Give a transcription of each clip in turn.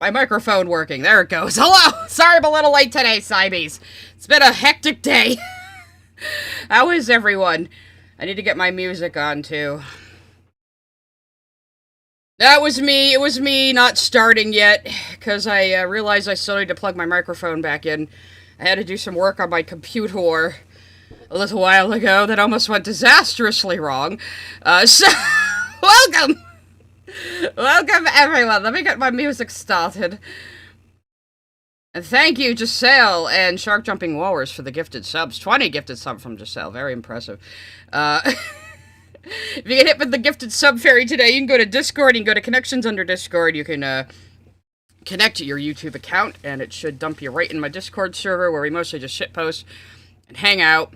My microphone working. There it goes. Hello! Sorry I'm a little late today, Cybies. It's been a hectic day. How is everyone? I need to get my music on, too. That was me. It was me not starting yet, because I realized I still need to plug my microphone back in. I had to do some work on my computer a little while ago that almost went disastrously wrong. So, welcome! Welcome, everyone. Let me get my music started. And thank you, Giselle and Shark Jumping Walrus for the gifted subs. 20 gifted subs from Giselle. Very impressive. If you get hit with the gifted sub fairy today, you can go to Discord. You can go to Connections under Discord. You can connect to your YouTube account, and it should dump you right in my Discord server, where we mostly just shitpost and hang out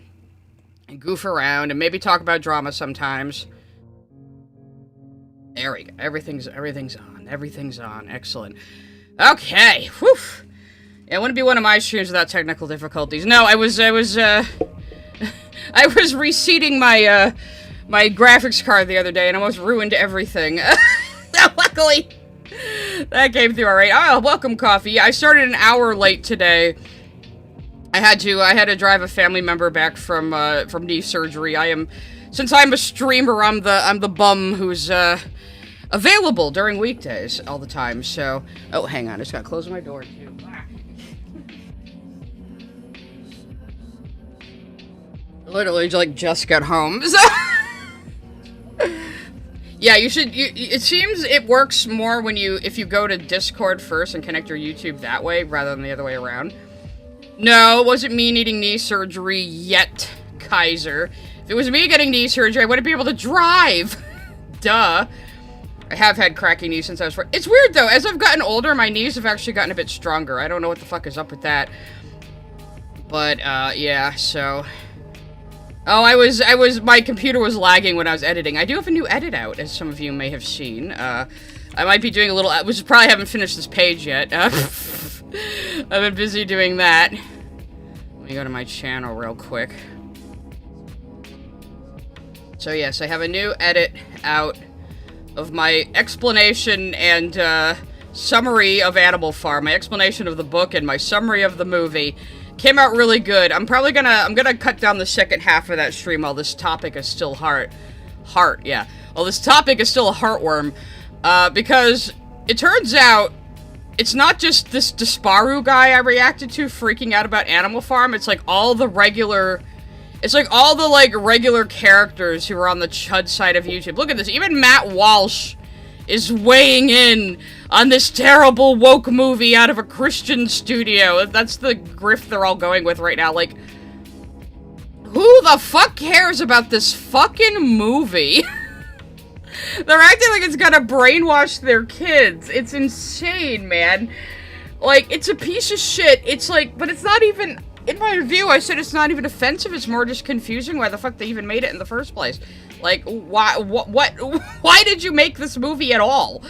and goof around and maybe talk about drama sometimes. There we go. Everything's on. Everything's on. Excellent. Okay. Whew. It wouldn't be one of my streams without technical difficulties. No, I was I was reseating my my graphics card the other day and almost ruined everything. Luckily, that came through all right. Oh, welcome, Coffee. I started an hour late today. I had to drive a family member back from knee surgery. Since I'm a streamer, I'm the bum who's available during weekdays all the time. So, oh, hang on, I just gotta close my door too. Literally, like, just got home. So yeah, you should. It seems it works more if you go to Discord first and connect your YouTube that way rather than the other way around. No, it wasn't me needing knee surgery yet, Kaiser. If it was me getting knee surgery, I wouldn't be able to drive. Duh. I have had cracky knees since I was 4. It's weird though. As I've gotten older, my knees have actually gotten a bit stronger. I don't know what the fuck is up with that. But yeah. So. Oh, my computer was lagging when I was editing. I do have a new edit out, as some of you may have seen. I might be doing a little, which probably haven't finished this page yet. I've been busy doing that. Let me go to my channel real quick. So yes, I have a new edit out of my explanation and summary of Animal Farm, my explanation of the book and my summary of the movie. Came out really good. I'm gonna cut down the second half of that stream while this topic is still yeah. Well, this topic is still a heartworm, because it turns out it's not just this Desparu guy I reacted to freaking out about Animal Farm. It's like all the regular characters who are on the Chud side of YouTube. Look at this. Even Matt Walsh is weighing in on this terrible woke movie out of a Christian studio. That's the grift they're all going with right now. Like, who the fuck cares about this fucking movie? They're acting like it's gonna brainwash their kids. It's insane, man. Like, it's a piece of shit. It's like, but it's not even, in my review, I said it's not even offensive. It's more just confusing why the fuck they even made it in the first place. Like, why did you make this movie at all?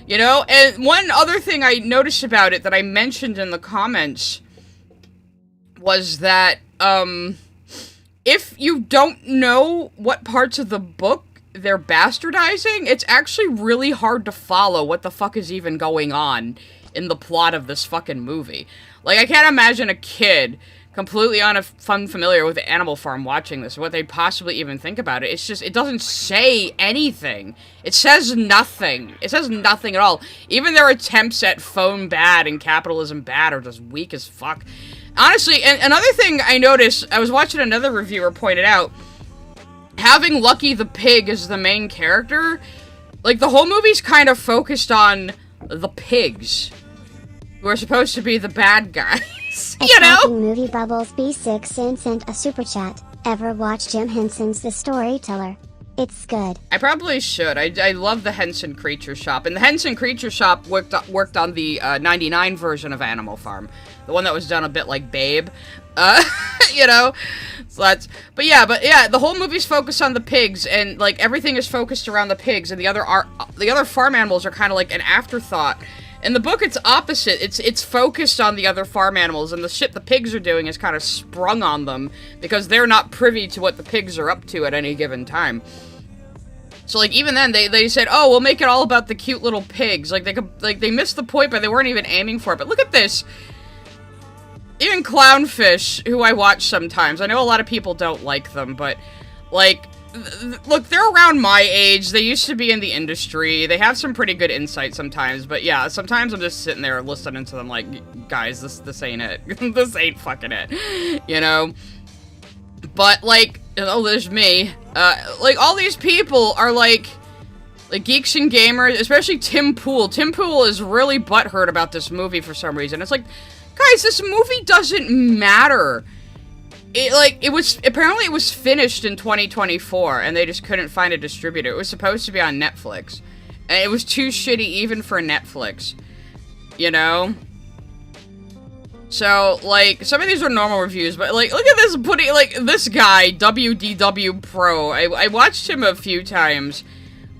You know? And one other thing I noticed about it that I mentioned in the comments was that, if you don't know what parts of the book they're bastardizing, it's actually really hard to follow what the fuck is even going on in the plot of this fucking movie. Like, I can't imagine a kid completely unfamiliar with Animal Farm watching this, what they'd possibly even think about it. It's just, it doesn't say anything. It says nothing. It says nothing at all. Even their attempts at phone bad and capitalism bad are just weak as fuck. Honestly, and another thing I noticed, I was watching another reviewer pointed out, having Lucky the Pig as the main character, like, the whole movie's kind of focused on the pigs, who are supposed to be the bad guys. You know? Movie Bubbles B6 sent a super chat. Ever watch Jim Henson's The Storyteller? It's good. I probably should. I love the Henson Creature Shop. And the Henson Creature Shop worked on the 99 version of Animal Farm. The one that was done a bit like Babe. You know? So that's... But yeah, the whole movie's focused on the pigs. And, like, everything is focused around the pigs. And the other farm animals are kind of like an afterthought. In the book, it's opposite. It's focused on the other farm animals, and the shit the pigs are doing is kind of sprung on them, because they're not privy to what the pigs are up to at any given time. So, like, even then, they said, oh, we'll make it all about the cute little pigs. Like, they missed the point, but they weren't even aiming for it. But look at this. Even Clownfish, who I watch sometimes, I know a lot of people don't like them, but, like, look, they're around my age. They used to be in the industry. They have some pretty good insight sometimes, but yeah, sometimes I'm just sitting there listening to them like, guys, this ain't it. This ain't fucking it, you know? But, like, oh, there's me. Like, all these people are, like, geeks and gamers, especially Tim Pool. Tim Pool is really butthurt about this movie for some reason. It's like, guys, this movie doesn't matter. Apparently it was finished in 2024, and they just couldn't find a distributor. It was supposed to be on Netflix, and it was too shitty even for Netflix, you know? So, like, some of these are normal reviews, but, like, look at this this guy, WDW Pro. I watched him a few times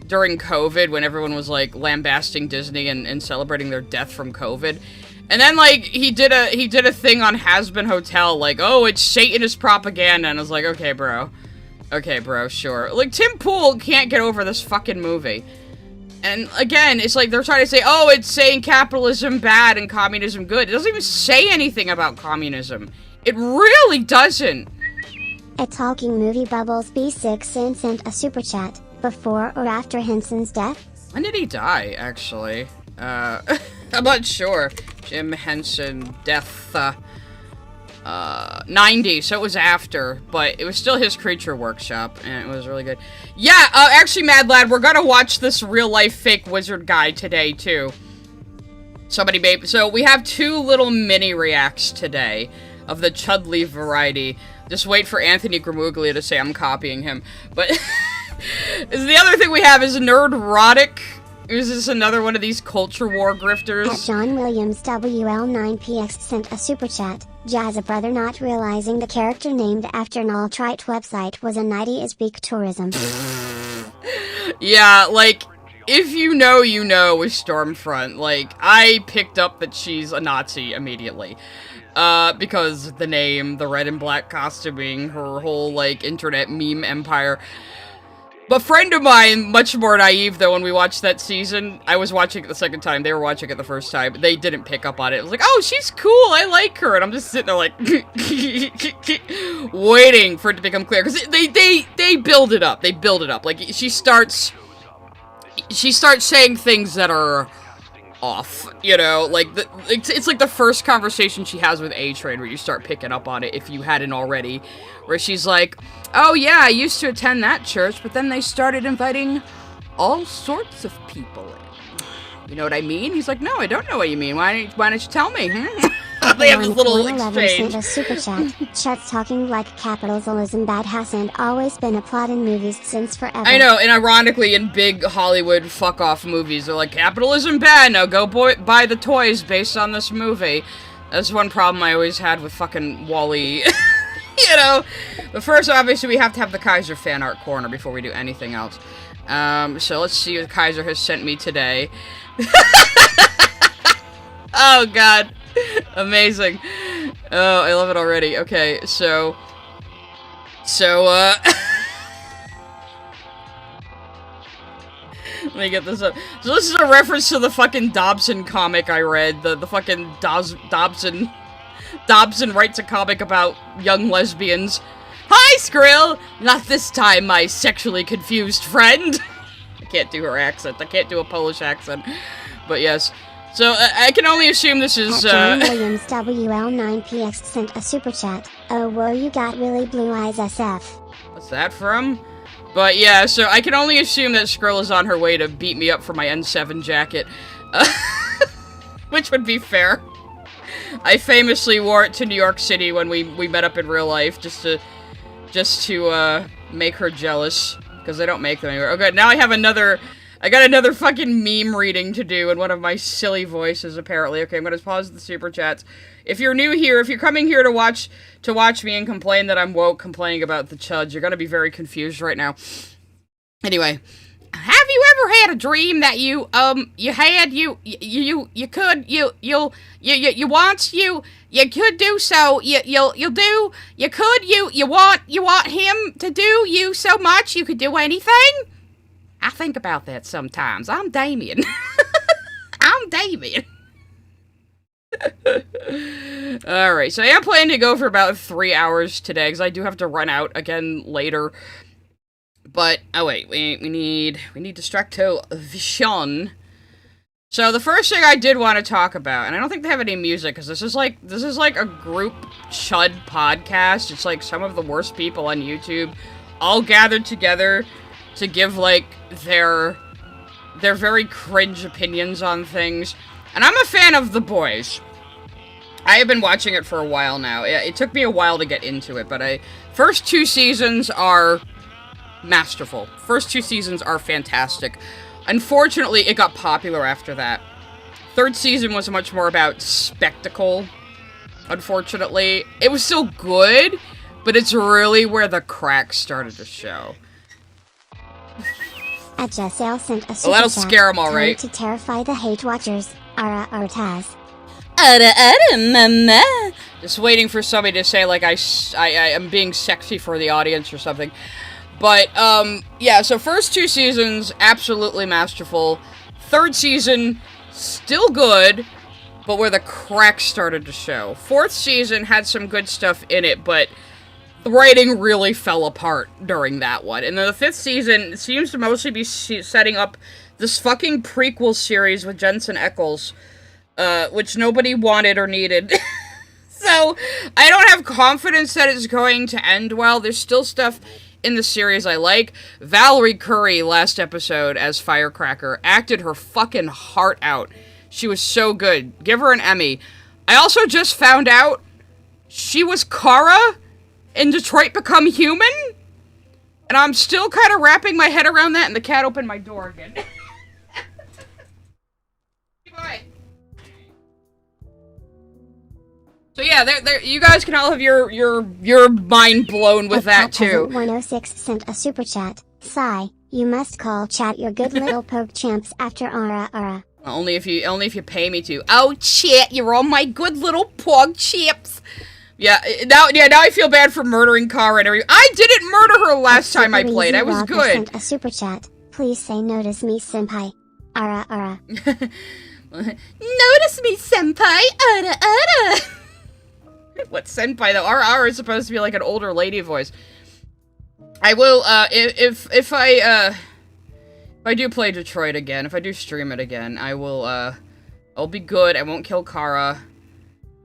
during COVID, when everyone was, like, lambasting Disney and celebrating their death from COVID. And then, like, he did a thing on Has-Been Hotel, like, oh, it's Satanist propaganda, and I was like, okay, bro, sure. Like, Tim Pool can't get over this fucking movie. And, again, it's like, they're trying to say, oh, it's saying capitalism bad and communism good. It doesn't even say anything about communism. It really doesn't. A Talking Movie Bubbles B6 sent a super chat. Before or after Henson's death? When did he die, actually? I'm not sure. Jim Henson, death, 90, so it was after, but it was still his Creature Workshop, and it was really good. Yeah, actually, Mad Lad, we're gonna watch this real-life fake wizard guy today, too. So we have 2 little mini reacts today of the Chudley variety. Just wait for Anthony Gramuglia to say I'm copying him. But the other thing we have is Nerdrotic. Is this another one of these culture war grifters? At John Williams WL9PX sent a super chat. Jazza Brother not realizing the character named after an alt-right website was a 90s peak tourism. Yeah, like, if you know, you know with Stormfront. Like, I picked up that she's a Nazi immediately. Because the name, the red and black costuming, her whole, like, internet meme empire. But a friend of mine, much more naive, though, when we watched that season, I was watching it the second time, they were watching it the first time, they didn't pick up on it. It was like, oh, she's cool, I like her, and I'm just sitting there like, waiting for it to become clear, because they build it up, like, she starts saying things that are off, you know, like, it's like the first conversation she has with A-Train where you start picking up on it, if you hadn't already, where she's like, oh yeah, I used to attend that church, but then they started inviting all sorts of people in. You know what I mean? He's like, no, I don't know what you mean. Why don't you tell me? They have this little exchange. Sent a super chat. Chat's talking like capitalism bad hasn't always been a plot in movies since forever. I know, and ironically, in big Hollywood fuck-off movies, they're like, capitalism bad, now go buy the toys based on this movie. That's one problem I always had with fucking Wall-E. You know, but first, obviously, we have to have the Kaiser fan art corner before we do anything else. So let's see what Kaiser has sent me today. Oh, God. Amazing. Oh, I love it already. Okay, so, let me get this up. So this is a reference to the fucking Dobson comic I read. The fucking Dobson writes a comic about young lesbians. Hi, Skrill! Not this time, my sexually confused friend. I can't do her accent. I can't do a Polish accent. But yes. So, I can only assume this is, John Williams WL9PX sent a super chat. Oh, whoa, you got really blue eyes SF. What's that from? But yeah, so I can only assume that Skrill is on her way to beat me up for my N7 jacket. Which would be fair. I famously wore it to New York City when we met up in real life, just to make her jealous, because they don't make them anymore. Okay, now I got another fucking meme reading to do in one of my silly voices, apparently. Okay, I'm gonna pause the super chats. If you're new here, if you're coming here to watch me and complain that I'm woke, complaining about the Chuds, you're gonna be very confused right now. Anyway. Have you ever had a dream that you could do so, you want him to do you so much you could do anything? I think about that sometimes. I'm Damien. I'm Damien. Alright, so I am planning to go for about 3 hours today, because I do have to run out again later. But, oh wait, we need Distracto Vision. So the first thing I did want to talk about, and I don't think they have any music, because this is like a group Chud podcast. It's like some of the worst people on YouTube all gathered together to give like their very cringe opinions on things. And I'm a fan of The Boys. I have been watching it for a while now. It took me a while to get into it, but first 2 seasons are masterful. First 2 seasons are fantastic. Unfortunately, it got popular after that. 3rd season was much more about spectacle. Unfortunately, it was still good, but it's really where the cracks started to show. Jessel sent a super Well, that'll chat. scare them all right. Time to terrify the hate watchers. Ara Artaz. Mama. Just waiting for somebody to say, like, I am being sexy for the audience or something. But, yeah, so first 2 seasons, absolutely masterful. 3rd season, still good, but where the cracks started to show. 4th season had some good stuff in it, but the writing really fell apart during that one. And then the 5th season seems to mostly be setting up this fucking prequel series with Jensen Ackles, which nobody wanted or needed. So, I don't have confidence that it's going to end well. There's still stuff in the series I like. Valerie Curry, last episode, as Firecracker, acted her fucking heart out. She was so good. Give her an Emmy. I also just found out she was Kara in Detroit Become Human? And I'm still kind of wrapping my head around that, and the cat opened my door again. Bye. So yeah, there, you guys can all have your mind blown with that too. 106 sent a super chat. Sigh, you must call chat your good little poke champs after Ara Ara. Only if you pay me to. Oh chat, you're all my good little pog chips. Yeah, now I feel bad for murdering Kara and everything. I didn't murder her last time I played. I was good. Sent a super chat. Please say notice me, senpai. Ara Ara. Notice me, senpai. Ara Ara. What senpai though? R is supposed to be like an older lady voice. I will, if I do play Detroit again, if I do stream it again, I will, I'll be good. I won't kill Kara.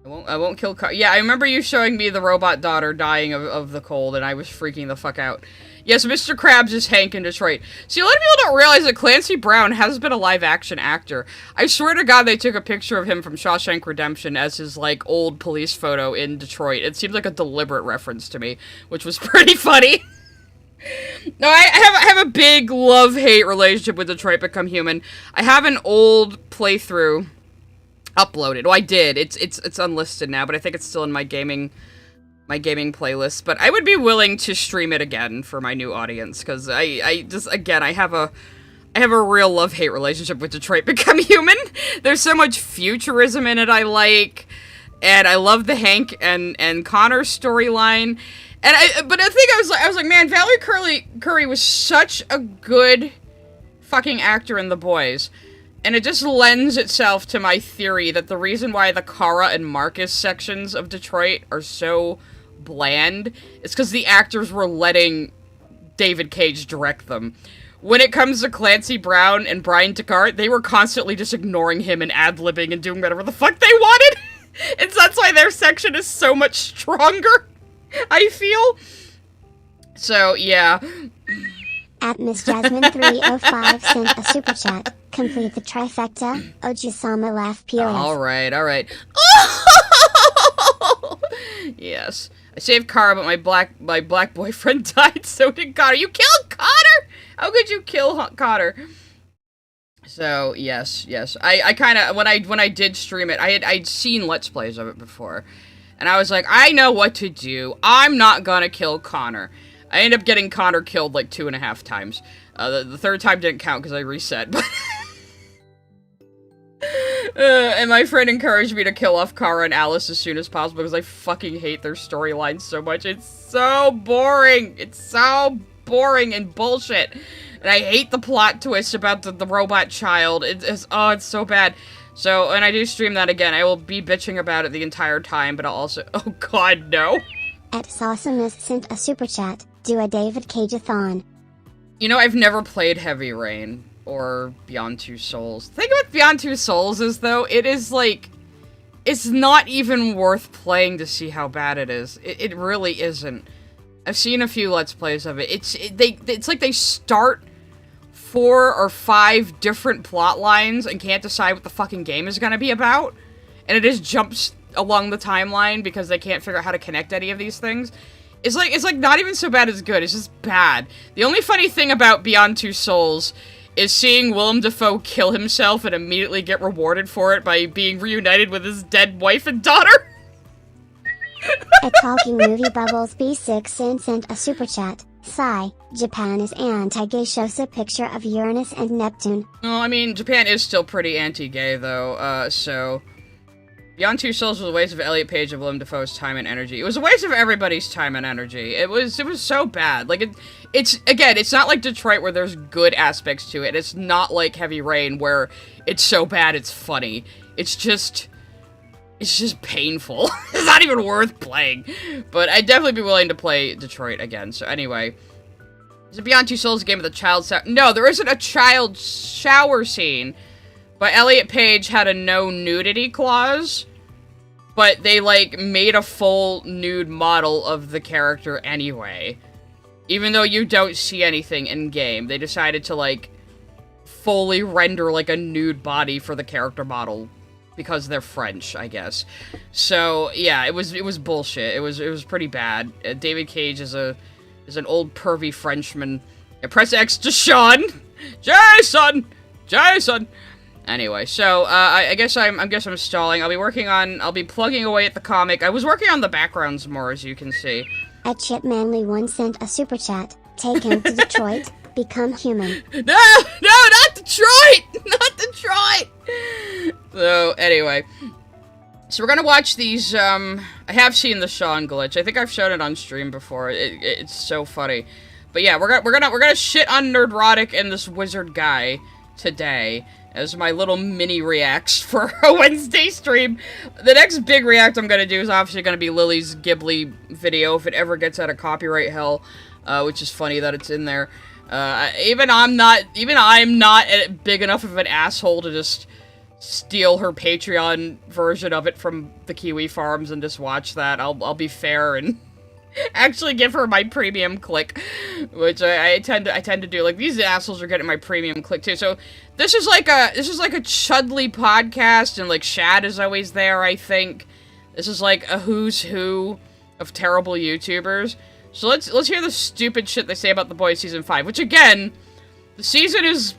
I won't kill Kara. Yeah, I remember you showing me the robot daughter dying of the cold, and I was freaking the fuck out. Yes, Mr. Krabs is Hank in Detroit. See, a lot of people don't realize that Clancy Brown has been a live-action actor. I swear to God they took a picture of him from Shawshank Redemption as his, like, old police photo in Detroit. It seemed like a deliberate reference to me, which was pretty funny. No, I have a big love-hate relationship with Detroit Become Human. I have an old playthrough uploaded. Well, I did. It's unlisted now, but I think it's still in my gaming playlist. But I would be willing to stream it again for my new audience, because I have a real love-hate relationship with Detroit Become Human. There's so much futurism in it I like, and I love the Hank and Connor storyline. But I think I was like, man, Valerie Curry was such a good fucking actor in The Boys. And it just lends itself to my theory that the reason why the Kara and Marcus sections of Detroit are so bland is because the actors were letting David Cage direct them. When it comes to Clancy Brown and Brian Descartes, they were constantly just ignoring him and ad-libbing and doing whatever the fuck they wanted. And so that's why their section is so much stronger, I feel. So, yeah. At Miss Jasmine 305 sent a super chat. Complete the trifecta. Oji-sama laugh POS. Alright. Yes. I saved Kara, but my black boyfriend died, so did Connor. You killed Connor?! How could you kill Connor? So, yes. I kinda, when I did stream it, I'd seen Let's Plays of it before. And I was like, I know what to do. I'm not gonna kill Connor. I ended up getting Connor killed like 2.5 times. The 3rd time didn't count because I reset, but... and my friend encouraged me to kill off Kara and Alice as soon as possible because I fucking hate their storylines so much. It's so boring. It's so boring and bullshit. And I hate the plot twist about the robot child. It's so bad. So, when I do stream that again, I will be bitching about it the entire time, but I'll also... Oh god, no. At Saucimus sent a super chat. Do a David Cage-a-thon. You know, I've never played Heavy Rain or Beyond Two Souls. The thing about Beyond Two Souls is, though, it is, like... It's not even worth playing to see how bad it is. It really isn't. I've seen a few Let's Plays of it. It's like they start 4 or 5 different plot lines and can't decide what the fucking game is gonna be about. And it just jumps along the timeline because they can't figure out how to connect any of these things. It's like not even so bad as good. It's just bad. The only funny thing about Beyond Two Souls is seeing Willem Dafoe kill himself and immediately get rewarded for it by being reunited with his dead wife and daughter. At Talking Movie Bubbles B6 sent a super chat. Sigh, Japan is anti-gay, shows a picture of Uranus and Neptune. Well, I mean, Japan is still pretty anti-gay, though, so... Beyond Two Souls was a waste of Elliot Page and Willem Dafoe's time and energy. It was a waste of everybody's time and energy. It was so bad. Like, it's not like Detroit where there's good aspects to it. It's not like Heavy Rain where it's so bad it's funny. It's just painful. It's not even worth playing. But I'd definitely be willing to play Detroit again. So anyway, is it Beyond Two Souls a game with a child No, there isn't a child shower scene. But Elliot Page had a no nudity clause. But they, like, made a full nude model of the character anyway. Even though you don't see anything in-game. They decided to, like, fully render, like, a nude body for the character model. Because they're French, I guess. So, yeah, it was bullshit. It was pretty bad. David Cage is an old pervy Frenchman. Press X to Sean! Jason! Anyway, so, I guess I'm stalling. I'll be plugging away at the comic. I was working on the backgrounds more, as you can see. At Chipmanly1 sent a super chat. Take him to Detroit. Become human. No, not Detroit! Not Detroit! So, anyway. So we're gonna watch these, I have seen the Sean glitch. I think I've shown it on stream before. It's so funny. But yeah, we're gonna shit on Nerdrotic and this wizard guy today as my little mini reacts for a Wednesday stream. The next big react I'm gonna do is obviously gonna be Lily's Ghibli video if it ever gets out of copyright hell, which is funny that it's in there. Even I'm not big enough of an asshole to just steal her Patreon version of it from the Kiwi Farms and just watch that. I'll be fair and actually give her my premium click, which I tend to do. Like, these assholes are getting my premium click too. So this is like a Chudley podcast, and like Shad is always there. I think this is like a who's who of terrible YouTubers. So let's hear the stupid shit they say about The Boys Season 5, which again, the season is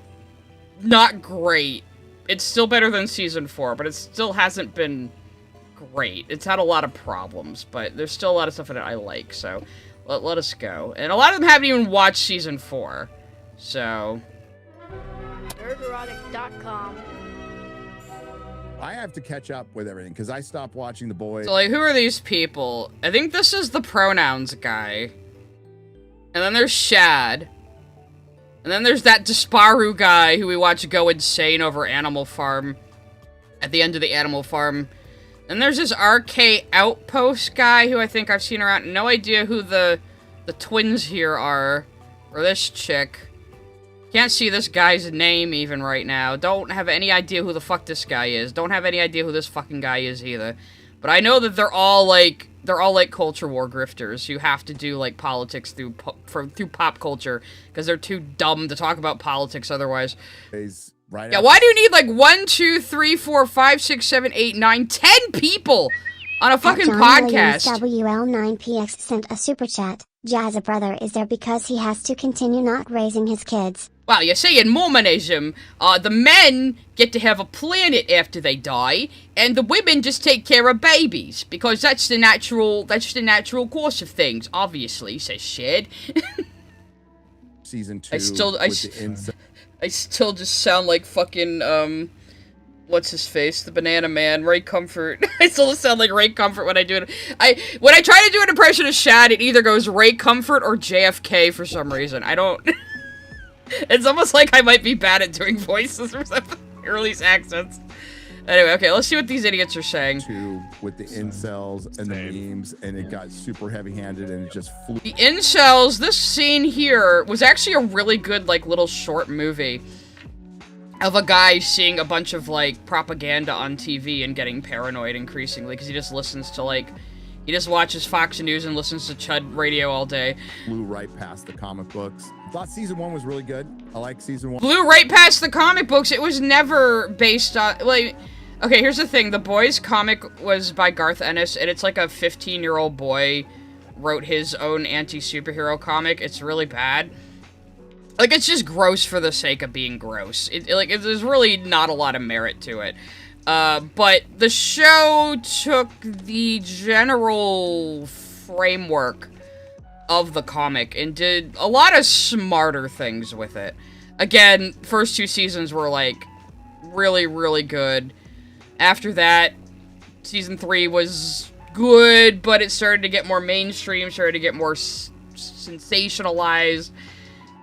not great. It's still better than Season 4, but it still hasn't been great. It's had a lot of problems, but there's still a lot of stuff in it I like, so let us go. And a lot of them haven't even watched Season 4, so... Nerdrotic.com. I have to catch up with everything, because I stopped watching The Boys. So, like, who are these people? I think this is the pronouns guy. And then there's Shad. And then there's that Desparu guy who we watch go insane over Animal Farm. At the end of the Animal Farm. And there's this RK Outpost guy who I think I've seen around. No idea who the twins here are. Or this chick. Can't see this guy's name even right now. Don't have any idea who the fuck this guy is. Don't have any idea who this fucking guy is either. But I know that they're all like culture war grifters who have to do like politics through pop culture because they're too dumb to talk about politics otherwise. Right, yeah, why do you need like 1, 2, 3, 4, 5, 6, 7, 8, 9, 10 people on a fucking podcast? WL9PX sent a super chat. Jazza brother is there because he has to continue not raising his kids. Well, you see, in Mormonism, the men get to have a planet after they die, and the women just take care of babies, because that's the natural course of things, obviously, says Shad. Season 2. I still just sound like fucking, what's his face? The Banana Man, Ray Comfort. I still sound like Ray Comfort when I do it. When I try to do an impression of Shad, it either goes Ray Comfort or JFK for some reason. I don't... It's almost like I might be bad at doing voices or something, or at least accents. Anyway, okay, let's see what these idiots are saying. Too, with the incels and the memes, and it got super heavy-handed, and it just flew. The incels, this scene here was actually a really good, like, little short movie of a guy seeing a bunch of, like, propaganda on TV and getting paranoid increasingly, because he just listens to, like, he just watches Fox News and listens to Chud radio all day. Flew right past the comic books. Thought season 1 was really good. I like season 1. Blew right past the comic books. It was never based on, like... Okay, here's the thing. The Boys comic was by Garth Ennis, and it's like a 15-year-old boy wrote his own anti-superhero comic. It's really bad. Like, it's just gross for the sake of being gross. There's really not a lot of merit to it. But the show took the general framework of the comic and did a lot of smarter things with it. Again, first 2 seasons were, like, really, really good. After that, season 3 was good, but it started to get more mainstream, started to get more sensationalized,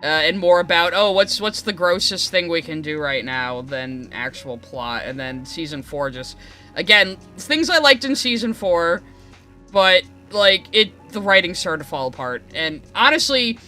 and more about, oh, what's the grossest thing we can do right now than actual plot. And then season 4 just, again, things I liked in season 4, but, like, the writing started to fall apart. And honestly,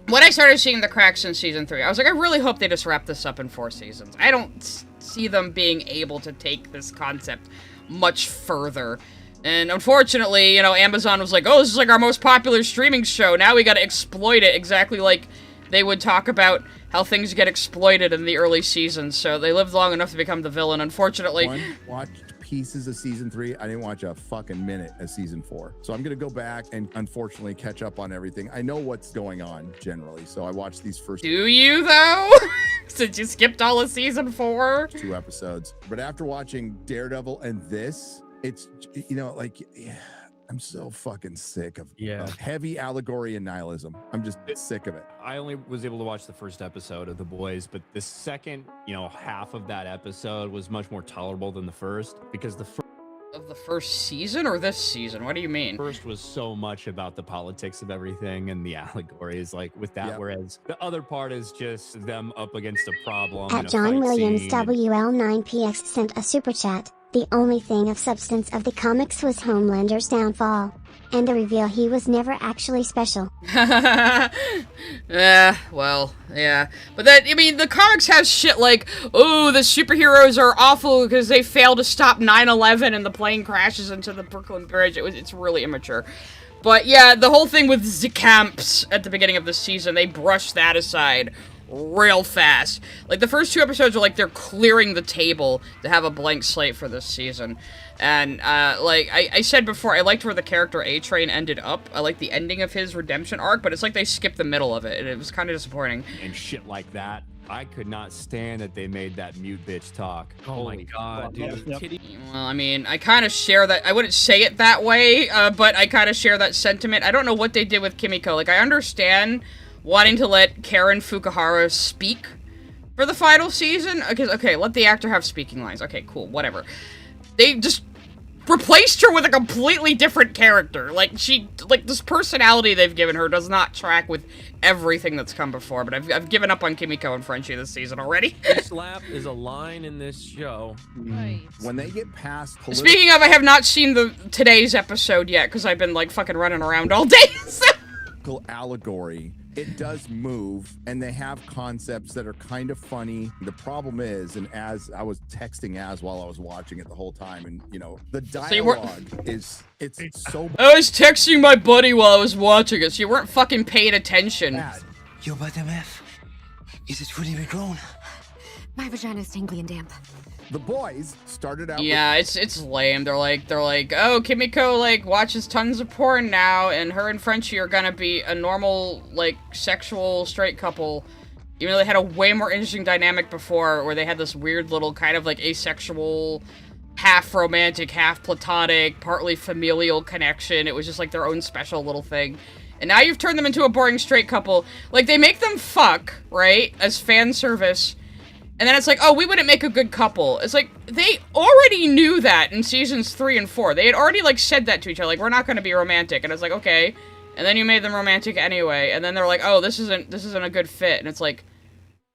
when I started seeing the cracks in season 3, I was like, I really hope they just wrap this up in 4 seasons. I don't see them being able to take this concept much further. And unfortunately, you know, Amazon was like, oh, this is like our most popular streaming show. Now we gotta exploit it, exactly like they would talk about how things get exploited in the early seasons. So they lived long enough to become the villain, unfortunately. Watched pieces of season 3. I didn't watch a fucking minute of season 4. So I'm gonna go back and unfortunately catch up on everything. I know what's going on generally, so I watched these first. Do you though? Since you skipped all of season 4? 2 episodes. But after watching Daredevil and this, it's, you know, like, yeah, I'm so fucking sick of heavy allegory and nihilism. I'm just sick of it. I only was able to watch the first episode of The Boys, but the second, you know, half of that episode was much more tolerable than the first, because the Of the first season or this season? What do you mean? first was so much about the politics of everything and the allegories, like with that, whereas the other part is just them up against a problem. At John Williams WL9PX sent a super chat. The only thing of substance of the comics was Homelander's downfall, and the reveal he was never actually special. Well, yeah. But that, I mean, the comics have shit like, oh, the superheroes are awful because they fail to stop 9/11 and the plane crashes into the Brooklyn Bridge. It's really immature. But yeah, the whole thing with the camps at the beginning of the season, they brushed that aside real fast. Like, the first 2 episodes are like they're clearing the table to have a blank slate for this season. And, like, I said before, I liked where the character A-Train ended up. I liked the ending of his redemption arc, but it's like they skipped the middle of it, and it was kind of disappointing. And shit like that. I could not stand that they made that mute bitch talk. Oh my god, dude. Well, I mean, I kind of share that. I wouldn't say it that way, but I kind of share that sentiment. I don't know what they did with Kimiko. Like, I understand wanting to let Karen Fukuhara speak for the final season. Okay, let the actor have speaking lines. Okay, cool, whatever. They just replaced her with a completely different character. Like, this personality they've given her does not track with everything that's come before, but I've given up on Kimiko and Frenchie this season already. Slap is a line in this show. Right. When they get past Speaking of, I have not seen today's episode yet, because I've been, like, fucking running around all day, so. Allegory, it does move, and they have concepts that are kind of funny. The problem is, and as I was texting Az while I was watching it the whole time, and you know, the dialogue it's so I was texting my buddy while I was watching it, so you weren't fucking paying attention. bad. Your butt MF. Is it fully regrown? My vagina's tingly and damp. The Boys started out Yeah, it's lame. They're like, oh, Kimiko, like, watches tons of porn now, and her and Frenchie are gonna be a normal, like, sexual straight couple. Even though they had a way more interesting dynamic before, where they had this weird little kind of, like, asexual, half-romantic, half-platonic, partly familial connection. It was just, like, their own special little thing. And now you've turned them into a boring straight couple. Like, they make them fuck, right, as fan service. And then it's like, oh, we wouldn't make a good couple. It's like, they already knew that in seasons 3 and 4. They had already, like, said that to each other, like, we're not gonna be romantic. And it's like, okay. And then you made them romantic anyway. And then they're like, oh, this isn't a good fit. And it's like,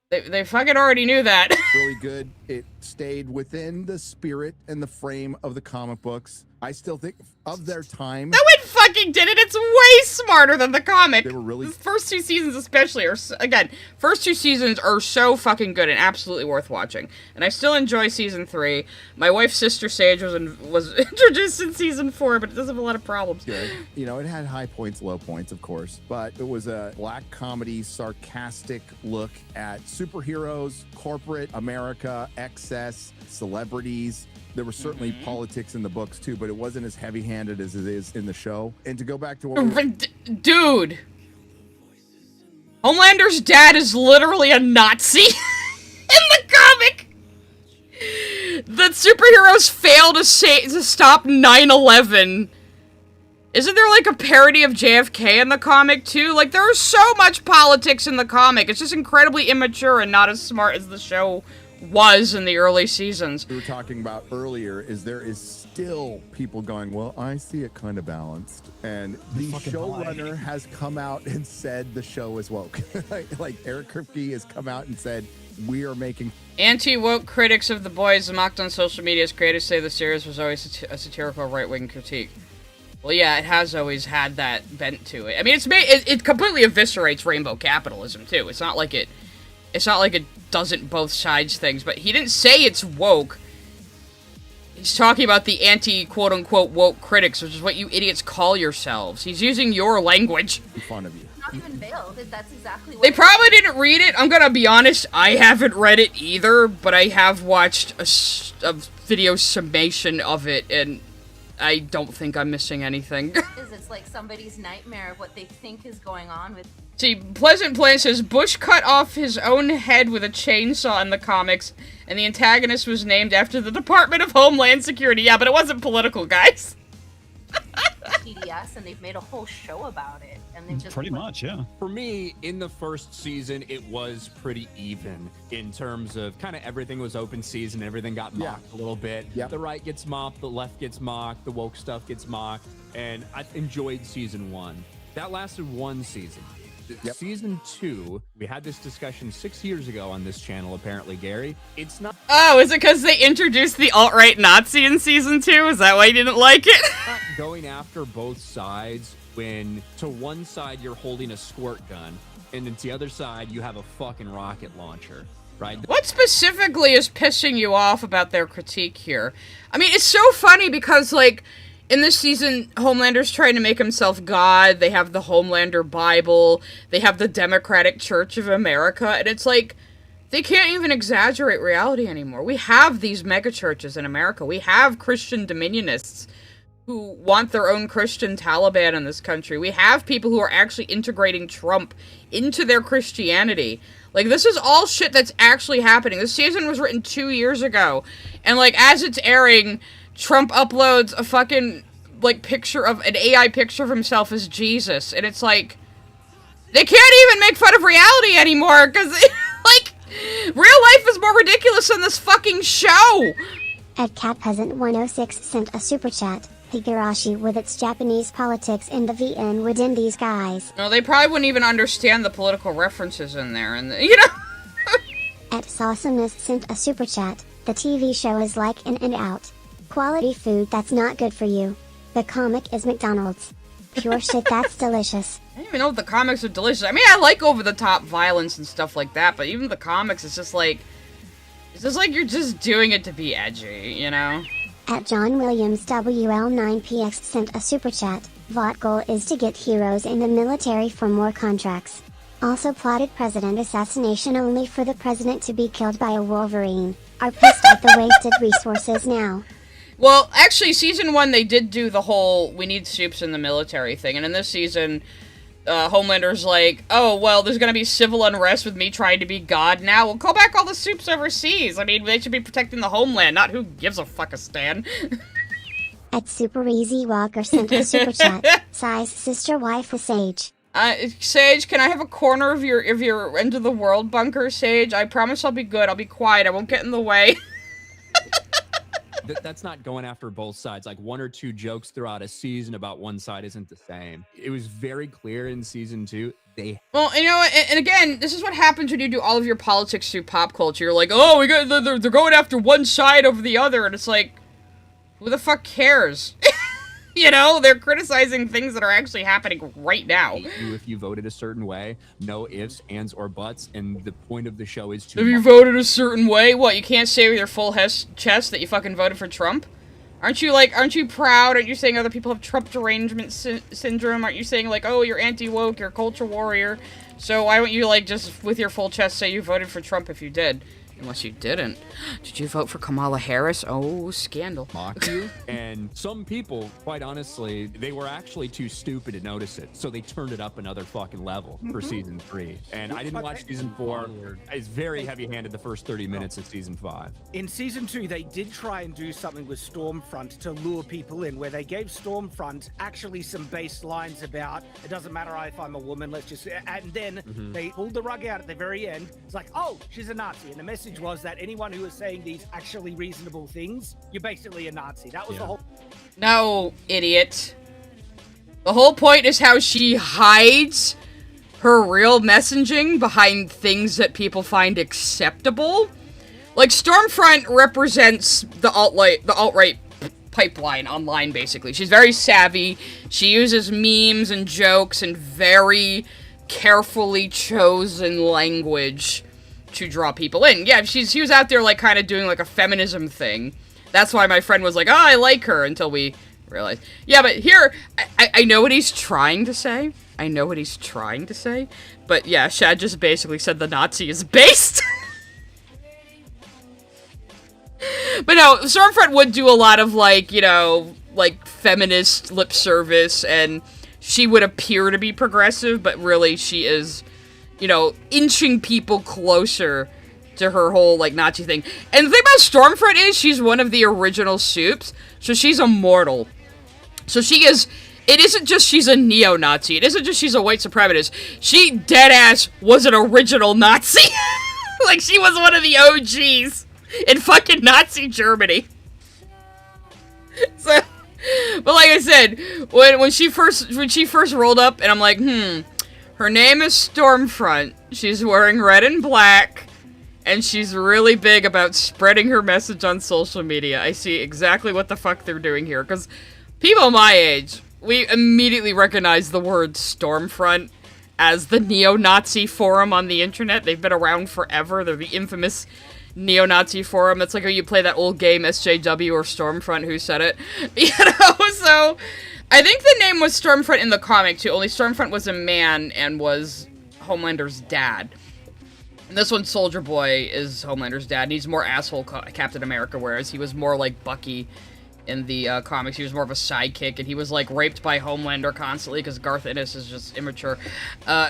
They fucking already knew that. Really good. It stayed within the spirit and the frame of the comic books. I still think of their time. No, it fucking did it. It's way smarter than the comic. They were really... The first 2 seasons especially are, again, first 2 seasons are so fucking good and absolutely worth watching. And I still enjoy season 3. My wife's sister Sage was introduced in season 4, but it does have a lot of problems. Good. You know, it had high points, low points, of course, but it was a black comedy, sarcastic look at superheroes, corporate America, excess, celebrities. There was certainly politics in the books too, but it wasn't as heavy-handed as it is in the show. And to go back to what dude, Homelander's dad is literally a Nazi in the comic. The superheroes fail to stop 9/11. Isn't there like a parody of JFK in the comic too? Like there's so much politics in the comic. It's just incredibly immature and not as smart as the show was in the early seasons. We were talking about earlier is there is still people going, well, I see it kind of balanced. And the showrunner has come out and said the show is woke. like Eric Kripke has come out and said, we are making... Anti-woke critics of The Boys mocked on social media as creators say the series was always a satirical right-wing critique. Well, yeah, it has always had that bent to it. I mean, it completely eviscerates rainbow capitalism, too. It's not like it doesn't both sides things, but he didn't say it's woke. He's talking about the anti-quote-unquote woke critics, which is what you idiots call yourselves. He's using your language. In front of you. Not even veiled. That's exactly what they probably didn't read it. I'm gonna be honest, I haven't read it either, but I have watched a video summation of it, and I don't think I'm missing anything. It's like somebody's nightmare of what they think is going on with... See, Pleasant Plan says, Bush cut off his own head with a chainsaw in the comics, and the antagonist was named after the Department of Homeland Security. Yeah, but it wasn't political, guys. TDS, and they've made a whole show about it. And they've just pretty much, yeah. For me, in the first season, it was pretty even in terms of kind of everything was open season. Everything got mocked a little bit. Yep. The right gets mocked, the left gets mocked, the woke stuff gets mocked. And I enjoyed season 1. That lasted 1 season. Season 2, we had this discussion 6 years ago on this channel, apparently, Gary. It's not... Oh, is it because they introduced the alt-right Nazi in season 2? Is that why you didn't like it? Not going after both sides when to one side you're holding a squirt gun, and then to the other side you have a fucking rocket launcher, right? What specifically is pissing you off about their critique here? I mean, it's so funny because, like... In this season, Homelander's trying to make himself God. They have the Homelander Bible. They have the Democratic Church of America. And it's like, they can't even exaggerate reality anymore. We have these megachurches in America. We have Christian dominionists who want their own Christian Taliban in this country. We have people who are actually integrating Trump into their Christianity. Like, this is all shit that's actually happening. This season was written 2 years ago. And, like, as it's airing... Trump uploads a fucking, like, picture of, an AI picture of himself as Jesus, and it's like, they can't even make fun of reality anymore, because, like, real life is more ridiculous than this fucking show! At CatPeasant106 sent a super chat. Higurashi with its Japanese politics in the VN within these guys. No, they probably wouldn't even understand the political references in there, and, you know? At Sawesomeness sent a super chat. The TV show is like In and Out. Quality food that's not good for you. The comic is McDonald's. Pure shit that's delicious. I don't even know if the comics are delicious. I mean, I like over-the-top violence and stuff like that, but even the comics, it's just like you're just doing it to be edgy, you know? At John Williams WL9PX sent a super chat. Vought goal is to get heroes in the military for more contracts. Also plotted president assassination only for the president to be killed by a Wolverine. Are pissed at the wasted resources now. Well, actually, season 1, they did do the whole, we need soups in the military thing, and in this season, Homelander's like, oh, well, there's gonna be civil unrest with me trying to be God now. We'll call back all the soups overseas. I mean, they should be protecting the homeland, not who gives a fuck a Stan. At Super Easy Walker sent a super chat. Size sister wife is Sage. Sage, can I have a corner of your end of the world bunker, Sage? I promise I'll be good. I'll be quiet. I won't get in the way. That's not going after both sides. Like 1 or 2 jokes throughout a season about one side isn't the same. It was very clear in season 2, Well, you know, and again, this is what happens when you do all of your politics through pop culture. You're like, oh, they're going after one side over the other, and it's like, who the fuck cares? You know, they're criticizing things that are actually happening right now. If you voted a certain way, no ifs, ands, or buts, and the point of the show is to... If you voted a certain way, what, you can't say with your full chest that you fucking voted for Trump? Aren't you proud? Aren't you saying other people have Trump derangement syndrome? Aren't you saying, like, oh, you're anti-woke, you're a culture warrior, so why won't you, like, just with your full chest say you voted for Trump if you did? Unless you didn't. Did you vote for Kamala Harris? Oh, scandal. Mock you. And some people, quite honestly, they were actually too stupid to notice it. So they turned it up another fucking level for season 3. And I didn't watch season 4. It's very heavy-handed the first 30 minutes of season 5. In season 2, they did try and do something with Stormfront to lure people in, where they gave Stormfront actually some base lines about, it doesn't matter if I'm a woman, let's just... And then they pulled the rug out at the very end. It's like, oh, she's a Nazi. And the message was that anyone who was saying these actually reasonable things, you're basically a Nazi. That was the whole... No, idiot. The whole point is how she hides her real messaging behind things that people find acceptable. Like, Stormfront represents the alt-right pipeline online, basically. She's very savvy. She uses memes and jokes and very carefully chosen language to draw people in. Yeah, she was out there, like, kind of doing, like, a feminism thing. That's why my friend was like, oh, I like her, until we realized. Yeah, but here, I know what he's trying to say. But yeah, Shad just basically said the Nazi is based. But no, Stormfront would do a lot of, like, you know, like, feminist lip service, and she would appear to be progressive, but really she is, you know, inching people closer to her whole, like, Nazi thing. And the thing about Stormfront is she's one of the original supes, so she's immortal. So she is... It isn't just she's a neo-Nazi. It isn't just she's a white supremacist. She deadass was an original Nazi. Like, she was one of the OGs in fucking Nazi Germany. So, but like I said, when she first rolled up, and I'm like, her name is Stormfront. She's wearing red and black, and she's really big about spreading her message on social media. I see exactly what the fuck they're doing here, because people my age, we immediately recognize the word Stormfront as the neo-Nazi forum on the internet. They've been around forever. They're the infamous neo-Nazi forum. It's like how you play that old game SJW or Stormfront, who said it. You know, so I think the name was Stormfront in the comic too, only Stormfront was a man and was Homelander's dad. And this one, Soldier Boy, is Homelander's dad, and he's more asshole Captain America, whereas he was more like Bucky in the comics. He was more of a sidekick, and he was, like, raped by Homelander constantly, because Garth Ennis is just immature.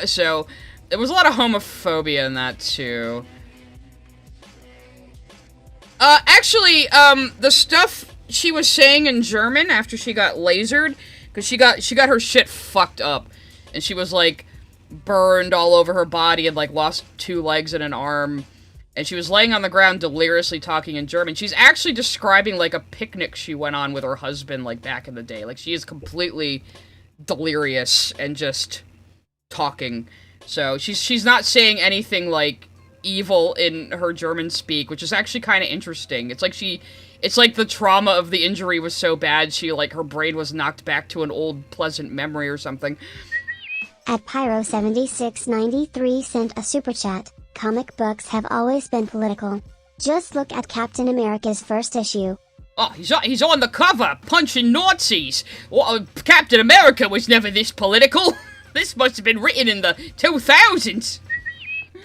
So, there was a lot of homophobia in that, too. Actually, the stuff she was saying in German after she got lasered, because she got her shit fucked up, and she was, like, burned all over her body and, like, lost 2 legs and an arm. And she was laying on the ground deliriously talking in German. She's actually describing, like, a picnic she went on with her husband, like, back in the day. Like, she is completely delirious and just talking. So, she's not saying anything, like, evil in her German speak, which is actually kind of interesting. It's like the trauma of the injury was so bad, like, her brain was knocked back to an old, pleasant memory or something. At Pyro7693 sent a super chat. Comic books have always been political. Just look at Captain America's first issue. Oh, he's on the cover, punching Nazis! Well, Captain America was never this political! This must have been written in the 2000s!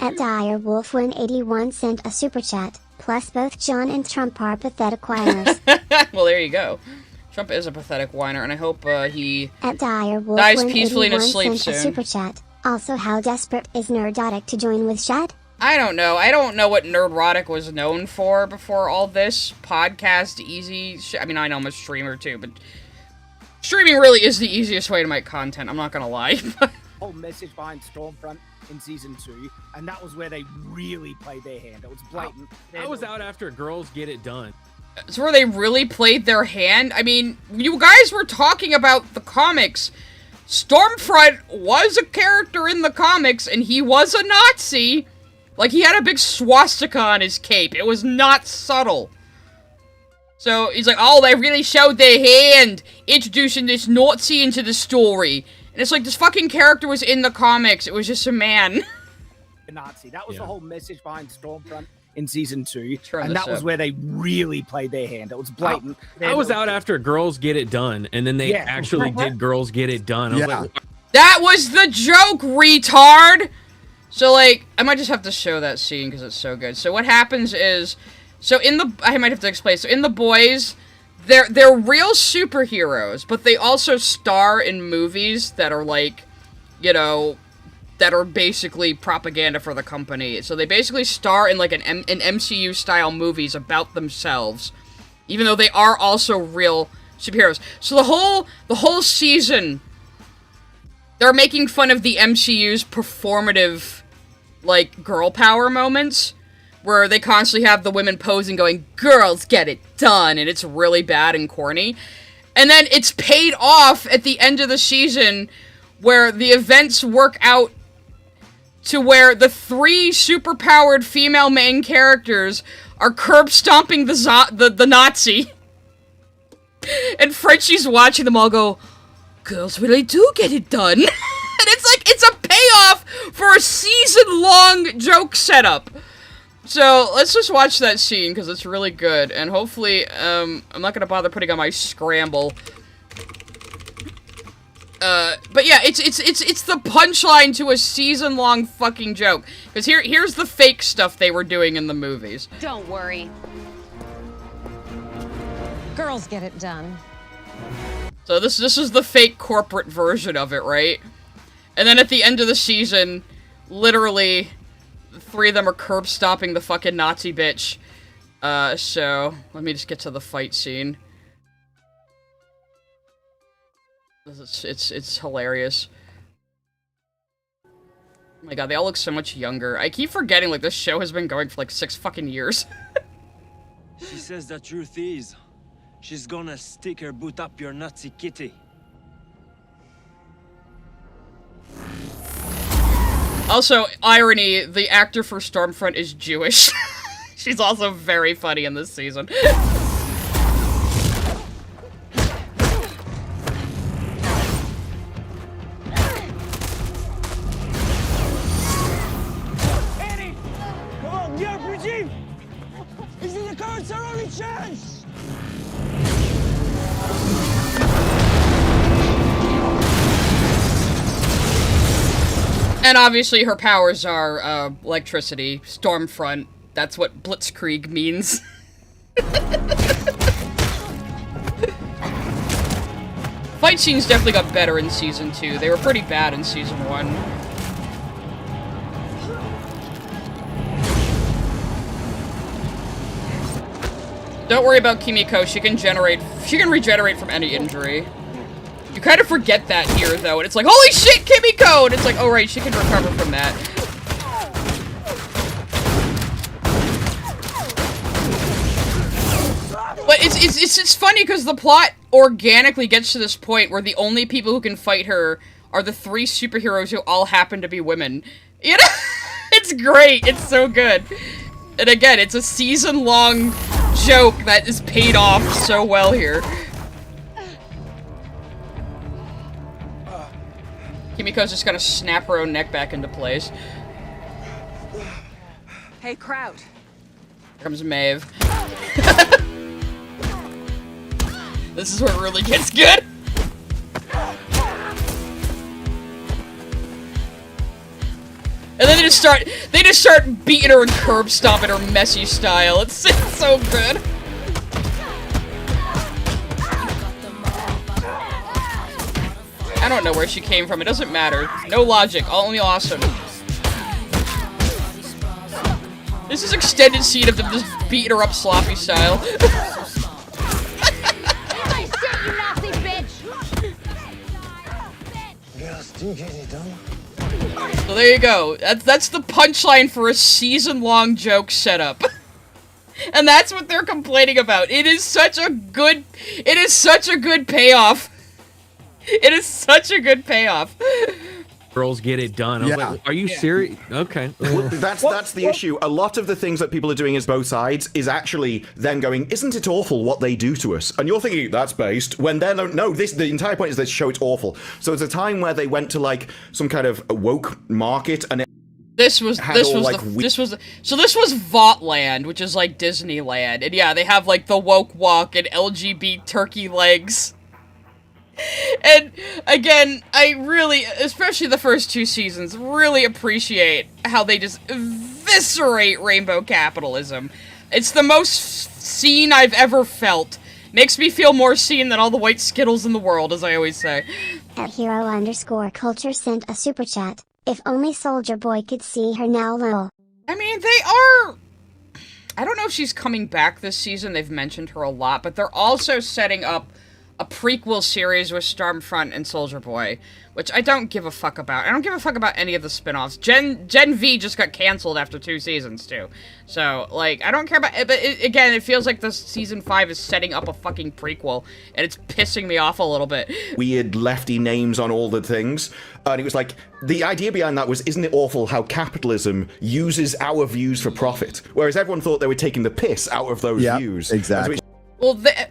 At Direwolf181 sent a super chat. Plus both John and Trump are pathetic whiners. Well, there you go. Trump is a pathetic whiner, and I hope he at Direwolf dies peacefully in his sleep sent soon. A super chat. Also, how desperate is Nerdrotic to join with Shad? I don't know. I don't know what Nerdrotic was known for before all this. Podcast, easy. I mean, I know I'm a streamer too, but streaming really is the easiest way to make content. I'm not gonna lie. Whole message behind Stormfront in season 2, and that was where they really played their hand. It was blatant. I was out after Girls Get It Done. It's where they really played their hand. I mean, you guys were talking about the comics, Stormfront was a character in the comics, and he was a Nazi. Like, he had a big swastika on his cape. It was not subtle. So, he's like, oh, they really showed their hand introducing this Nazi into the story. And it's like, this fucking character was in the comics. It was just a man. A Nazi. That was the whole message behind Stormfront in season 2. Turn and this that was up. where they really played their hand. It was blatant. I was out after Girls Get It Done, and then they actually did Girls Get It Done. I was like, That was the joke, retard! So, like, I might just have to show that scene because it's so good. So what happens is, I might have to explain. So in The Boys, they're real superheroes, but they also star in movies that are like, you know, that are basically propaganda for the company. So they basically star in like an MCU style movies about themselves, even though they are also real superheroes. So the whole season, they're making fun of the MCU's performative, like, girl power moments, where they constantly have the women posing going, girls get it done, and it's really bad and corny. And then it's paid off at the end of the season, where the events work out to where the 3 superpowered female main characters are curb stomping the Nazi. And Frenchie's watching them all go, girls really do get it done. And it's like, it's a payoff for a season-long joke setup. So, let's just watch that scene, because it's really good. And hopefully, I'm not gonna bother putting on my scramble. But yeah, it's the punchline to a season-long fucking joke. Because here's the fake stuff they were doing in the movies. Don't worry. Girls get it done. So this is the fake corporate version of it, right? And then at the end of the season, literally, the 3 of them are curb stomping the fucking Nazi bitch. So, let me just get to the fight scene. It's hilarious. Oh my god, they all look so much younger. I keep forgetting, like, this show has been going for, like, 6 fucking years. She says the truth is, she's gonna stick her boot up your Nazi kitty. Also, irony, the actor for Stormfront is Jewish. She's also very funny in this season. Eddie! Come on, get up, Regime! Is it the current's our only chance? And obviously her powers are, electricity, Stormfront. That's what Blitzkrieg means. Fight scenes definitely got better in Season 2. They were pretty bad in Season 1. Don't worry about Kimiko, she can regenerate from any injury. You kind of forget that here, though, and it's like, holy shit, Kimiko! And it's like, oh right, she can recover from that. But it's funny because the plot organically gets to this point where the only people who can fight her are the 3 superheroes who all happen to be women. You know? It's great. It's so good. And again, it's a season-long joke that is paid off so well here. Kimiko's just gonna snap her own neck back into place. Hey, crowd. Here comes Maeve. This is where it really gets good. And then they just start beating her and curb stomping her messy style. It's so good. I don't know where she came from. It doesn't matter. No logic. Only awesome. This is extended scene of them just beating her up sloppy style. So there you go. That's the punchline for a season-long joke setup. And that's what they're complaining about. It is such a good payoff. It is such a good payoff. Girls get it done. I was like, are you serious? Okay. Well, that's the issue. A lot of the things that people are doing as both sides is actually them going, isn't it awful what they do to us? And you're thinking, that's based, when they're no, the entire point is they show it's awful. So it's a time where they went to like some kind of woke market and This was Vaughtland, which is like Disneyland. And yeah, they have like the woke walk and LGBT turkey legs. And again, I really, especially the first 2 seasons, really appreciate how they just eviscerate rainbow capitalism. It's the most seen I've ever felt. Makes me feel more seen than all the white Skittles in the world, as I always say. At hero_culture sent a super chat. If only Soldier Boy could see her now, lol. I mean, they are... I don't know if she's coming back this season. They've mentioned her a lot, but they're also setting up a prequel series with Stormfront and Soldier Boy, which I don't give a fuck about. I don't give a fuck about any of the spin-offs. Gen V just got canceled after 2 seasons, too. So, like, I don't care about it, but again, it feels like this season 5 is setting up a fucking prequel, and it's pissing me off a little bit. weird lefty names on all the things. And it was like, the idea behind that was, isn't it awful how capitalism uses our views for profit? Whereas everyone thought they were taking the piss out of those views. Exactly. Well, they're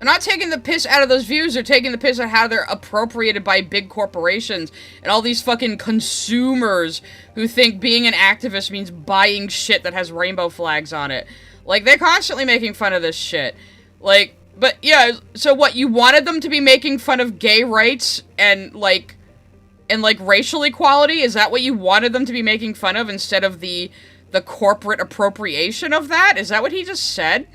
not taking the piss out of those views, they're taking the piss out of how they're appropriated by big corporations and all these fucking consumers who think being an activist means buying shit that has rainbow flags on it. Like, they're constantly making fun of this shit. Like, but yeah, so what, you wanted them to be making fun of gay rights and racial equality? Is that what you wanted them to be making fun of instead of the corporate appropriation of that? Is that what he just said?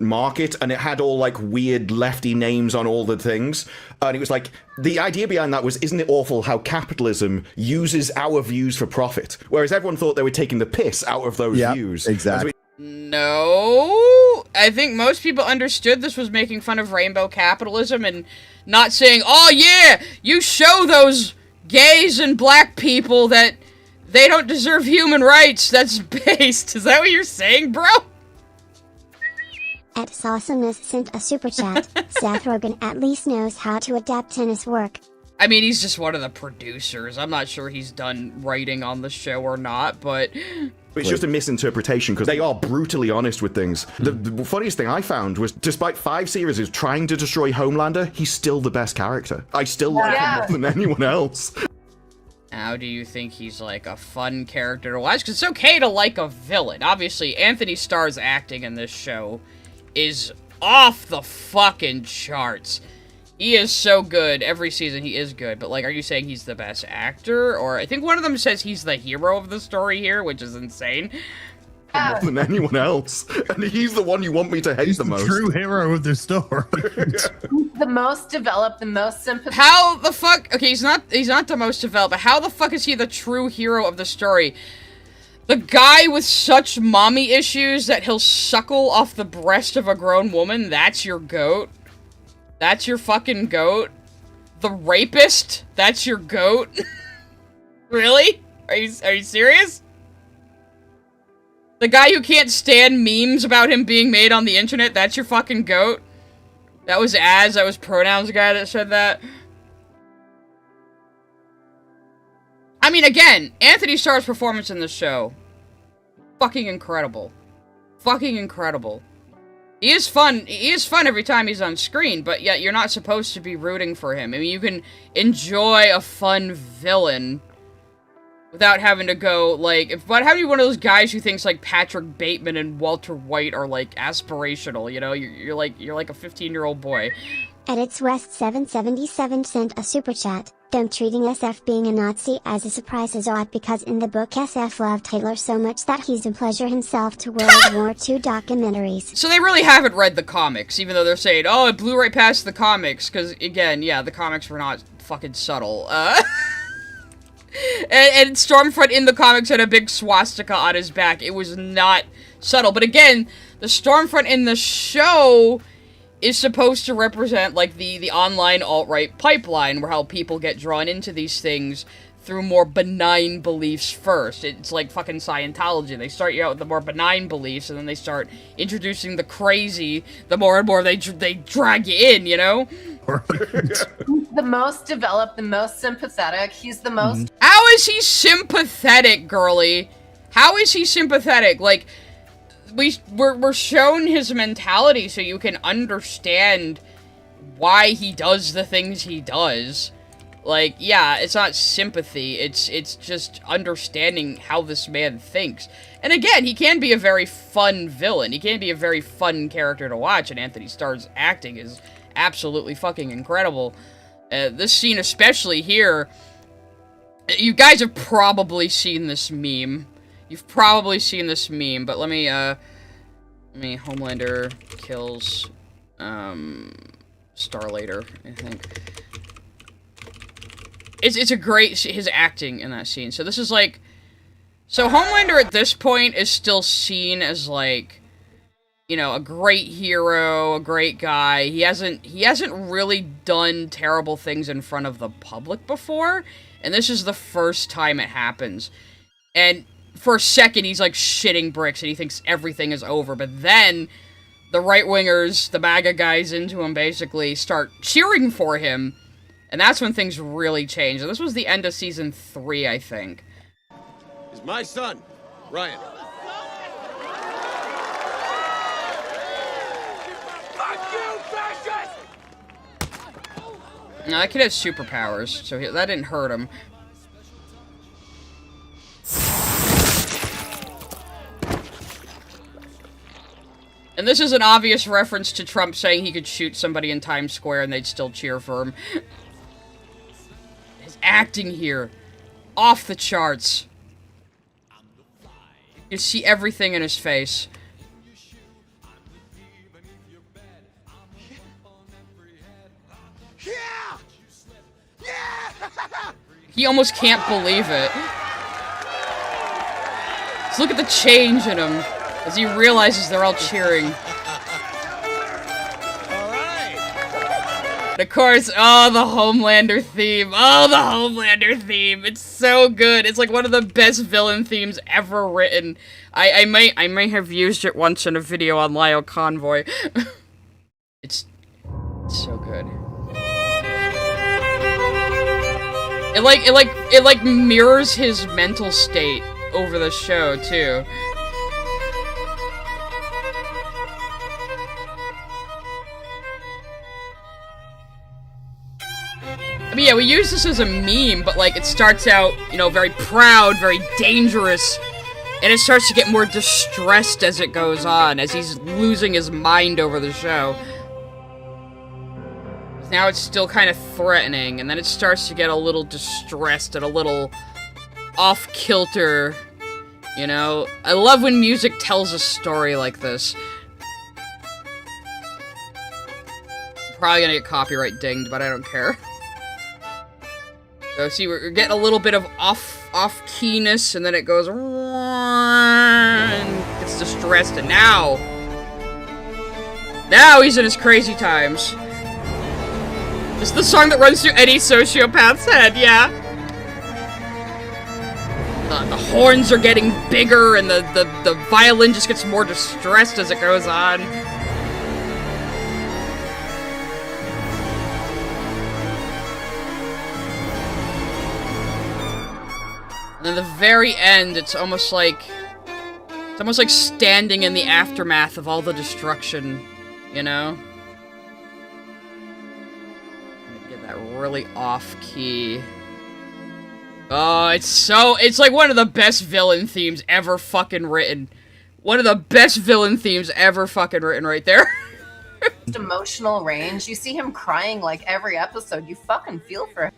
Market, and it had all like weird lefty names on all the things, and it was like, the idea behind that was, isn't it awful how capitalism uses our views for profit? Whereas everyone thought they were taking the piss out of those views. Exactly. No, I think most people understood this was making fun of rainbow capitalism and not saying, oh yeah, you show those gays and black people that they don't deserve human rights. That's based. Is that what you're saying, bro? At Sausamus sent a super chat. Seth Rogen at least knows how to adapt tennis work. I mean, he's just one of the producers. I'm not sure he's done writing on the show or not, but... It's just a misinterpretation, because they are brutally honest with things. The funniest thing I found was, despite 5 series of trying to destroy Homelander, he's still the best character. I still like him more than anyone else. How do you think he's, like, a fun character to watch? Because it's okay to like a villain. Obviously, Anthony Starr's acting in this show is off the fucking charts. He is so good. Every season he is good. But, like, are you saying he's the best actor? Or I think one of them says he's the hero of the story here, which is insane. More than anyone else. And he's the one you want me to hate the most. True hero of the story. The most developed, the most sympathetic. How the fuck? Okay, he's not the most developed, but how the fuck is he the true hero of the story? The guy with such mommy issues that he'll suckle off the breast of a grown woman, that's your goat? That's your fucking goat? The rapist? That's your goat? Really? Are you serious? The guy who can't stand memes about him being made on the internet, that's your fucking goat? That was pronouns guy that said that. I mean, again, Anthony Starr's performance in the show, fucking incredible. Fucking incredible. He is fun every time he's on screen, but yet you're not supposed to be rooting for him. I mean, you can enjoy a fun villain without having to go, like, but how are you one of those guys who thinks, like, Patrick Bateman and Walter White are, like, aspirational, you know? You're like a 15-year-old boy. Edits West 777 sent a super chat. Them treating SF being a Nazi as a surprise is odd because in the book SF loved Hitler so much that he's a pleasure himself to World War II documentaries. So they really haven't read the comics, even though they're saying, oh, it blew right past the comics, because, again, yeah, the comics were not fucking subtle. And Stormfront in the comics had a big swastika on his back. It was not subtle. But again, the Stormfront in the show is supposed to represent, like, the online alt-right pipeline, where how people get drawn into these things through more benign beliefs first. It's like fucking Scientology. They start you out with the more benign beliefs, and then they start introducing the crazy, the more and more they drag you in, you know? He's the most developed, the most sympathetic. He's the most. How is he sympathetic, girly? How is he sympathetic? Like, we're shown his mentality so you can understand why he does the things he does. Like, yeah, it's not sympathy, it's just understanding how this man thinks. And again, he can be a very fun villain. He can be a very fun character to watch, and Anthony Starr's acting is absolutely fucking incredible. This scene especially here, you guys have probably seen this meme. You've probably seen this meme, but let me Homelander kills, Starlater, I think. It's a great, his acting in that scene. So this is like, so Homelander at this point is still seen as like, you know, a great hero, a great guy. He hasn't really done terrible things in front of the public before, and this is the first time it happens. And for a second, he's like shitting bricks and he thinks everything is over, but then the right-wingers, the MAGA guys into him basically start cheering for him. And that's when things really change. And this was the end of season 3, I think. Is my son, Ryan. Fuck you, fascist! No, that kid has superpowers, so that didn't hurt him. And this is an obvious reference to Trump saying he could shoot somebody in Times Square and they'd still cheer for him. His acting here, off the charts. You see everything in his face. He almost can't believe it. Just look at the change in him as he realizes they're all cheering. And of course, oh, the Homelander theme. Oh, the Homelander theme. It's so good. It's like one of the best villain themes ever written. I may have used it once in a video on Lyle Convoy. It's so good. It like mirrors his mental state over the show too. I mean, yeah, we use this as a meme, but, like, it starts out, you know, very proud, very dangerous, and it starts to get more distressed as it goes on, as he's losing his mind over the show. Now it's still kind of threatening, and then it starts to get a little distressed and a little off-kilter, you know? I love when music tells a story like this. I'm probably gonna get copyright dinged, but I don't care. So see, we're getting a little bit of off-keyness, and then it goes, and gets distressed, and now he's in his crazy times. It's the song that runs through any sociopath's head, yeah. The horns are getting bigger, and the violin just gets more distressed as it goes on. And then the very end, it's almost like standing in the aftermath of all the destruction, you know? Get that really off key. Oh, it's like one of the best villain themes ever fucking written. One of the best villain themes ever fucking written right there. Emotional range. You see him crying like every episode. You fucking feel for him.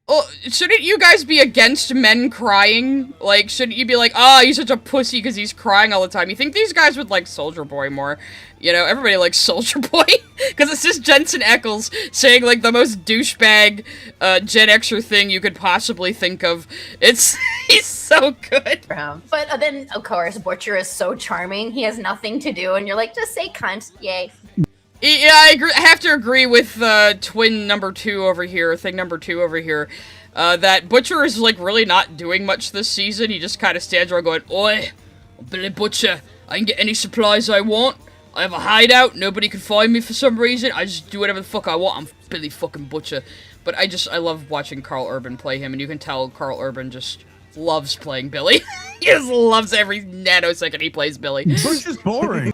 Well, shouldn't you guys be against men crying? Like, shouldn't you be like, oh, he's such a pussy because he's crying all the time? You think these guys would like Soldier Boy more? You know, everybody likes Soldier Boy. Because it's just Jensen Ackles saying, like, the most douchebag Gen Xer thing you could possibly think of. He's so good. But then, of course, Butcher is so charming. He has nothing to do, and you're like, just say cunt. Yay. Yeah, I agree. I have to agree with twin number 2 over here, thing number 2 over here, that Butcher is, like, really not doing much this season. He just kind of stands around going, oi, Billy Butcher, I can get any supplies I want. I have a hideout. Nobody can find me for some reason. I just do whatever the fuck I want. I'm Billy fucking Butcher. But I love watching Carl Urban play him, and you can tell Carl Urban just loves playing Billy. He just loves every nanosecond he plays Billy. Butcher's boring.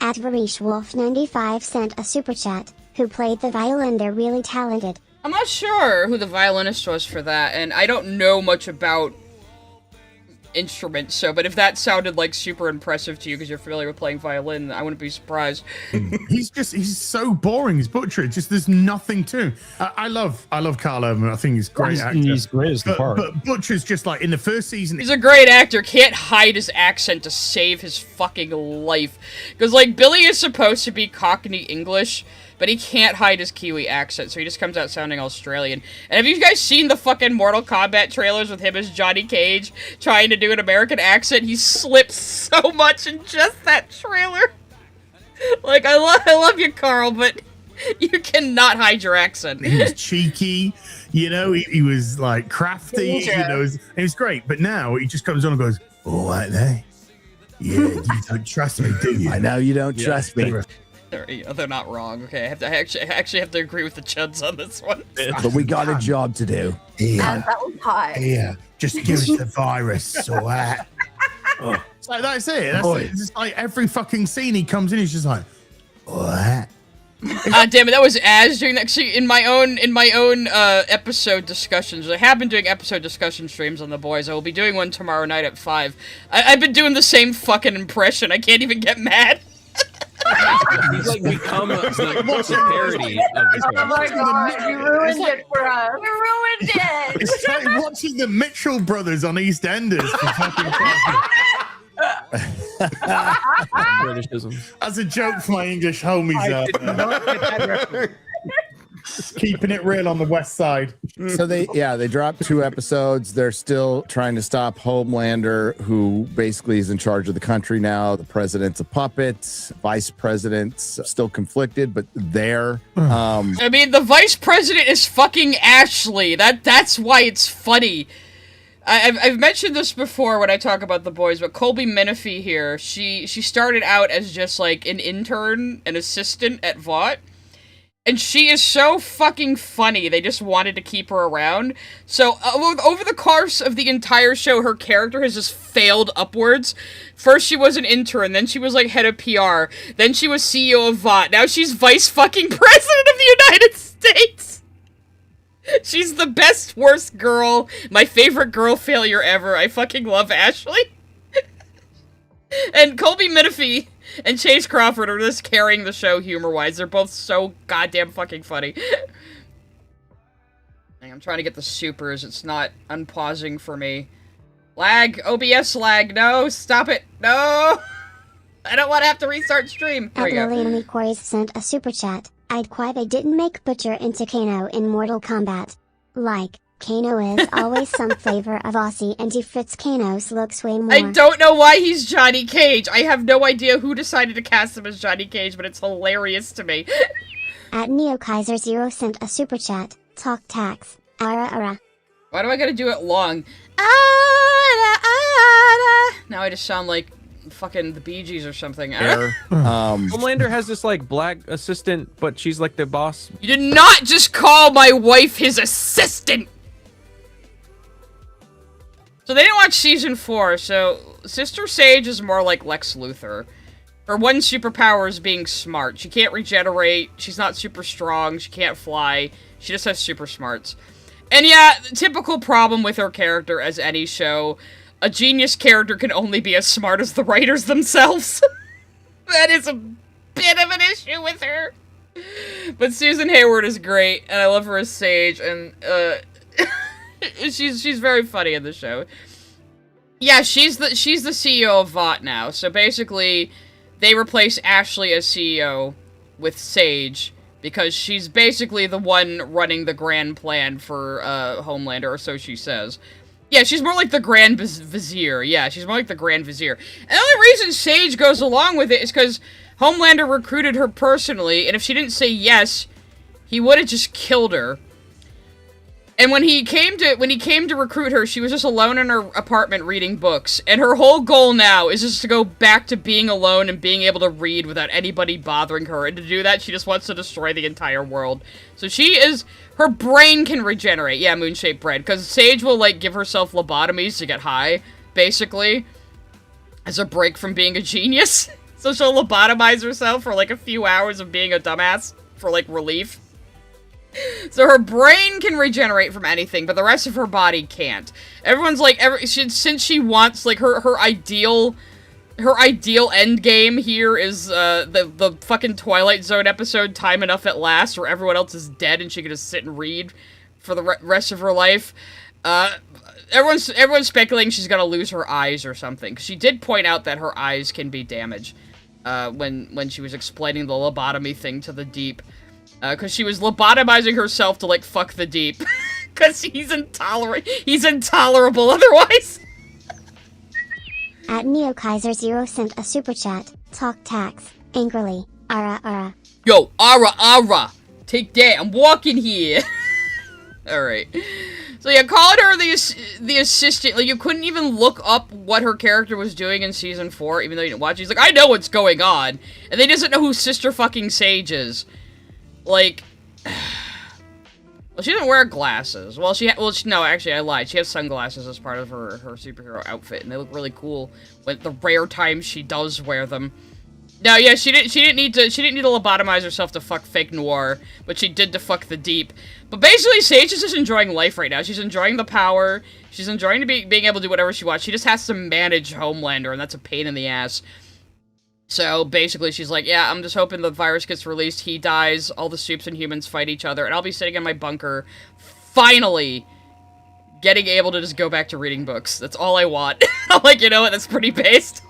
At Varish Wolf 95 sent a super chat. Who played the violin? They're really talented. I'm not sure who the violinist was for that, and I don't know much about instruments, but if that sounded like super impressive to you because you're familiar with playing violin, I wouldn't be surprised. he's so boring. He's Butcher. Just there's nothing to him. I love Carl Urban. I think he's a great actor. He's great as the part. But Butcher's just like in the first season. He's a great actor. Can't hide his accent to save his fucking life. Because like Billy is supposed to be Cockney English, but he can't hide his Kiwi accent, so he just comes out sounding Australian. And have you guys seen the fucking Mortal Kombat trailers with him as Johnny Cage trying to do an American accent? He slips so much in just that trailer. Like, I love you, Carl, but you cannot hide your accent. He was cheeky, you know, he was like crafty, you know, it was great. But now he just comes on and goes, "Oh, right there. Yeah, you don't trust me, do you? I know you don't trust me." They're not wrong. Okay, I actually have to agree with the Chuds on this one. But we got a job to do. Yeah, that was hot. Yeah, just give us the virus. So so that's it. It's just like every fucking scene he comes in, he's just like, what? Damn it, that was Az doing that. See, in my own episode discussions, I have been doing episode discussion streams on The Boys. I will be doing one tomorrow night at 5. I've been doing the same fucking impression. I can't even get mad. He's like become a parody of this. Oh my god, you ruined it for us. You ruined it. It's like watching the Mitchell brothers on EastEnders. As a joke for my English homies, keeping it real on the West Side. So they dropped 2 episodes. They're still trying to stop Homelander, who basically is in charge of the country now. The president's a puppet. Vice president's still conflicted, but there. I mean, the vice president is fucking Ashley. That's why it's funny. I've mentioned this before when I talk about The Boys, but Colby Menifee here, she started out as just like an intern, an assistant at Vought. And she is so fucking funny, they just wanted to keep her around. So, over the course of the entire show, her character has just failed upwards. First she was an intern, then she was like head of PR, then she was CEO of Vought, now she's vice fucking president of the United States! She's the best, worst girl, my favorite girl failure ever, I fucking love Ashley. And Colby Menifee and Chase Crawford are just carrying the show humor-wise. They're both so goddamn fucking funny. I'm trying to get the supers. It's not unpausing for me. Lag. OBS lag. No, stop it. No. I don't want to have to restart stream. There we go. Lilian Quarries sent a super chat. I'd quite they didn't make Butcher into Kano in Mortal Kombat. Like, Kano is always some flavor of Aussie, and he fits Kano's looks way more. I don't know why he's Johnny Cage. I have no idea who decided to cast him as Johnny Cage, but it's hilarious to me. At NeoKaiser0 sent a super chat. Talk tax. Ara. Why do I gotta do it long? Now I just sound like fucking the Bee Gees or something. Homelander has this like black assistant, but she's like the boss. You did not just call my wife his assistant! So they didn't watch season 4, so Sister Sage is more like Lex Luthor. Her one superpower is being smart. She can't regenerate, she's not super strong, she can't fly, she just has super smarts. And yeah, the typical problem with her character, as any show, a genius character can only be as smart as the writers themselves. That is a bit of an issue with her. But Susan Hayward is great, and I love her as Sage, and she's very funny in the show. Yeah, she's the CEO of Vought now. So basically, they replace Ashley as CEO with Sage because she's basically the one running the grand plan for Homelander, or so she says. Yeah, she's more like the Grand Vizier. Yeah, she's more like the Grand Vizier. And the only reason Sage goes along with it is because Homelander recruited her personally, and if she didn't say yes, he would have just killed her. And when he came to recruit her, she was just alone in her apartment reading books. And her whole goal now is just to go back to being alone and being able to read without anybody bothering her. And to do that, she just wants to destroy the entire world. So her brain can regenerate. Yeah, moon-shaped bread. Because Sage will, like, give herself lobotomies to get high, basically, as a break from being a genius. So she'll lobotomize herself for, like, a few hours of being a dumbass for, like, relief. So her brain can regenerate from anything, but the rest of her body can't. Everyone's like, since she wants, like, her ideal end game here is the fucking Twilight Zone episode Time Enough at Last, where everyone else is dead and she can just sit and read for the rest of her life. Everyone's speculating she's gonna lose her eyes or something. 'Cause she did point out that her eyes can be damaged when she was explaining the lobotomy thing to the Deep. Because she was lobotomizing herself to, like, fuck the Deep. Because he's intolerable otherwise. At NeoKaiser0 sent a super chat. Talk tax. Angrily. Ara ara. Yo, ara ara. Take that. I'm walking here. Alright. So yeah, calling her the assistant, like, you couldn't even look up what her character was doing in Season 4, even though you didn't watch it. He's like, I know what's going on. And they doesn't know who Sister fucking Sage is. Like, well, she doesn't wear glasses. No, actually, I lied. She has sunglasses as part of her superhero outfit, and they look really cool when the rare times she does wear them. No, yeah, she didn't need to lobotomize herself to fuck Fake Noir, but she did to fuck the Deep. But basically, Sage is just enjoying life right now. She's enjoying the power. She's enjoying being able to do whatever she wants. She just has to manage Homelander, and that's a pain in the ass. So, basically, she's like, yeah, I'm just hoping the virus gets released, he dies, all the supes and humans fight each other, and I'll be sitting in my bunker, finally getting able to just go back to reading books. That's all I want. I'm like, you know what, that's pretty based.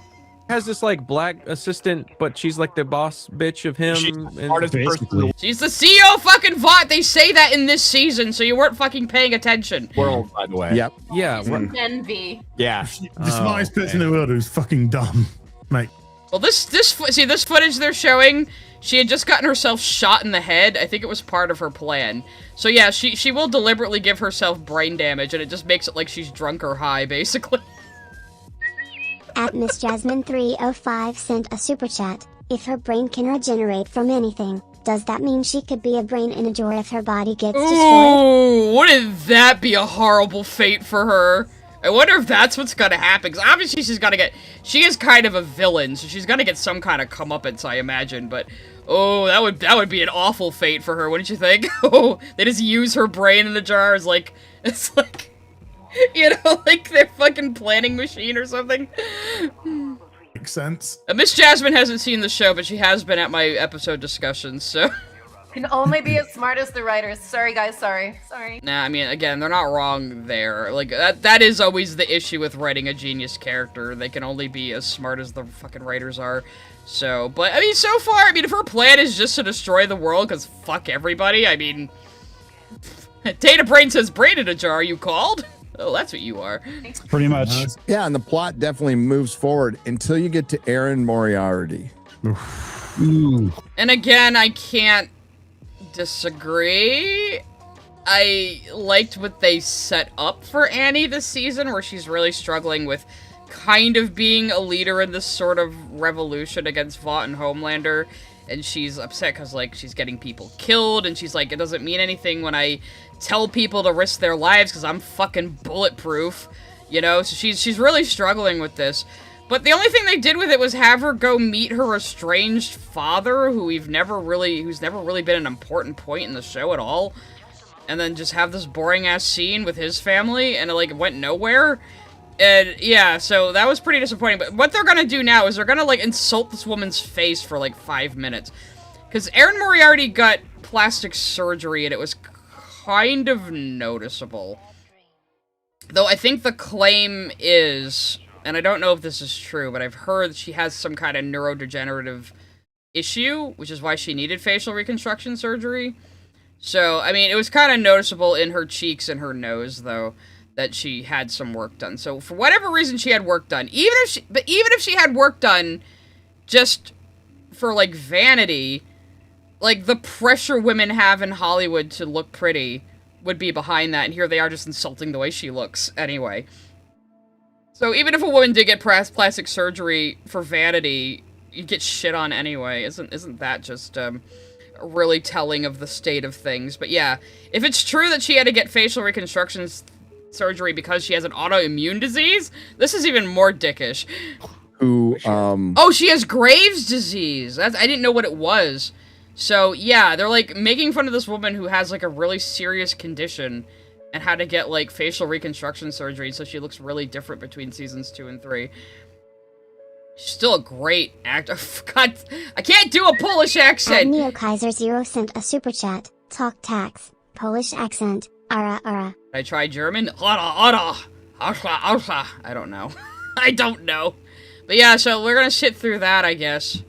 Has this, like, black assistant, but she's, like, the boss bitch of him. She's the CEO of fucking Vought! They say that in this season, so you weren't fucking paying attention. World, by the way. Yep. Yeah. Envy. Yeah. The smartest person in the world who's fucking dumb, mate. Well, this footage they're showing, she had just gotten herself shot in the head. I think it was part of her plan. So yeah, she will deliberately give herself brain damage, and it just makes it like she's drunk or high, basically. At Miss Jasmine 305 sent a super chat. If her brain can regenerate from anything, does that mean she could be a brain in a jar if her body gets destroyed? Ooh, wouldn't that be a horrible fate for her? I wonder if that's what's gonna happen, because obviously she is kind of a villain, so she's gonna get some kind of comeuppance, I imagine, but, oh, that would be an awful fate for her, wouldn't you think? Oh, they just use her brain in the jar as, like, it's like, you know, like their fucking planning machine or something. Makes sense. Miss Jasmine hasn't seen the show, but she has been at my episode discussions, so... Can only be as smart as the writers. Sorry, guys. Sorry. Nah, I mean, again, they're not wrong there. Like, that is always the issue with writing a genius character. They can only be as smart as the fucking writers are. So, but, I mean, so far, I mean, if her plan is just to destroy the world, because fuck everybody, I mean... Data Brain says, brain in a jar, you called? Oh, that's what you are. Pretty much. Yeah, and the plot definitely moves forward until you get to Aaron Moriarty. And again, I can't disagree. I liked what they set up for Annie this season, where she's really struggling with kind of being a leader in this sort of revolution against Vought and Homelander, and she's upset because, like, she's getting people killed, and she's like, it doesn't mean anything when I tell people to risk their lives because I'm fucking bulletproof, you know? So she's really struggling with this. But the only thing they did with it was have her go meet her estranged father, who's never really been an important point in the show at all. And then just have this boring-ass scene with his family, and it, like, went nowhere. And, yeah, so that was pretty disappointing. But what they're gonna do now is they're gonna, like, insult this woman's face for, like, 5 minutes. Because Aaron Moriarty got plastic surgery, and it was kind of noticeable. Though I think the claim is... and I don't know if this is true, but I've heard she has some kind of neurodegenerative issue, which is why she needed facial reconstruction surgery. So, I mean, it was kind of noticeable in her cheeks and her nose, though, that she had some work done. So, for whatever reason, she had work done. Even if she had work done just for, like, vanity, like, the pressure women have in Hollywood to look pretty, would be behind that, and here they are just insulting the way she looks anyway. So even if a woman did get plastic surgery for vanity, you get shit on anyway. Isn't that just really telling of the state of things? But yeah, if it's true that she had to get facial reconstruction surgery because she has an autoimmune disease, this is even more dickish. Who Oh, she has Graves' disease. I didn't know what it was. So yeah, they're like making fun of this woman who has like a really serious condition and had to get like facial reconstruction surgery, so she looks really different between seasons 2 and 3. She's still a great actor. God, I can't do a Polish accent. Neo Kaiser 0 sent a super chat. Talk tax. Polish accent. Ara ara. I try German. Ara. I don't know. I don't know. But yeah, so we're gonna sit through that, I guess.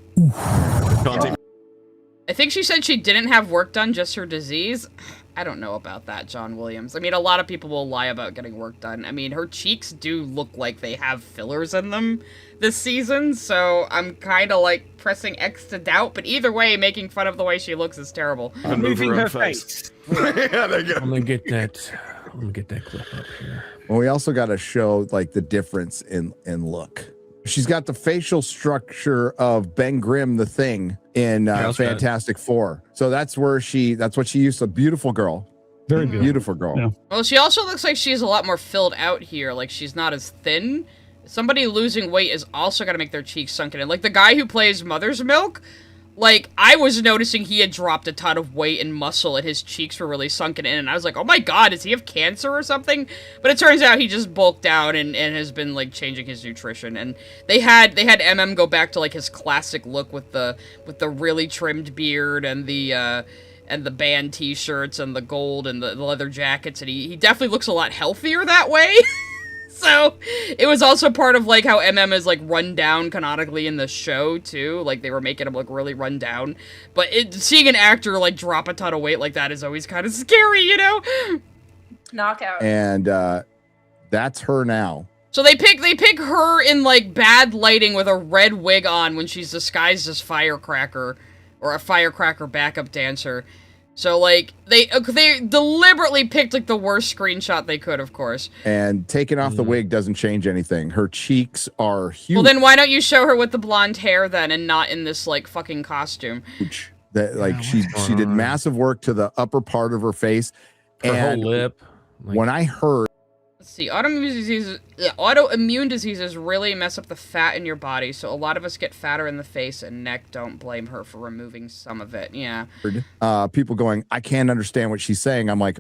I think she said she didn't have work done, just her disease. I don't know about that, John Williams. I mean, a lot of people will lie about getting work done. I mean, her cheeks do look like they have fillers in them this season, so I'm kind of like pressing X to doubt, but either way, making fun of the way she looks is terrible. Moving her face. Yeah, there you go. I'm gonna get that clip up here. Well, we also got to show like the difference in look. She's got the facial structure of Ben Grimm, the Thing, in Fantastic Four. So that's what she used. A beautiful girl. Very beautiful girl. Yeah. Well, she also looks like she's a lot more filled out here. Like, she's not as thin. Somebody losing weight is also going to make their cheeks sunken in. Like, the guy who plays Mother's Milk, like, I was noticing he had dropped a ton of weight and muscle, and his cheeks were really sunken in, and I was like, oh my god, does he have cancer or something? But it turns out he just bulked down and has been, like, changing his nutrition, and they had MM go back to, like, his classic look with the really trimmed beard and the band t-shirts and the gold and the leather jackets, and he definitely looks a lot healthier that way. So, it was also part of, like, how MM is, like, run down canonically in the show, too. Like, they were making him look really run down. But seeing an actor, like, drop a ton of weight like that is always kind of scary, you know? Knockout. And that's her now. So they pick her in, like, bad lighting with a red wig on when she's disguised as Firecracker, or a Firecracker backup dancer. So, like, they deliberately picked, like, the worst screenshot they could, of course. And taking off the wig doesn't change anything. Her cheeks are huge. Well, then why don't you show her with the blonde hair, then, and not in this, like, fucking costume? That, like, she did massive work to the upper part of her face. Her whole lip. Like, when I heard... Let's see, autoimmune diseases really mess up the fat in your body, so a lot of us get fatter in the face and neck. Don't blame her for removing some of it. Yeah. People going, I can't understand what she's saying. I'm like,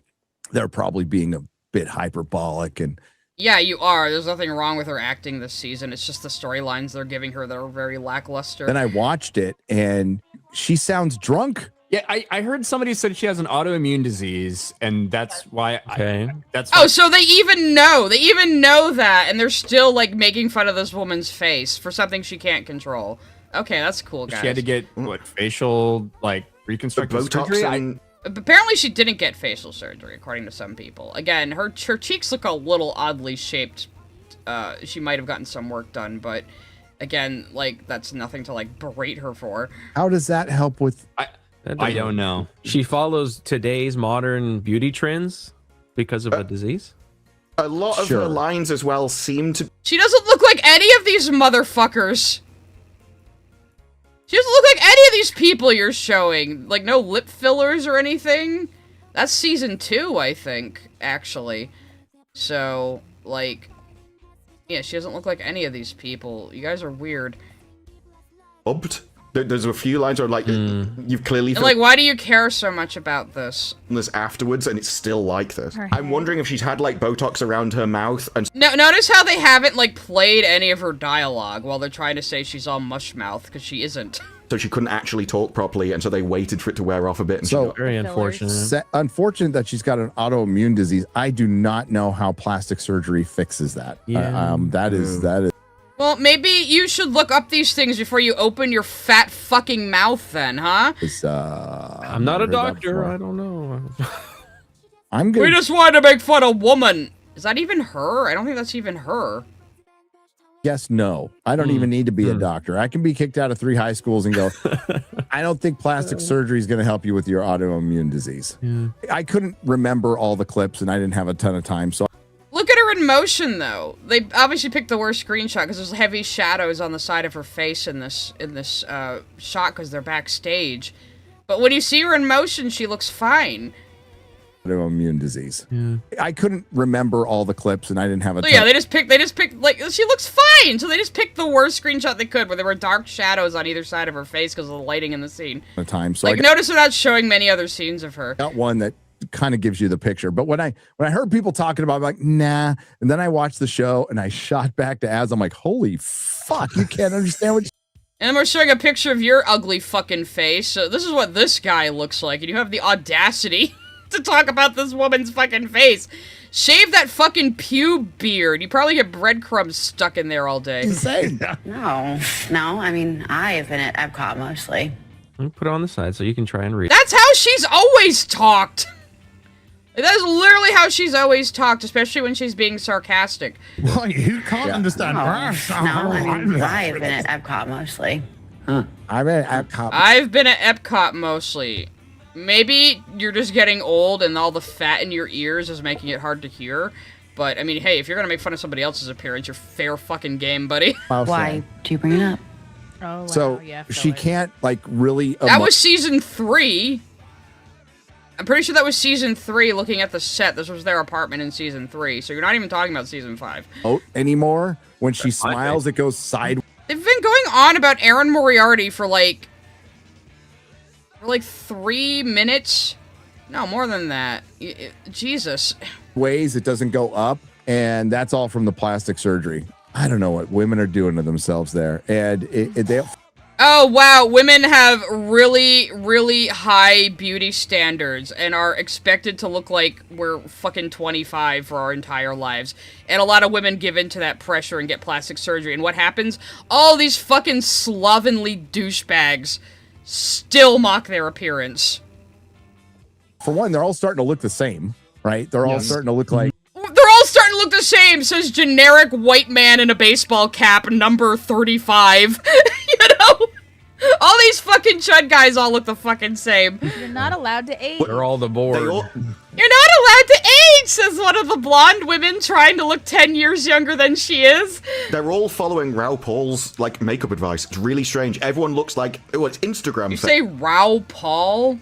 they're probably being a bit hyperbolic. And yeah, you are. There's nothing wrong with her acting this season. It's just the storylines they're giving her that are very lackluster. Then I watched it, and she sounds drunk. Yeah, I heard somebody said she has an autoimmune disease, and that's why. So they even know. They even know that, and they're still, like, making fun of this woman's face for something she can't control. Okay, that's cool, guys. She had to get, facial, like, reconstructive surgery? Apparently she didn't get facial surgery, according to some people. Again, her cheeks look a little oddly shaped. She might have gotten some work done, but, again, like, that's nothing to, like, berate her for. How does that help with... I don't know. She follows today's modern beauty trends because of a disease? A lot of her lines as well seem to... She doesn't look like any of these motherfuckers. She doesn't look like any of these people you're showing. Like, no lip fillers or anything. That's season 2, I think, actually. So, like... Yeah, she doesn't look like any of these people. You guys are weird. There's a few lines where, like, you've clearly... And, like, why do you care so much about this? This afterwards, and it's still like this. I'm wondering if she's had, like, Botox around her mouth and... No, notice how they haven't, like, played any of her dialogue while they're trying to say she's all mush mouth, because she isn't. So she couldn't actually talk properly, and so they waited for it to wear off a bit. And so very unfortunate. Unfortunate that she's got an autoimmune disease. I do not know how plastic surgery fixes that. Yeah. That is. Well, maybe you should look up these things before you open your fat fucking mouth then, huh? I'm not a doctor, I don't know. We just wanted to make fun of woman. Is that even her? I don't think that's even her. Yes, no. I don't even need to be a doctor. I can be kicked out of 3 high schools and go, I don't think plastic surgery is going to help you with your autoimmune disease. Yeah. I couldn't remember all the clips and I didn't have a ton of time. So Look at her in motion, though. They obviously picked the worst screenshot because there's heavy shadows on the side of her face in this shot because they're backstage. But when you see her in motion, she looks fine. autoimmune disease. Yeah. I couldn't remember all the clips and I didn't have a So yeah, they just picked, like, she looks fine! So they just picked the worst screenshot they could where there were dark shadows on either side of her face because of the lighting in the scene. time. So like, notice they're not showing many other scenes of her. Got one that kind of gives you the picture. But when I heard people talking about it, I'm like, nah. And then I watched the show and I shot back to Az. I'm like, holy fuck, you can't understand what And then we're showing a picture of your ugly fucking face. So this is what this guy looks like. And you have the audacity to talk about this woman's fucking face. Shave that fucking pube beard. You probably get breadcrumbs stuck in there all day. Insane. No, I mean, I've been at Epcot mostly. I'll put it on the side so you can try and read. That's how she's always talked. That is literally how she's always talked, especially when she's being sarcastic. Why, who can't understand? No, I mean, I've been at Epcot mostly. I've been at Epcot. I've been at Epcot mostly. Maybe you're just getting old and all the fat in your ears is making it hard to hear. But, I mean, hey, if you're gonna make fun of somebody else's appearance, you're fair fucking game, buddy. Why do you bring it up? Oh, wow. So yeah, she can't, like, really... That was season 3. I'm pretty sure that was season 3 looking at the set. This was their apartment in season 3. So you're not even talking about season 5. Anymore. When she smiles, it goes sideways. They've been going on about Erin Moriarty for like 3 minutes. No, more than that. Jesus. Ways it doesn't go up. And that's all from the plastic surgery. I don't know what women are doing to themselves there. And they... Oh, wow. Women have really, really high beauty standards and are expected to look like we're fucking 25 for our entire lives. And a lot of women give in to that pressure and get plastic surgery. And what happens? All these fucking slovenly douchebags still mock their appearance. For one, they're all starting to look the same, right? They're all starting to look like... They're all starting to look the same, says generic white man in a baseball cap, number 35. You know? All these fucking chud guys all look the fucking same. You're not allowed to age. They're all the board. You're not allowed to age, says one of the blonde women trying to look 10 years younger than she is. They're all following Rao Paul's, like, makeup advice. It's really strange. Everyone looks like... Oh, it's Instagram. You say Rao Paul?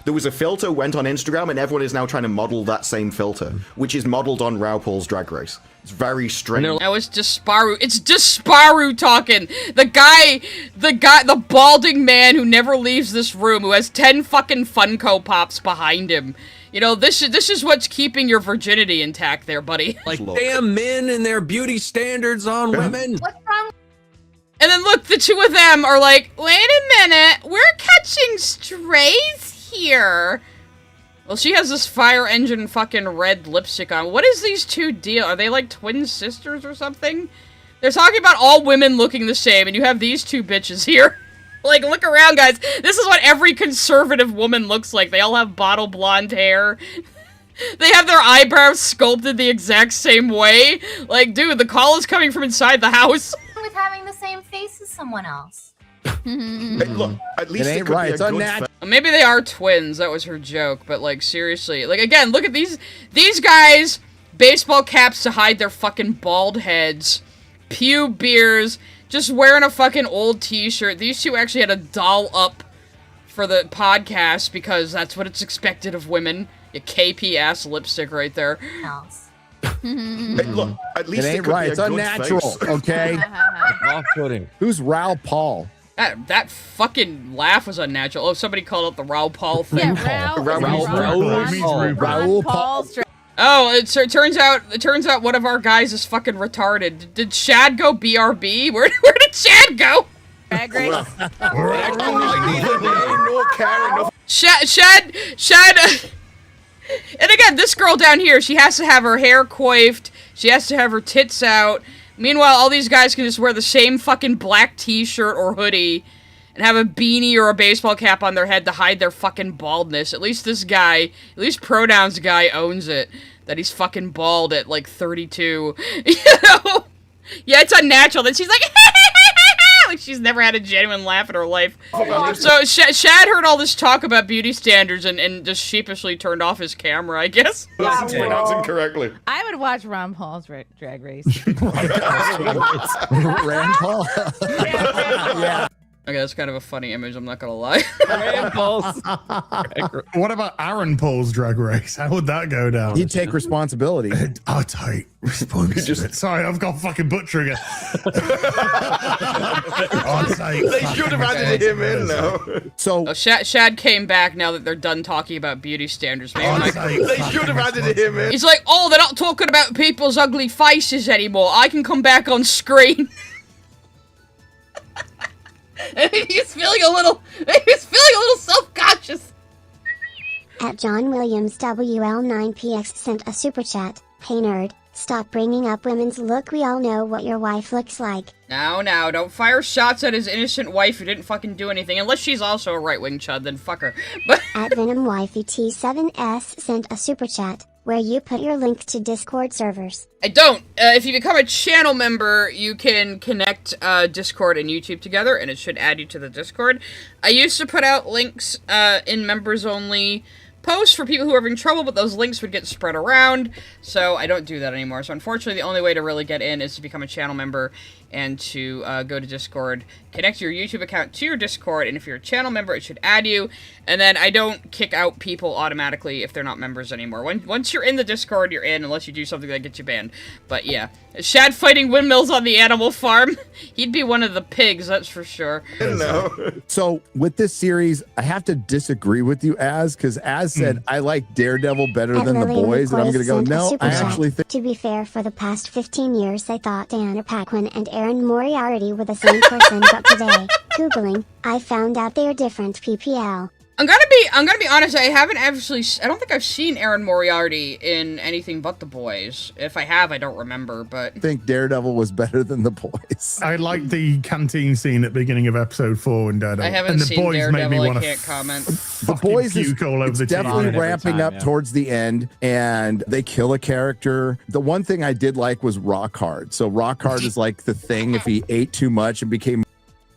There was a filter went on Instagram and everyone is now trying to model that same filter, which is modeled on Rao Paul's Drag Race. It's very strange. Oh, it's Desparu. It's Desparu talking. The balding man who never leaves this room, who has 10 fucking Funko Pops behind him. You know, this is what's keeping your virginity intact there, buddy. Like, damn men and their beauty standards on women. What's wrong? And then look, the two of them are like, wait a minute, we're catching strays here. Well, she has this fire engine fucking red lipstick on. What is these two deal? Are they like twin sisters or something? They're talking about all women looking the same, and you have these two bitches here. Like, look around, guys. This is what every conservative woman looks like. They all have bottle blonde hair. They have their eyebrows sculpted the exact same way. Like, dude, the call is coming from inside the house. With having the same face as someone else. Look, at least It ain't could right. be a It's good unnatural. Maybe they are twins. That was her joke. But, like, seriously. Like, again, look at these guys. Baseball caps to hide their fucking bald heads. Pube beers. Just wearing a fucking old t-shirt. These two actually had a doll up for the podcast because that's what it's expected of women. A KP-ass lipstick right there. Look, at least It ain't right. It's unnatural, okay? Off-putting. Who's Rao Paul? That fucking laugh was unnatural. Oh, somebody called it the Rao Paul thing. Yeah, Raoul Paul. Oh, it turns out one of our guys is fucking retarded. Did Shad go BRB? Where did Shad go? Drag race. Shad. And again, this girl down here, she has to have her hair coiffed. She has to have her tits out. Meanwhile, all these guys can just wear the same fucking black t-shirt or hoodie and have a beanie or a baseball cap on their head to hide their fucking baldness. At least this guy, at least Pronouns guy owns it. that he's fucking bald at like 32. You know? Yeah, it's unnatural that she's like, like she's never had a genuine laugh in her life. So Shad heard all this talk about beauty standards and just sheepishly turned off his camera, I guess. That's pronouncing correctly. I would watch Ron Paul's Drag Race. Rand Paul. Yeah. Okay, that's kind of a funny image, I'm not gonna lie. What about Aaron Paul's Drag Race? How would that go down? He'd take responsibility. I'll take responsibility. Sorry, I've got fucking butcher again. They should have added him in now. So Shad came back now that they're done talking about beauty standards. Maybe they should have added him in. He's like, oh, they're not talking about people's ugly faces anymore. I can come back on screen. He's feeling a little self-conscious. At John Williams WL9PX sent a super chat. Hey nerd, stop bringing up women's look. We all know what your wife looks like. Now, don't fire shots at his innocent wife who didn't fucking do anything. Unless she's also a right-wing chud, then fuck her. But At VenomWifey7S sent a super chat, where you put your link to Discord servers. I don't. If you become a channel member, you can connect Discord and YouTube together, and it should add you to the Discord. I used to put out links in members-only posts for people who are having trouble, but those links would get spread around, so I don't do that anymore. So unfortunately, the only way to really get in is to become a channel member and to go to Discord, connect your YouTube account to your Discord, and if you're a channel member, it should add you, and then I don't kick out people automatically if they're not members anymore. Once you're in the Discord, you're in, unless you do something that gets you banned. But yeah, Shad fighting windmills on the animal farm. He'd be one of the pigs, that's for sure. No. So with this series, I have to disagree with you, because Az said, I like Daredevil better At than The Lillian Boys, and I'm going to go, sent a no, super I chat. actually think... To be fair, for the past 15 years they thought Diana Paquin and Aaron Moriarty were the same person, but today, Googling, I found out they are different PPL. I'm gonna be honest, I don't think I've seen Aaron Moriarty in anything but The Boys. If I have, I don't remember, but... I think Daredevil was better than The Boys. I like the canteen scene at the beginning of episode 4 in Daredevil. I haven't and the seen Boys Daredevil, made me I want can't comment. The Boys is all over the definitely TV. ramping up towards the end, and they kill a character. The one thing I did like was Rock Hard. So Rock Hard is like the thing if he ate too much and became...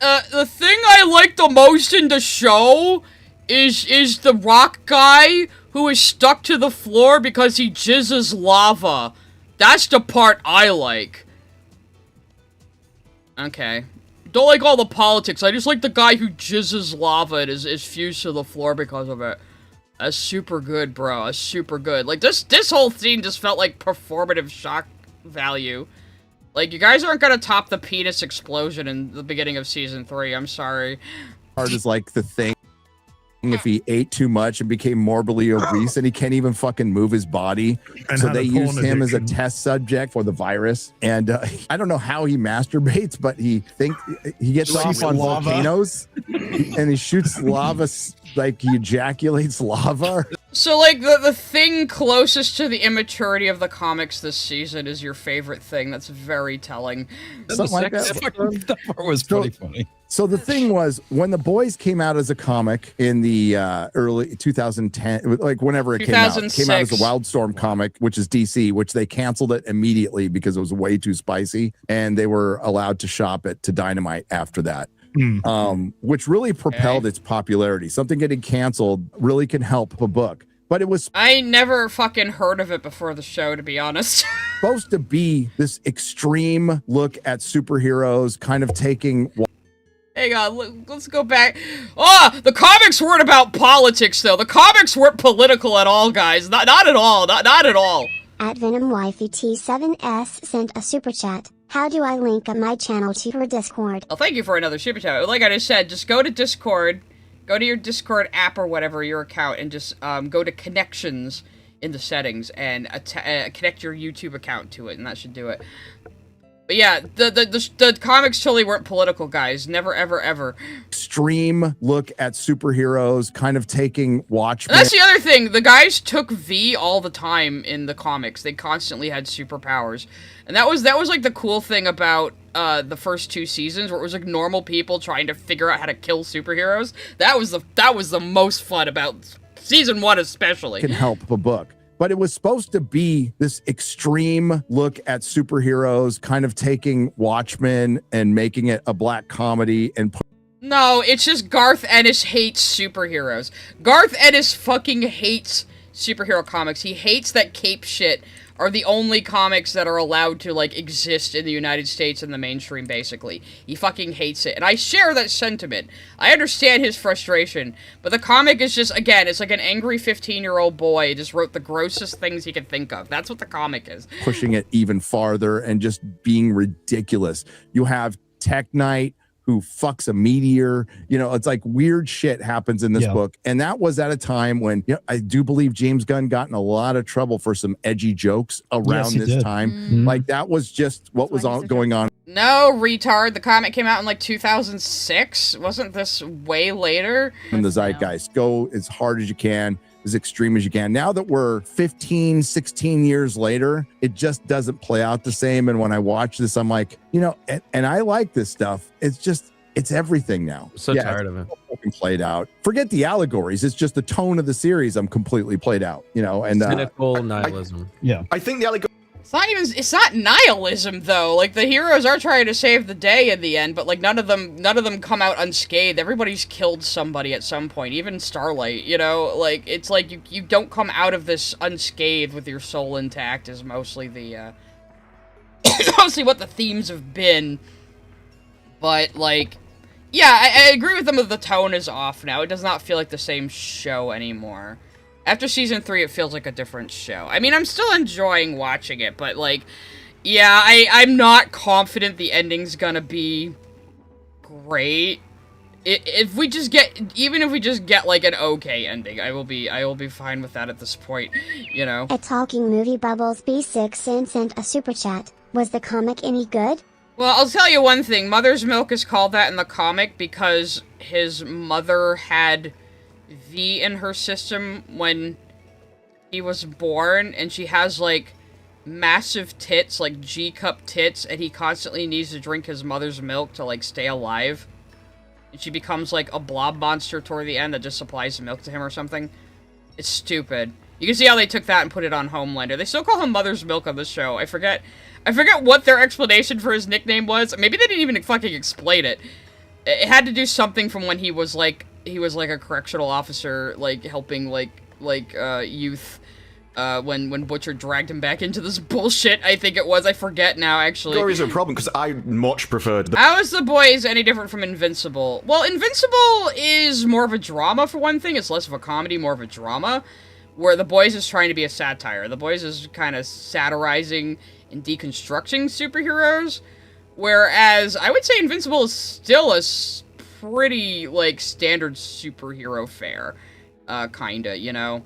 The thing I like the most in the show is the rock guy who is stuck to the floor because he jizzes lava. That's the part I like. Okay. Don't like all the politics. I just like the guy who jizzes lava and is fused to the floor because of it. That's super good, bro. That's super good. Like, this whole scene just felt like performative shock value. Like, you guys aren't gonna top the penis explosion in the beginning of Season 3. I'm sorry. Hard is like the thing if he ate too much and became morbidly obese and he can't even fucking move his body. And so had they a porn used him as a addiction. test subject for the virus. And I don't know how he masturbates, but he gets off on lava. volcanoes and he shoots lava, like he ejaculates lava. So, like, the thing closest to the immaturity of the comics this season is your favorite thing. That's very telling. Something like that. That part was pretty funny. So the thing was, when The Boys came out as a comic in the early 2010, like whenever it came out as a 2006. Wildstorm comic, which is DC, which they canceled it immediately because it was way too spicy, and they were allowed to shop it to Dynamite after that. Which really propelled its popularity. Something getting canceled really can help a book. But it was I never fucking heard of it before the show, to be honest. supposed to be this extreme look at superheroes, kind of taking... Hang on, let's go back. The comics weren't about politics, though. The comics weren't political at all, guys. Not at all. Not at all. At VenomWifey7S sent a super chat. How do I link up my channel to her Discord? Well, thank you for another super chat. Like I just said, just go to Discord, go to your Discord app or whatever, your account, and just go to connections in the settings and connect your YouTube account to it, and that should do it. But yeah, the comics totally weren't political, guys. Never, ever, ever. Extreme look at superheroes, kind of taking Watchmen. And that's the other thing. The guys took V all the time in the comics. They constantly had superpowers. And that was like the cool thing about the first 2 seasons, where it was like normal people trying to figure out how to kill superheroes. That was the most fun about Season 1 especially. Can help a book. but it was supposed to be this extreme look at superheroes, kind of taking Watchmen and making it a black comedy and No, it's just Garth Ennis hates superheroes. Garth Ennis fucking hates superhero comics. He hates that cape shit are the only comics that are allowed to, like, exist in the United States in the mainstream, basically. He fucking hates it. And I share that sentiment. I understand his frustration. But the comic is just, again, it's like an angry 15-year-old boy just wrote the grossest things he could think of. That's what the comic is. pushing it even farther and just being ridiculous. You have Tech Knight, who fucks a meteor. You know, it's like weird shit happens in this book. And that was at a time when, you know, I do believe James Gunn got in a lot of trouble for some edgy jokes around this time. Like, that was just what was going on. No, retard. The comic came out in, like, 2006. Wasn't this way later? In the zeitgeist. Go as hard as you can, as extreme as you can. Now that we're 15, 16 years later, it just doesn't play out the same. And when I watch this, I'm like, you know, and I like this stuff. It's just, it's everything now. So tired of it. Fucking played out. Forget the allegories. It's just the tone of the series. I'm completely played out, you know, and cynical nihilism. I think the allegory. It's not nihilism though. Like, the heroes are trying to save the day in the end, but like none of them come out unscathed. Everybody's killed somebody at some point, even Starlight, you know? Like, it's like you don't come out of this unscathed with your soul intact is mostly the mostly what the themes have been. But like, yeah, I agree with them that the tone is off now. It does not feel like the same show anymore. After season 3, it feels like a different show. I mean, I'm still enjoying watching it, but, like, yeah, I'm not confident the ending's gonna be great. If we just get, like, an okay ending, I will be fine with that at this point, you know? A Talking Movie Bubbles B6 sent a super chat. Was the comic any good? Well, I'll tell you one thing. Mother's Milk is called that in the comic because his mother had V in her system when he was born, and she has, like, massive tits, like G-cup tits, and he constantly needs to drink his mother's milk to, like, stay alive. And she becomes, like, a blob monster toward the end that just supplies milk to him or something. It's stupid. You can see how they took that and put it on Homelander. They still call him Mother's Milk on the show. I forget what their explanation for his nickname was. Maybe they didn't even fucking explain it. It had to do something from when he was like a correctional officer, like helping youth when Butcher dragged him back into this bullshit. I think it was. I forget now, actually. There is a problem because I much preferred. How is The Boys any different from Invincible? Well, Invincible is more of a drama for one thing. It's less of a comedy, more of a drama. Where The Boys is trying to be a satire. The Boys is kind of satirizing and deconstructing superheroes. Whereas, I would say Invincible is still a pretty, like, standard superhero fare. Kinda, you know?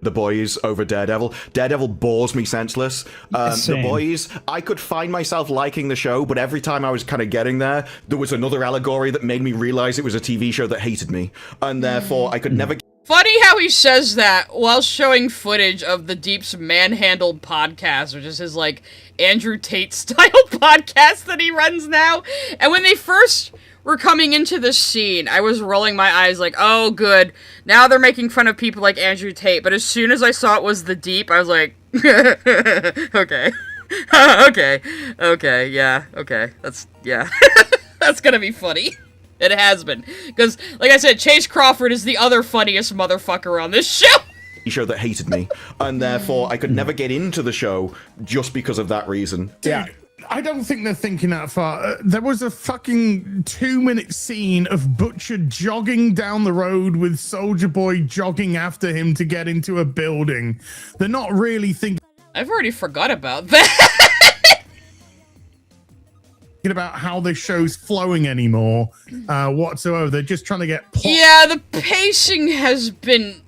The Boys over Daredevil. Daredevil bores me senseless. The Boys, I could find myself liking the show, but every time I was kind of getting there was another allegory that made me realize it was a TV show that hated me. And therefore, I could never... Funny how he says that while showing footage of the Deep's Manhandled podcast, which is his, like, Andrew Tate-style podcast that he runs now. And when they first were coming into this scene, I was rolling my eyes like, oh, good. Now they're making fun of people like Andrew Tate. But as soon as I saw it was the Deep, I was like, okay. okay, yeah, okay. That's gonna be funny. It has been. Because, like I said, Chase Crawford is the other funniest motherfucker on this show. Show that hated me. And therefore, I could never get into the show just because of that reason. Dude, I don't think they're thinking that far. There was a fucking 2-minute scene of Butcher jogging down the road with Soldier Boy jogging after him to get into a building. They're not really thinking... I've already forgot about that. About how this show's flowing anymore whatsoever. They're just trying to get plot. Yeah, the pacing has been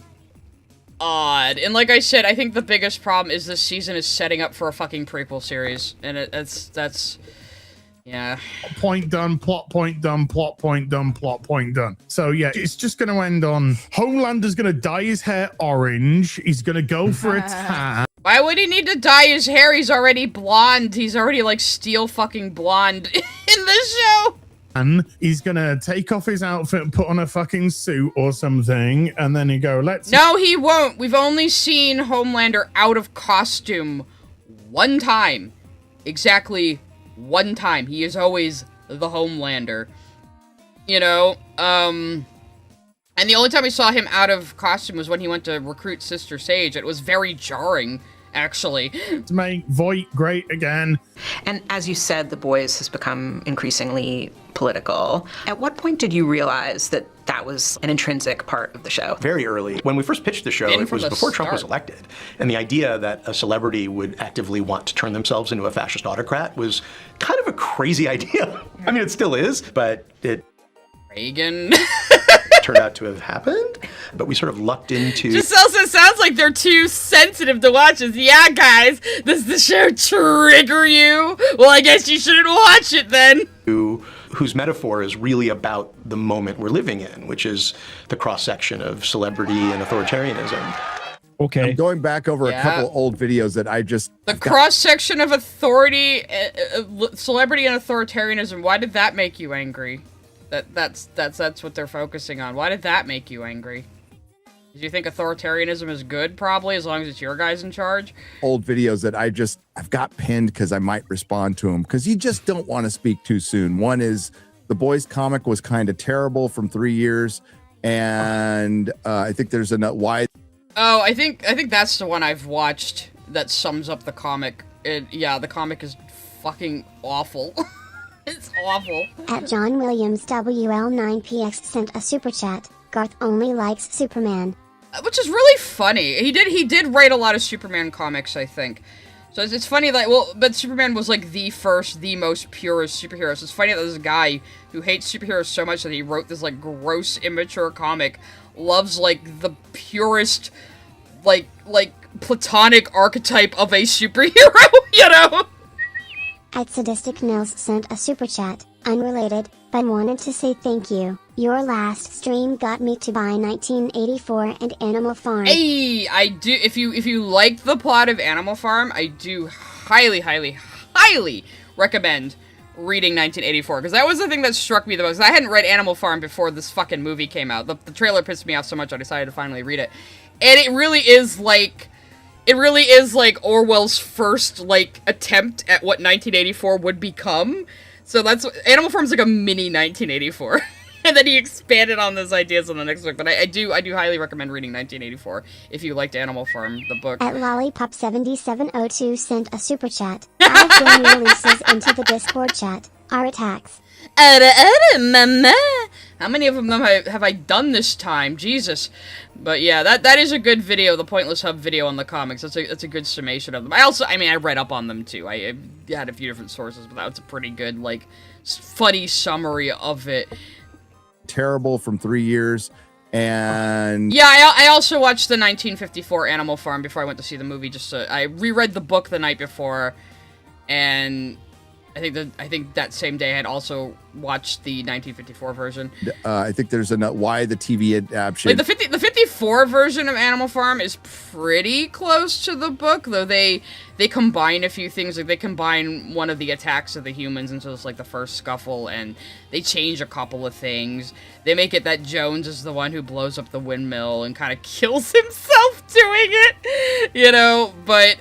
odd. And like I said, I think the biggest problem is this season is setting up for a fucking prequel series. And that's yeah. Point done, plot point done, plot point done, plot point done. So yeah, it's just going to end on Homelander's going to dye his hair orange. He's going to go for a tan. Why would he need to dye his hair? He's already blonde. He's already, like, steel fucking blonde in this show. And he's gonna take off his outfit and put on a fucking suit or something, and then he go, let's... No, he won't. We've only seen Homelander out of costume one time. Exactly one time. He is always the Homelander. You know, and the only time we saw him out of costume was when he went to recruit Sister Sage. It was very jarring, actually. To make Voight great again. And as you said, The Boys has become increasingly political. At what point did you realize that that was an intrinsic part of the show? Very early. When we first pitched the show, it was before Trump was elected. And the idea that a celebrity would actively want to turn themselves into a fascist autocrat was kind of a crazy idea. I mean, it still is, but it... Reagan... turned out to have happened, but we sort of lucked into... Just also sounds like they're too sensitive to watch this. Yeah, guys, does the show trigger you? Well, I guess you shouldn't watch it then. Whose metaphor is really about the moment we're living in, which is the cross-section of celebrity and authoritarianism. Okay. I'm going back over a couple old videos that I just... The cross-section of authority, celebrity and authoritarianism, why did that make you angry? That's what they're focusing on. Why did that make you angry? Do you think authoritarianism is good, probably, as long as it's your guys in charge? Old videos that I've got pinned because I might respond to them, because you just don't want to speak too soon. One is The Boys comic was kind of terrible from 3 years, and I think there's why. Oh, I think that's the one I've watched that sums up the comic. Yeah, the comic is fucking awful. It's awful. At John Williams WL9PX sent a super chat. Garth only likes Superman. Which is really funny. He did write a lot of Superman comics, I think. So it's funny that, but Superman was like the most purest superhero. So it's funny that there's a guy who hates superheroes so much that he wrote this like gross, immature comic, loves like the purest, like platonic archetype of a superhero, you know? At Sadistic Nils sent a super chat, unrelated, but wanted to say thank you. Your last stream got me to buy 1984 and Animal Farm. Hey, I do. If you liked the plot of Animal Farm, I do highly, highly, highly recommend reading 1984, because that was the thing that struck me the most. I hadn't read Animal Farm before this fucking movie came out. The trailer pissed me off so much I decided to finally read it, and it really is like Orwell's first, like, attempt at what 1984 would become. So that's... Animal Farm's like a mini 1984. And then he expanded on those ideas in the next book. But I do highly recommend reading 1984 if you liked Animal Farm, the book. At Lollipop7702 sent a super chat. Add game releases into the Discord chat. Our attacks. How many of them have I done this time? Jesus. But yeah, that is a good video, the Pointless Hub video on the comics. That's a good summation of them. I read up on them too. I had a few different sources, but that was a pretty good, like, funny summary of it. Terrible from 3 years. And yeah, I also watched the 1954 Animal Farm before I went to see the movie. I reread the book the night before, and I think that same day I had also watched the 1954 version. I think there's why the TV adaptation. Like the 54 version of Animal Farm is pretty close to the book, though they combine a few things. Like they combine one of the attacks of the humans into just like the first scuffle, and they change a couple of things. They make it that Jones is the one who blows up the windmill and kind of kills himself doing it, you know. But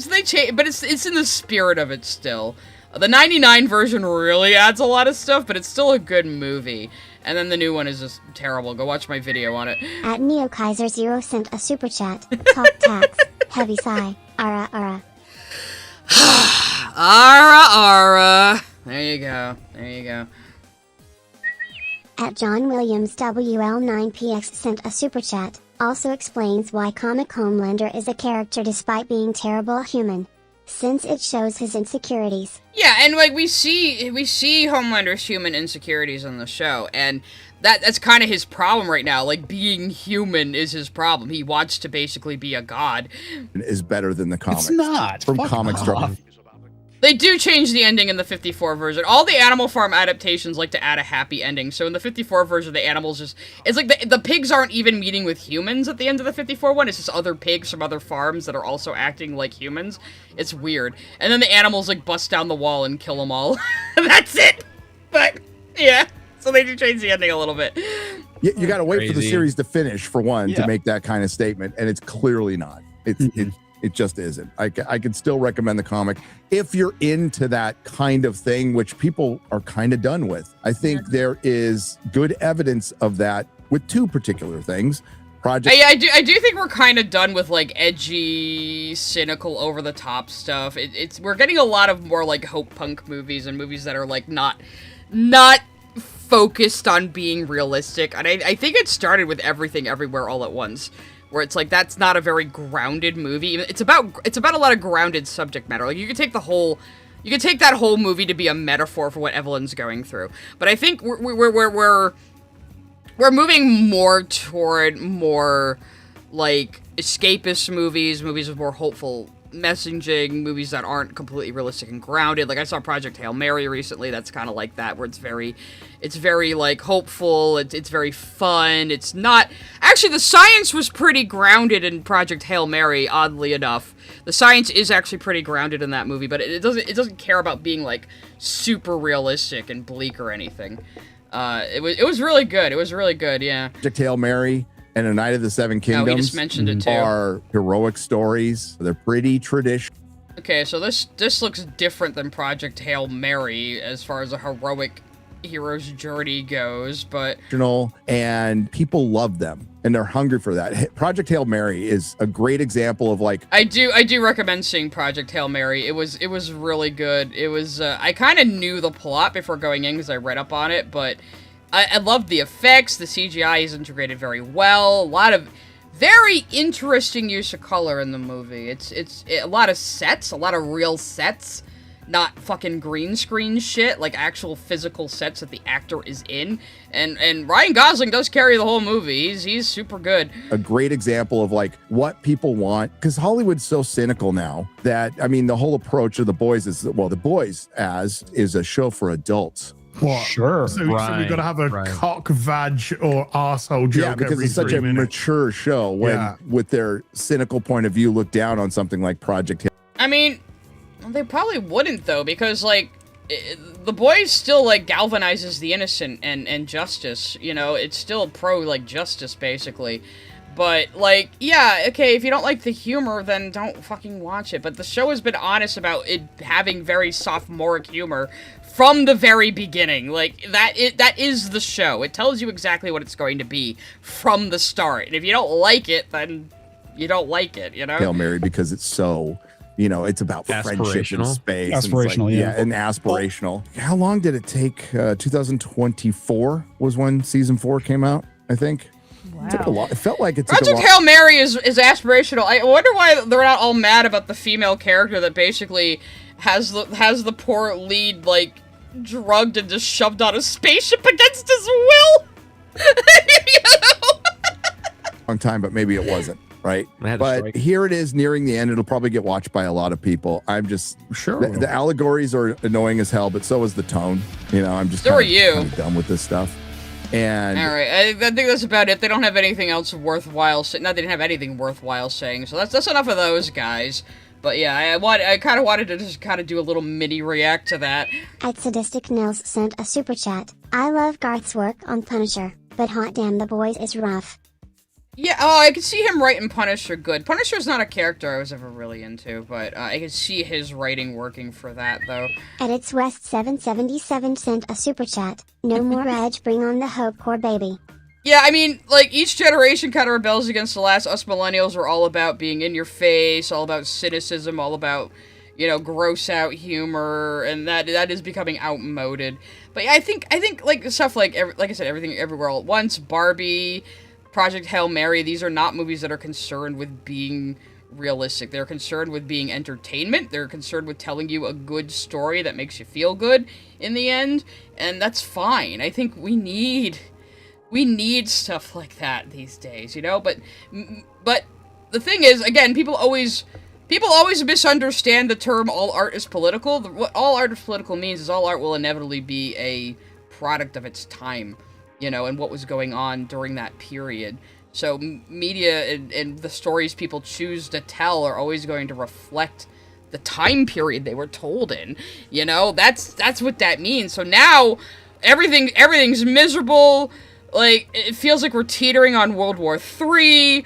they change, but it's in the spirit of it still. The 99 version really adds a lot of stuff, but it's still a good movie. And then the new one is just terrible. Go watch my video on it. At NeoKaiser0 sent a super chat. Talk tax. Heavy sigh. Ara ara. Ara ara. There you go. There you go. At John Williams WL9PX sent a super chat. Also explains why comic Homelander is a character despite being terrible human, since it shows his insecurities. Yeah, and like we see Homelander's human insecurities on the show, and that's kind of his problem right now. Like, being human is his problem. He wants to basically be a god. Is better than the comics. It's not. From comics. They do change the ending in the 54 version. All the Animal Farm adaptations like to add a happy ending. So in the 54 version, the animals just... It's like the pigs aren't even meeting with humans at the end of the 54 one. It's just other pigs from other farms that are also acting like humans. It's weird. And then the animals like bust down the wall and kill them all. That's it! But Yeah. So they do change the ending a little bit. You got to wait for the Crazy. series to finish for one to make that kind of statement, and it's clearly not. It just isn't. I can still recommend the comic if you're into that kind of thing, which people are kind of done with. I think there is good evidence of that with two particular things. Project. I do think we're kind of done with like edgy, cynical, over the top stuff. We're getting a lot of more like hope punk movies and movies that are like not focused on being realistic. And I think it started with Everything Everywhere All at Once, where it's like that's not a very grounded movie. It's about a lot of grounded subject matter. Like you could take that whole movie to be a metaphor for what Evelyn's going through. But I think we're moving more toward more like escapist movies with more hopeful messaging, movies that aren't completely realistic and grounded. Like I saw Project Hail Mary recently. That's kind of like that, where it's very like hopeful. It's very fun. It's not actually, the science was pretty grounded in Project Hail Mary. Oddly enough, the science is actually pretty grounded in that movie, but it doesn't care about being like super realistic and bleak or anything. It was really good. It was really good. Yeah. Project Hail Mary and A Night of the Seven Kingdoms we just mentioned it too. Are heroic stories. They're pretty traditional. Okay, so this looks different than Project Hail Mary as far as a heroic hero's journey goes, but and people love them and they're hungry for that. Project Hail Mary is a great example of like I do recommend seeing Project Hail Mary. It was really good. It was I kind of knew the plot before going in because I read up on it, but I loved the effects. The CGI is integrated very well. A lot of very interesting use of color in the movie. It's a lot of sets, a lot of real sets, not fucking green screen shit, like actual physical sets that the actor is in. And Ryan Gosling does carry the whole movie. He's super good. A great example of like what people want, because Hollywood's so cynical now that, I mean, the whole approach of The Boys is, well, The Boys is a show for adults. What? Sure. So we've got to have a cock, vag, or arsehole joke. Yeah, because it's such a mature show when, with their cynical point of view, look down on something like Project Hill. I mean, they probably wouldn't, though, because, like, The Boys still, like, galvanizes the innocent and justice, you know? It's still pro, like, justice, basically. But, like, yeah, okay, if you don't like the humor, then don't fucking watch it. But the show has been honest about it having very sophomoric humor from the very beginning. Like, that is the show. It tells you exactly what it's going to be from the start. And if you don't like it, then you don't like it, you know? Hail Mary, because it's so, you know, it's about friendship and space. Aspirational, and aspirational. How long did it take? 2024 was when season 4 came out, I think. Wow. It took a lot. It felt like it took Project a lot. Hail Mary is aspirational. I wonder why they're not all mad about the female character that basically has the poor lead, like, drugged and just shoved on a spaceship against his will. You know? Long time, but maybe it wasn't, right? But here it is nearing the end. It'll probably get watched by a lot of people. I'm just sure the allegories are annoying as hell, but so is the tone. You know, I'm just So are you. kind of done with this stuff. And all right, I think that's about it. They don't have anything else worthwhile. They didn't have anything worthwhile saying. So that's enough of those guys. But yeah, I kind of wanted to just kind of do a little mini react to that. At Sadistic Nils sent a super chat. I love Garth's work on Punisher, but hot damn The Boys is rough. Yeah, I could see him writing Punisher good. Punisher's not a character I was ever really into, but I could see his writing working for that, though. At It's West 777 sent a super chat. No more Edge, bring on the Hope Core, baby. Yeah, I mean, like, each generation kind of rebels against the last. Us millennials are all about being in your face, all about cynicism, all about, you know, gross out humor, and that is becoming outmoded. But yeah, I think like stuff like I said, Everything Everywhere All at Once, Barbie, Project Hail Mary, these are not movies that are concerned with being realistic. They're concerned with being entertainment. They're concerned with telling you a good story that makes you feel good in the end, and that's fine. I think we need stuff like that these days, you know? But the thing is, again, people always misunderstand the term all art is political. What all art is political means is all art will inevitably be a product of its time, you know, and what was going on during that period. So media and the stories people choose to tell are always going to reflect the time period they were told in, you know? That's what that means. So now everything's miserable. Like, it feels like we're teetering on World War III.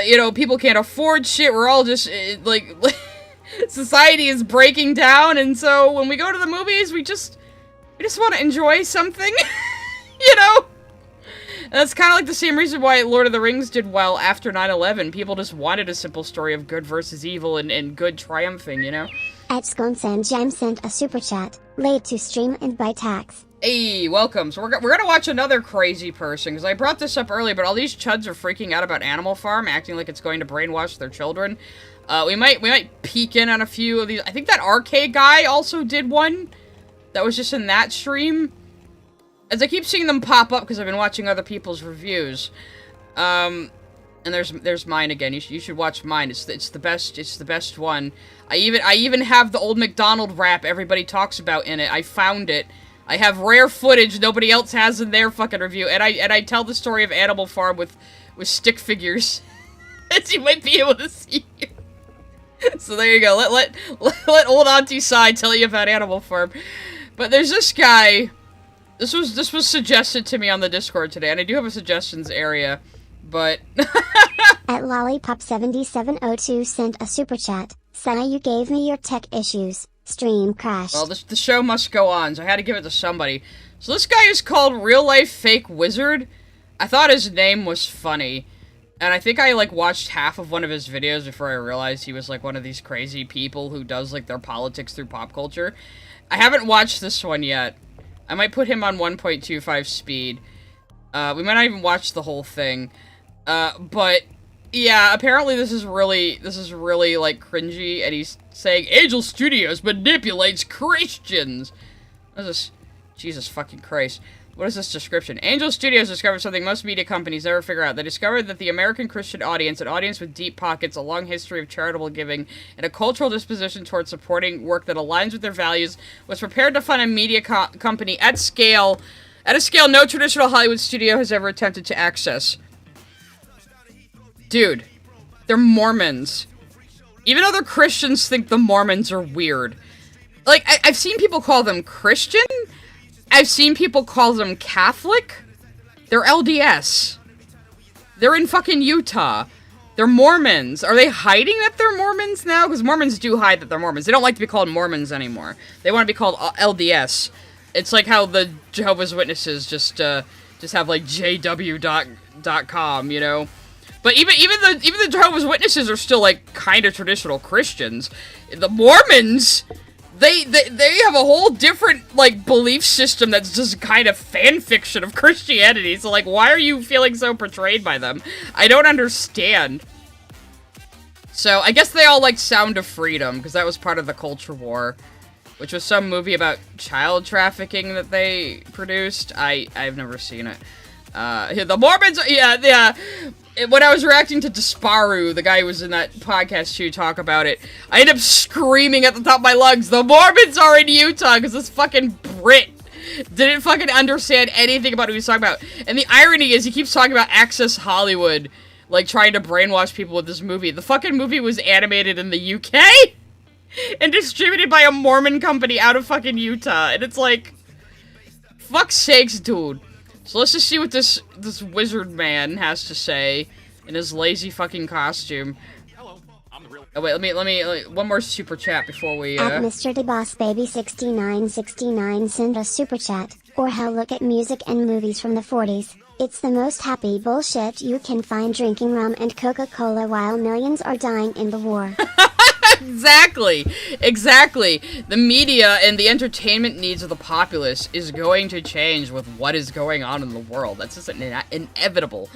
You know, people can't afford shit. We're all just, like, society is breaking down. And so when we go to the movies, we just want to enjoy something, you know? And that's kind of like the same reason why Lord of the Rings did well after 9/11. People just wanted a simple story of good versus evil and good triumphing, you know? At Sconsan Jam sent a super chat, late to stream and by tax. Hey, welcome. So we're gonna watch another crazy person, because I brought this up earlier, but all these chuds are freaking out about Animal Farm, acting like it's going to brainwash their children. We might peek in on a few of these. I think that RK guy also did one that was just in that stream. As I keep seeing them pop up because I've been watching other people's reviews. And there's mine again. You should watch mine. It's the best one. I even have the old McDonald rap everybody talks about in it. I found it. I have rare footage nobody else has in their fucking review, and I tell the story of Animal Farm with stick figures, as you might be able to see here. So there you go. Let old Auntie Sai tell you about Animal Farm. But there's this guy. This was suggested to me on the Discord today, and I do have a suggestions area, but At Lollipop7702 sent a super chat. Sai, you gave me your tech issues. Stream crashed. Well, the show must go on, so I had to give it to somebody. So this guy is called Real Life Fake Wizard. I thought his name was funny, and I think I, like, watched half of one of his videos before I realized he was, like, one of these crazy people who does, like, their politics through pop culture. I haven't watched this one yet. I might put him on 1.25 speed. We might not even watch the whole thing. But yeah, apparently this is really like cringy, and he's saying Angel Studios manipulates Christians. What is this? Jesus fucking Christ. What is this description? Angel Studios discovered something most media companies never figure out. They discovered that the American Christian audience, an audience with deep pockets, a long history of charitable giving, and a cultural disposition towards supporting work that aligns with their values, was prepared to fund a media company at a scale no traditional Hollywood studio has ever attempted to access. Dude, they're Mormons. Even though they're Christians, think the Mormons are weird. Like, I've seen people call them Christian. I've seen people call them Catholic. They're LDS. They're in fucking Utah. They're Mormons. Are they hiding that they're Mormons now? Because Mormons do hide that they're Mormons. They don't like to be called Mormons anymore. They want to be called LDS. It's like how the Jehovah's Witnesses just have like jw.com, you know? But even the Jehovah's Witnesses are still like kind of traditional Christians. The Mormons, they have a whole different like belief system that's just kind of fan fiction of Christianity. So like, why are you feeling so portrayed by them? I don't understand. So I guess they all like Sound of Freedom because that was part of the culture war, which was some movie about child trafficking that they produced. I've never seen it. The Mormons, yeah. When I was reacting to Desparu, the guy who was in that podcast too, talk about it, I ended up screaming at the top of my lungs, the Mormons are in Utah, because this fucking Brit didn't fucking understand anything about what he was talking about. And the irony is he keeps talking about Access Hollywood, like trying to brainwash people with this movie. The fucking movie was animated in the UK and distributed by a Mormon company out of fucking Utah. And it's like, fuck's sakes, dude. So let's just see what this wizard man has to say in his lazy fucking costume. Hello, I'm the real. Oh wait, let me one more super chat before we. At Mr. DeBossBaby6969 send a super chat, or hell, look at music and movies from the 40s. It's the most happy bullshit you can find, drinking rum and Coca-Cola while millions are dying in the war. Exactly. The media and the entertainment needs of the populace is going to change with what is going on in the world. That's just inevitable.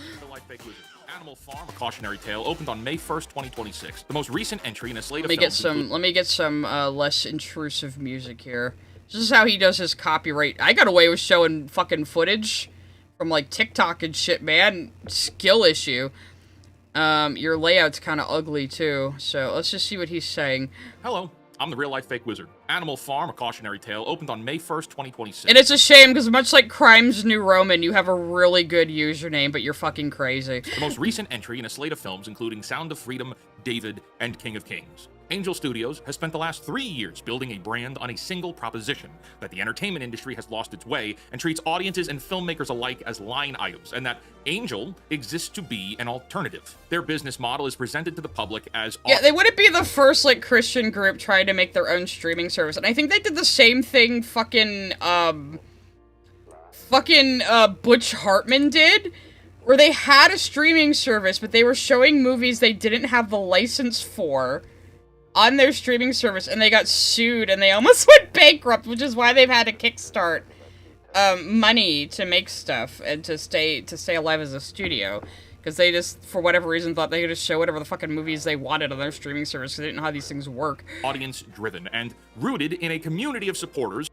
Animal Farm, a cautionary tale, opened on May 1st, 2026. The most recent entry in a slate of films. Let me get some less intrusive music here. This is how he does his copyright. I got away with showing fucking footage from like TikTok and shit, man. Skill issue. Your layout's kind of ugly, too, so let's just see what he's saying. Hello, I'm the real-life fake wizard. Animal Farm, a cautionary tale, opened on May 1st, 2026. And it's a shame, because much like Crimes New Roman, you have a really good username, but you're fucking crazy. The most recent entry in a slate of films including Sound of Freedom, David, and King of Kings. Angel Studios has spent the last 3 years building a brand on a single proposition, that the entertainment industry has lost its way and treats audiences and filmmakers alike as line items, and that Angel exists to be an alternative. Their business model is presented to the public as... Yeah, they wouldn't be the first, like, Christian group trying to make their own streaming service, and I think they did the same thing fucking Butch Hartman did, where they had a streaming service, but they were showing movies they didn't have the license for on their streaming service, and they got sued, and they almost went bankrupt, which is why they've had to kickstart money to make stuff and to stay alive as a studio, because they just, for whatever reason, thought they could just show whatever the fucking movies they wanted on their streaming service, because they didn't know how these things work. Audience-driven and rooted in a community of supporters.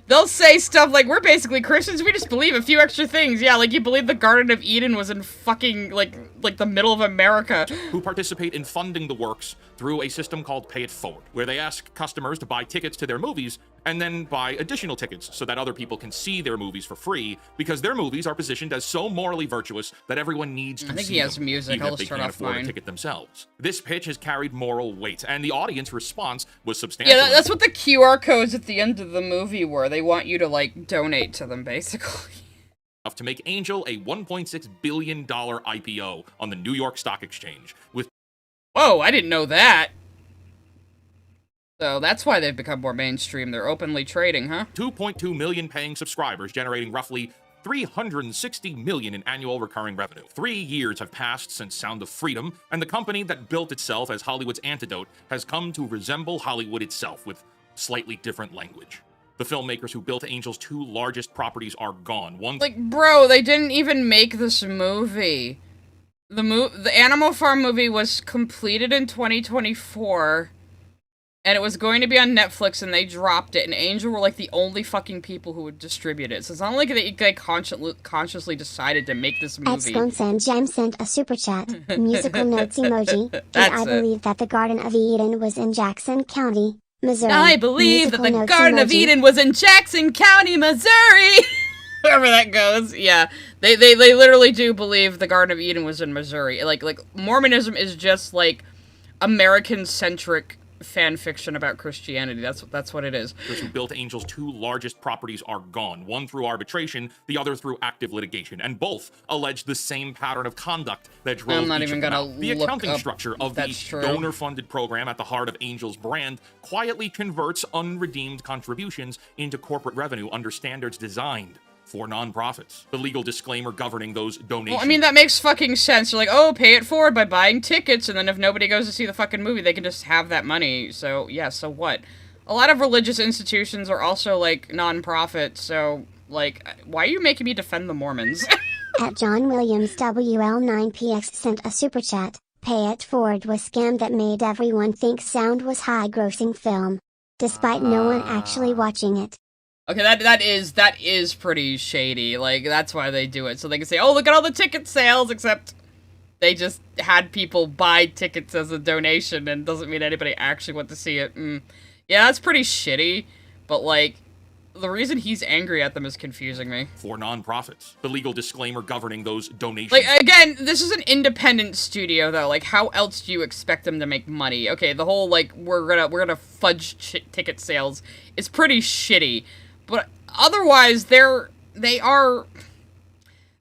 They'll say stuff like, we're basically Christians, we just believe a few extra things. Yeah, like you believe the Garden of Eden was in fucking, like the middle of America. Who participate in funding the works through a system called Pay It Forward, where they ask customers to buy tickets to their movies and then buy additional tickets so that other people can see their movies for free, because their movies are positioned as so morally virtuous that everyone needs to see them. I think he has music, even I'll if they just turn can't off afford mine. a ticket themselves. This pitch has carried moral weight, and the audience response was substantial. Yeah, that's what the QR codes at the end of the movie were. They want you to, like, donate to them, basically. To make Angel a $1.6 billion IPO on the New York Stock Exchange. With Whoa, I didn't know that. So that's why they've become more mainstream. They're openly trading, huh? 2.2 million paying subscribers, generating roughly $360 million in annual recurring revenue. 3 years have passed since Sound of Freedom, and the company that built itself as Hollywood's antidote has come to resemble Hollywood itself with slightly different language. The filmmakers who built Angel's 2 largest properties are gone. Like, bro, they didn't even make this movie. The Animal Farm movie was completed in 2024, and it was going to be on Netflix, and they dropped it, and Angel were, like, the only fucking people who would distribute it. So it's not like they consciously decided to make this movie. Jam sent a super chat, musical notes emoji. That's I believe that the Garden of Eden was in Jackson County, Missouri. I believe that Musical the notes Garden of emoji. Eden was in Jackson County, Missouri! Wherever that goes. Yeah. They literally do believe the Garden of Eden was in Missouri. Like Mormonism is just, like, American-centric fan fiction about Christianity. That's what it is. Those who built Angel's 2 largest properties are gone, one through arbitration, the other through active litigation, and both allege the same pattern of conduct that drove I'm not each even of them gonna out. The look accounting up structure of the that's true. donor-funded program at the heart of Angel's brand quietly converts unredeemed contributions into corporate revenue under standards designed for nonprofits. The legal disclaimer governing those donations. Well, I mean, that makes fucking sense. You're like, oh, pay it forward by buying tickets, and then if nobody goes to see the fucking movie, they can just have that money. So, yeah, so what? A lot of religious institutions are also, like, non-profit, so, like, why are you making me defend the Mormons? At John Williams WL9PX sent a super chat. Pay It Forward was scam that made everyone think Sound was high-grossing film, despite no one actually watching it. Okay, that is pretty shady. Like, that's why they do it. So they can say, oh, look at all the ticket sales, except they just had people buy tickets as a donation and doesn't mean anybody actually went to see it. Yeah, that's pretty shitty. But, like, the reason he's angry at them is confusing me. For nonprofits. The legal disclaimer governing those donations. Like, again, this is an independent studio, though. Like, how else do you expect them to make money? Okay, the whole, like, we're gonna fudge ticket sales is pretty shitty. But otherwise, they're an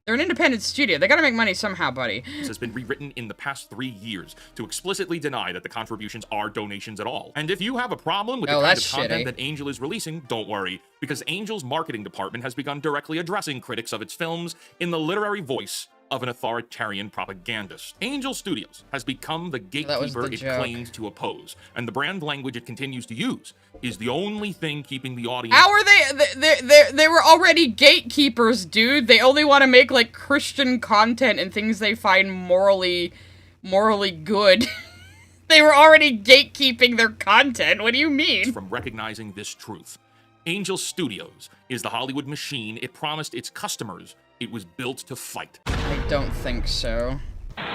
independent studio. They gotta make money somehow, buddy. This has been rewritten in the past 3 years to explicitly deny that the contributions are donations at all. And if you have a problem with the kind of content that Angel is releasing, don't worry, because Angel's marketing department has begun directly addressing critics of its films in the literary voice of an authoritarian propagandist. Angel Studios has become the gatekeeper it claims to oppose, and the brand language it continues to use is the only thing keeping the audience... How are they were already gatekeepers, dude. They only want to make, like, Christian content and things they find morally good. They were already gatekeeping their content. What do you mean? From recognizing this truth. Angel Studios is the Hollywood machine it promised its customers it was built to fight. I don't think so.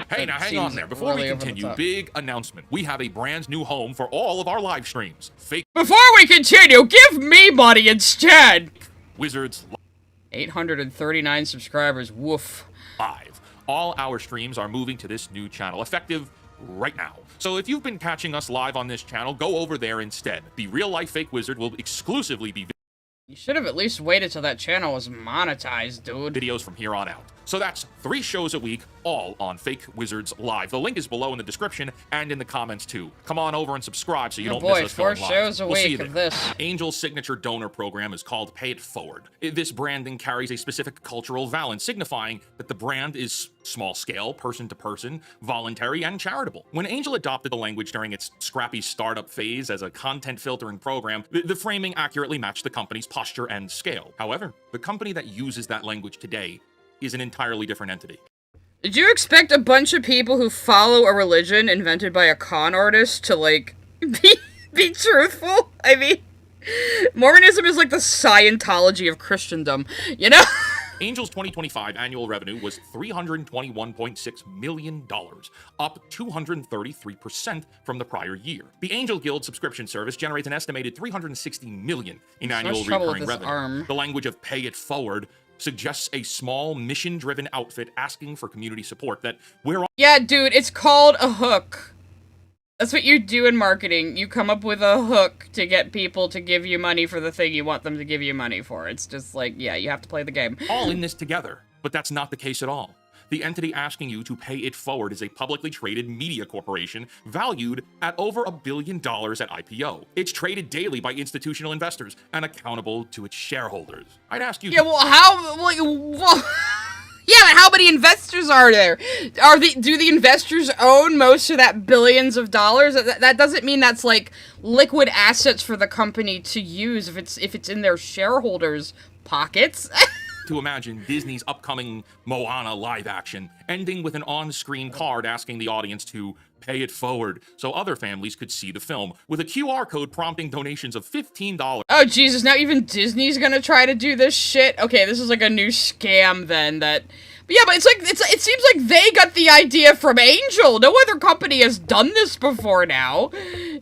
Hey, now hang on there. Before we continue, big announcement. We have a brand new home for all of our live streams. Before we continue, give me money instead! Wizards. 839 subscribers, woof. Live. All our streams are moving to this new channel, effective right now. So if you've been catching us live on this channel, go over there instead. The Real Life Fake Wizard will exclusively be You should have at least waited till that channel was monetized, dude. videos from here on out. So that's 3 shows a week, all on Fake Wizards Live. The link is below in the description and in the comments too. Come on over and subscribe so you don't miss us going live. 4 shows a We'll see week you of there. this. Angel's signature donor program is called Pay It Forward. This branding carries a specific cultural valence, signifying that the brand is small scale, person to person, voluntary, and charitable. When Angel adopted the language during its scrappy startup phase as a content filtering program, the framing accurately matched the company's posture and scale. However, the company that uses that language today is an entirely different entity. Did you expect a bunch of people who follow a religion invented by a con artist to, like, be truthful? I mean, Mormonism is like the Scientology of Christendom, you know? Angel's 2025 annual revenue was $321.6 million, up 233% from the prior year. The Angel Guild subscription service generates an estimated $360 million in annual recurring revenue. The language of Pay It Forward suggests a small, mission-driven outfit asking for community support that we're on. Yeah, dude, it's called a hook. That's what you do in marketing. You come up with a hook to get people to give you money for the thing you want them to give you money for. It's just like, yeah, you have to play the game. All in this together, but that's not the case at all. The entity asking you to pay it forward is a publicly traded media corporation valued at over $1 billion at IPO. It's traded daily by institutional investors and accountable to its shareholders. I'd ask you. Yeah, well, how? Like, well, yeah, but how many investors are there? Do the investors own most of that billions of dollars? That doesn't mean that's like liquid assets for the company to use if it's in their shareholders' pockets. To imagine Disney's upcoming Moana live action ending with an on-screen card asking the audience to pay it forward so other families could see the film, with a QR code prompting donations of $15. Oh, Jesus, now even Disney's gonna try to do this shit? Okay, this is like a new scam then that... But yeah, but it seems like they got the idea from Angel. No other company has done this before now,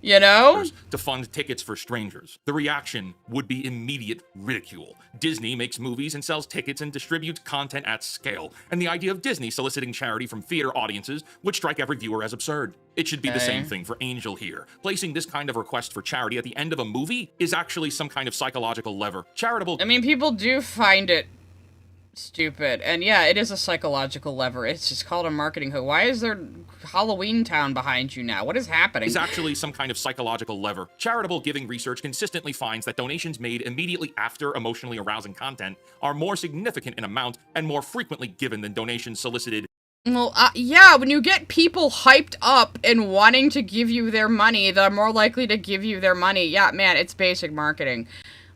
you know? To fund tickets for strangers. The reaction would be immediate ridicule. Disney makes movies and sells tickets and distributes content at scale. And the idea of Disney soliciting charity from theater audiences would strike every viewer as absurd. It should be the same thing for Angel here. Placing this kind of request for charity at the end of a movie is actually some kind of psychological lever. Charitable... I mean, people do find it stupid. And yeah, it is a psychological lever. It's just called a marketing hook. Why is there Halloween Town behind you now? What is happening? Is actually some kind of psychological lever. Charitable giving research consistently finds that donations made immediately after emotionally arousing content are more significant in amount and more frequently given than donations solicited. Well, yeah, when you get people hyped up and wanting to give you their money, they're more likely to give you their money. Yeah, man, it's basic marketing.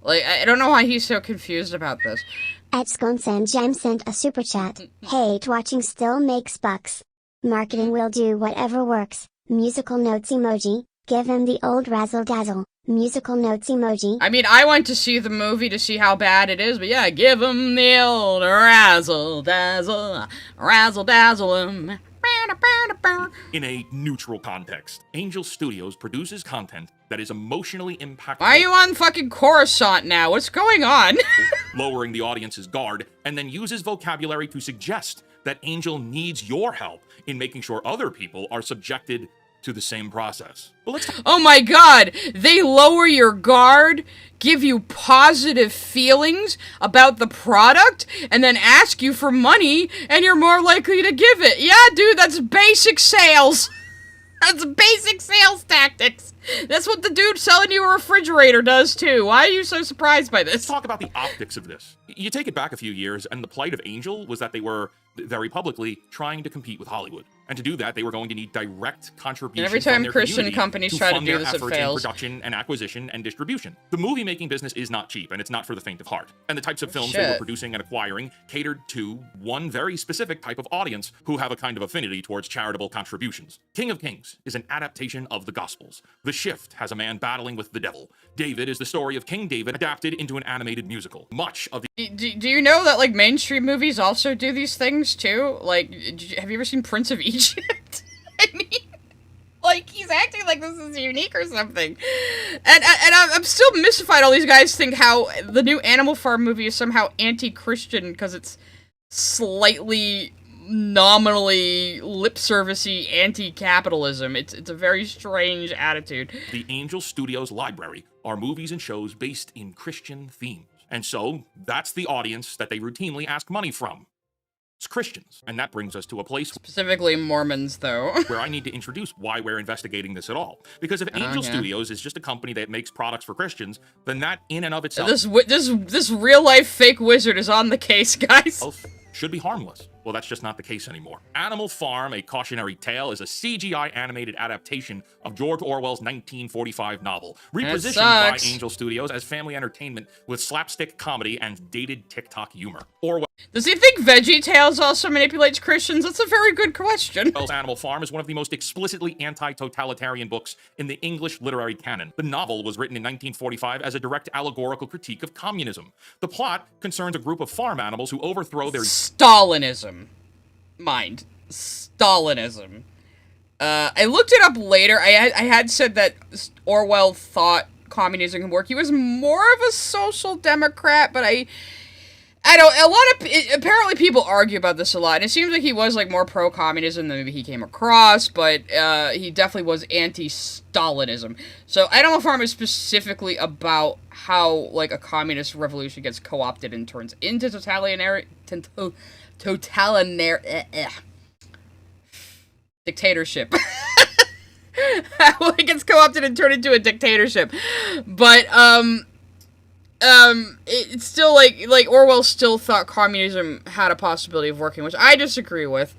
Like, I don't know why he's so confused about this. At Sconsan Jam sent a super chat. Hate watching still makes bucks. Marketing will do whatever works. Musical notes emoji. Give him the old razzle dazzle. Musical notes emoji. I mean, I went to see the movie to see how bad it is, but yeah, give him the old razzle dazzle. Razzle dazzle him. In a neutral context, Angel Studios produces content that is emotionally impactful. Why are you on fucking Coruscant now? What's going on? Lowering the audience's guard, and then uses vocabulary to suggest that Angel needs your help in making sure other people are subjected to the same process. Well, oh my god! They lower your guard, give you positive feelings about the product, and then ask you for money, and you're more likely to give it. Yeah, dude, that's basic sales. That's basic sales tactics. That's what the dude selling you a refrigerator does, too. Why are you so surprised by this? Let's talk about the optics of this. You take it back a few years, and the plight of Angel was that they were very publicly trying to compete with Hollywood. And to do that, they were going to need direct contributions. And every time Christian companies try to do this, it fails. In production and acquisition and distribution. The movie-making business is not cheap, and it's not for the faint of heart. And the types of films they were producing and acquiring catered to one very specific type of audience who have a kind of affinity towards charitable contributions. King of Kings is an adaptation of the Gospels. The Shift has a man battling with the devil. David is the story of King David adapted into an animated musical. Much of the... Do you know that, like, mainstream movies also do these things, too? Like, have you ever seen Prince of Egypt? I mean, like, he's acting like this is unique or something. And I'm still mystified all these guys think how the new Animal Farm movie is somehow anti-Christian because it's slightly nominally lip servicey anti-capitalism. It's a very strange attitude. The Angel Studios library are movies and shows based in Christian themes. And so that's the audience that they routinely ask money from. It's Christians. And that brings us to a place, specifically Mormons, though, where I need to introduce why we're investigating this at all. Because if Angel Studios is just a company that makes products for Christians, then that in and of itself, this real life fake wizard is on the case, guys. Should be harmless. Well, that's just not the case anymore. Animal Farm, A Cautionary Tale is a CGI animated adaptation of George Orwell's 1945 novel, repositioned by Angel Studios as family entertainment with slapstick comedy and dated TikTok humor. Orwell. Does he think Veggie Tales also manipulates Christians? That's a very good question. Animal Farm is one of the most explicitly anti-totalitarian books in the English literary canon. The novel was written in 1945 as a direct allegorical critique of communism. The plot concerns a group of farm animals who overthrow their Stalinism. Mind. Stalinism. I looked it up later. I had said that Orwell thought communism could work. He was more of a social democrat, but I don't, apparently people argue about this a lot, and it seems like he was, like, more pro-communism than maybe he came across, but, he definitely was anti-Stalinism. So, Animal Farm is specifically about how, like, a communist revolution gets co-opted and turns into dictatorship. How it gets co-opted and turned into a dictatorship. But, it's still like Orwell still thought communism had a possibility of working, which I disagree with.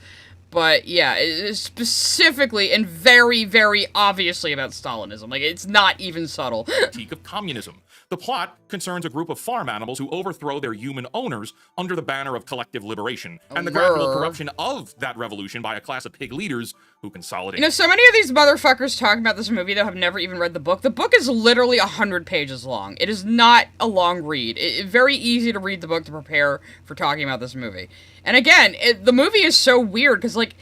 But yeah, it is specifically and very, very obviously about Stalinism. Like, it's not even subtle. Critique of communism. The plot concerns a group of farm animals who overthrow their human owners under the banner of collective liberation, and the gradual corruption of that revolution by a class of pig leaders who consolidate. You know, so many of these motherfuckers talking about this movie, though, have never even read the book. The book is literally 100 pages long. It is not a long read. It's very easy to read the book to prepare for talking about this movie. And again, the movie is so weird, because, like,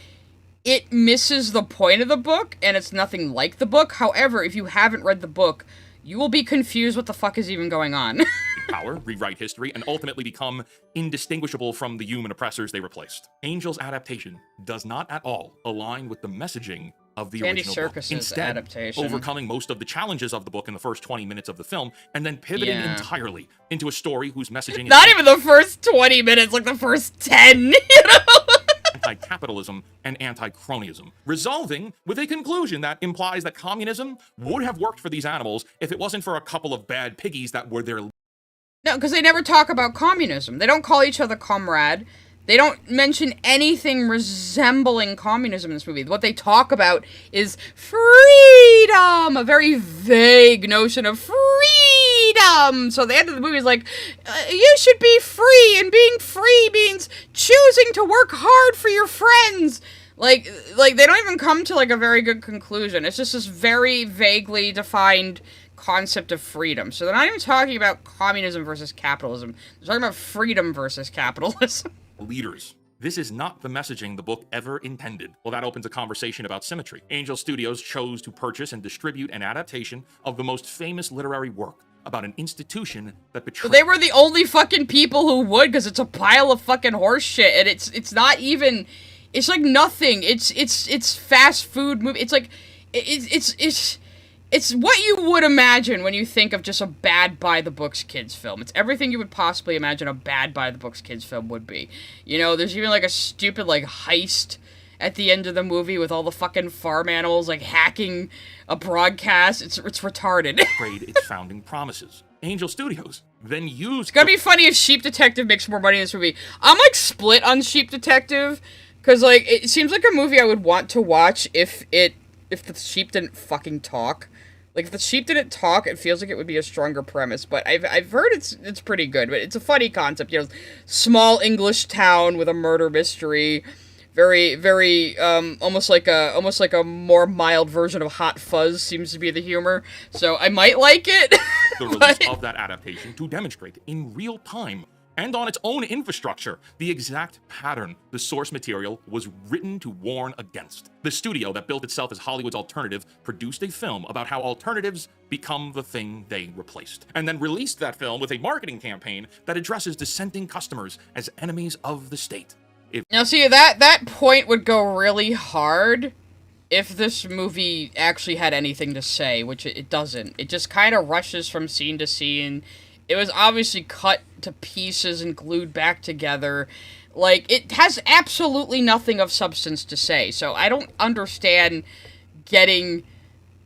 it misses the point of the book, and it's nothing like the book. However, if you haven't read the book, you will be confused what the fuck is even going on. Power, rewrite history, and ultimately become indistinguishable from the human oppressors they replaced. Angel's adaptation does not at all align with the messaging of the Andy original book. Serkis's Instead, adaptation. overcoming most of the challenges of the book in the first 20 minutes of the film, and then pivoting entirely into a story whose messaging is not even the first 20 minutes, like the first 10, you know? anti-capitalism and anti-cronyism, resolving with a conclusion that implies that communism would have worked for these animals if it wasn't for a couple of bad piggies that were their... No, because they never talk about communism. They don't call each other comrade. They don't mention anything resembling communism in this movie. What they talk about is freedom! A very vague notion of freedom! So the end of the movie is like, you should be free, and being free means choosing to work hard for your friends! Like, they don't even come to, like, a very good conclusion. It's just this very vaguely defined concept of freedom. So they're not even talking about communism versus capitalism. They're talking about freedom versus capitalism. Leaders. This is not the messaging the book ever intended. Well, that opens a conversation about symmetry. Angel Studios chose to purchase and distribute an adaptation of the most famous literary work about an institution that betrayed... They were the only fucking people who would, because it's a pile of fucking horse shit, and it's not even... It's like nothing. It's fast food movie. It's like... It's what you would imagine when you think of just a bad by-the-books kids film. It's everything you would possibly imagine a bad by-the-books kids film would be. You know, there's even, like, a stupid, like, heist at the end of the movie with all the fucking farm animals, like, hacking a broadcast. It's retarded. Betrayed its founding promises. Angel Studios then used... It's gonna be funny if Sheep Detective makes more money in this movie. I'm, like, split on Sheep Detective, because, like, it seems like a movie I would want to watch if the sheep didn't fucking talk. Like, if the sheep didn't talk, it feels like it would be a stronger premise, but I've heard it's pretty good, but it's a funny concept, you know, small English town with a murder mystery, very, very, almost like a more mild version of Hot Fuzz seems to be the humor, so I might like it. The release of that adaptation to demonstrate in real time and on its own infrastructure, the exact pattern the source material was written to warn against. The studio that built itself as Hollywood's alternative produced a film about how alternatives become the thing they replaced, and then released that film with a marketing campaign that addresses dissenting customers as enemies of the state. Now see, that point would go really hard if this movie actually had anything to say, which it doesn't. It just kind of rushes from scene to scene. It was obviously cut to pieces and glued back together. Like, it has absolutely nothing of substance to say, so I don't understand getting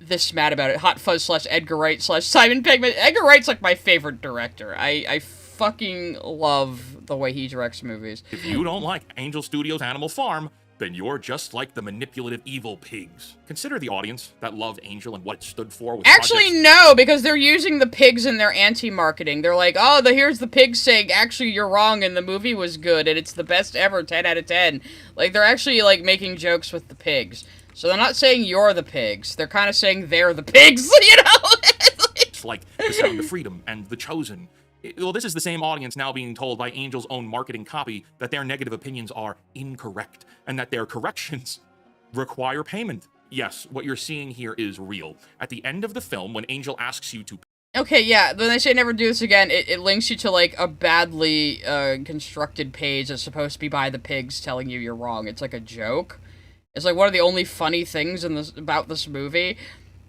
this mad about it. Hot Fuzz / Edgar Wright / Simon Pegg. Edgar Wright's like my favorite director. I fucking love the way he directs movies. If you don't like Angel Studios' Animal Farm, then you're just like the manipulative evil pigs. Consider the audience that loved Angel and what it stood for. With actually, no, because they're using the pigs in their anti-marketing. They're like, oh, here's the pigs saying, actually, you're wrong, and the movie was good, and it's the best ever, 10 out of 10. Like, they're actually, like, making jokes with the pigs. So they're not saying you're the pigs. They're kind of saying they're the pigs, you know? It's like The Sound of Freedom and The Chosen. Well, this is the same audience now being told by Angel's own marketing copy that their negative opinions are incorrect and that their corrections require payment. Yes, what you're seeing here is real. At the end of the film, when Angel asks you to... Okay, yeah, when they say never do this again, it links you to, like, a badly constructed page that's supposed to be by the pigs telling you you're wrong. It's like a joke. It's like one of the only funny things about this movie.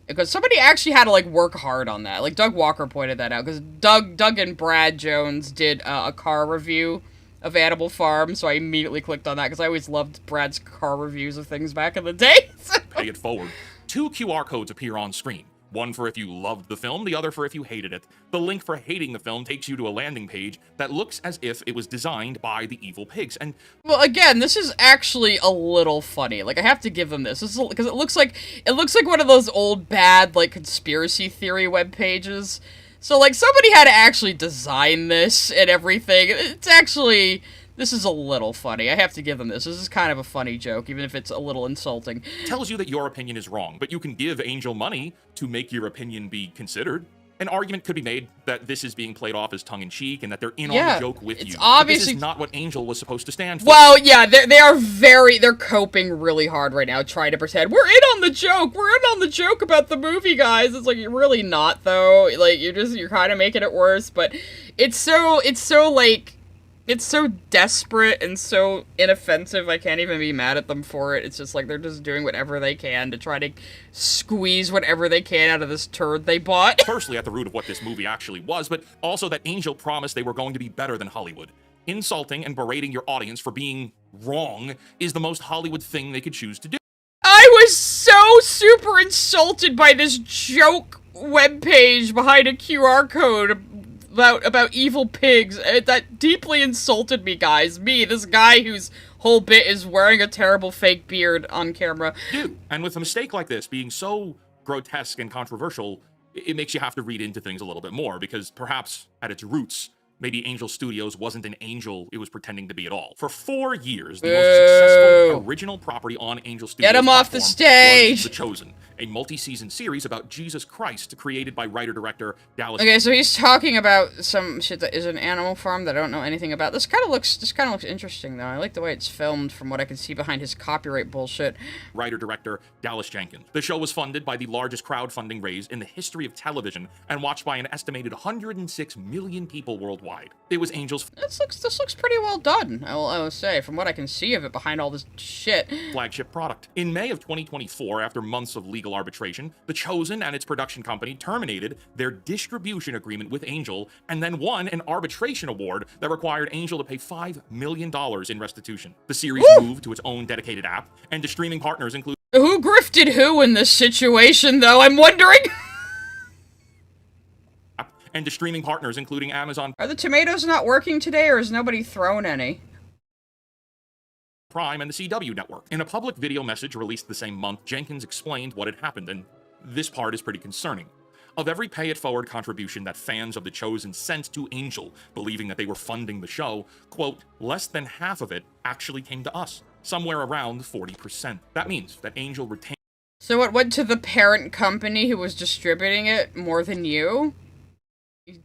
Because somebody actually had to, like, work hard on that. Like, Doug Walker pointed that out. Because Doug and Brad Jones did a car review of Animal Farm, so I immediately clicked on that, because I always loved Brad's car reviews of things back in the day. Pay it forward. 2 QR codes appear on screen. One for if you loved the film, the other for if you hated it. The link for hating the film takes you to a landing page that looks as if it was designed by the evil pigs. And well, again, this is actually a little funny. Like, I have to give them this. Because it looks like one of those old bad, like, conspiracy theory web pages. So, like, somebody had to actually design this and everything. It's actually... This is a little funny. I have to give them this. This is kind of a funny joke, even if it's a little insulting. Tells you that your opinion is wrong, but you can give Angel money to make your opinion be considered. An argument could be made that this is being played off as tongue-in-cheek and that they're in on the joke with you. Obviously, this is not what Angel was supposed to stand for. Well, yeah, they're coping really hard right now, trying to pretend, we're in on the joke! We're in on the joke about the movie, guys! It's like, you're really not, though. Like, you're kind of making it worse, but it's so, like... It's so desperate and so inoffensive, I can't even be mad at them for it. It's just like they're just doing whatever they can to try to squeeze whatever they can out of this turd they bought. Firstly, at the root of what this movie actually was, but also that Angel promised they were going to be better than Hollywood. Insulting and berating your audience for being wrong is the most Hollywood thing they could choose to do. I was so super insulted by this joke webpage behind a QR code about evil pigs. That deeply insulted me, guys. Me, this guy whose whole bit is wearing a terrible fake beard on camera. Dude, and with a mistake like this being so grotesque and controversial, it makes you have to read into things a little bit more, because perhaps at its roots, maybe Angel Studios wasn't an angel it was pretending to be at all. For 4 years, the most successful original property on Angel Studios Get him off the stage! was The Chosen, a multi-season series about Jesus Christ created by writer-director Dallas... Okay, so he's talking about some shit that is an Animal Farm that I don't know anything about. This kind of looks interesting, though. I like the way it's filmed from what I can see behind his copyright bullshit. Writer-director Dallas Jenkins. The show was funded by the largest crowdfunding raise in the history of television and watched by an estimated 106 million people worldwide. It was Angel's... This looks pretty well done, I will say, from what I can see of it behind all this shit. Flagship product. In May of 2024, after months of legal arbitration, The Chosen and its production company terminated their distribution agreement with Angel and then won an arbitration award that required Angel to pay $5 million in restitution. The series moved to its own dedicated app, and to streaming partners include... Who grifted who in this situation, though, I'm wondering? And to streaming partners including Amazon... Are the tomatoes not working today, or has nobody thrown any? Prime and the CW network. In a public video message released the same month, Jenkins explained what had happened, and this part is pretty concerning. Of every pay-it-forward contribution that fans of The Chosen sent to Angel, believing that they were funding the show, quote, less than half of it actually came to us, somewhere around 40%. That means that Angel retained... So it went to the parent company who was distributing it more than you?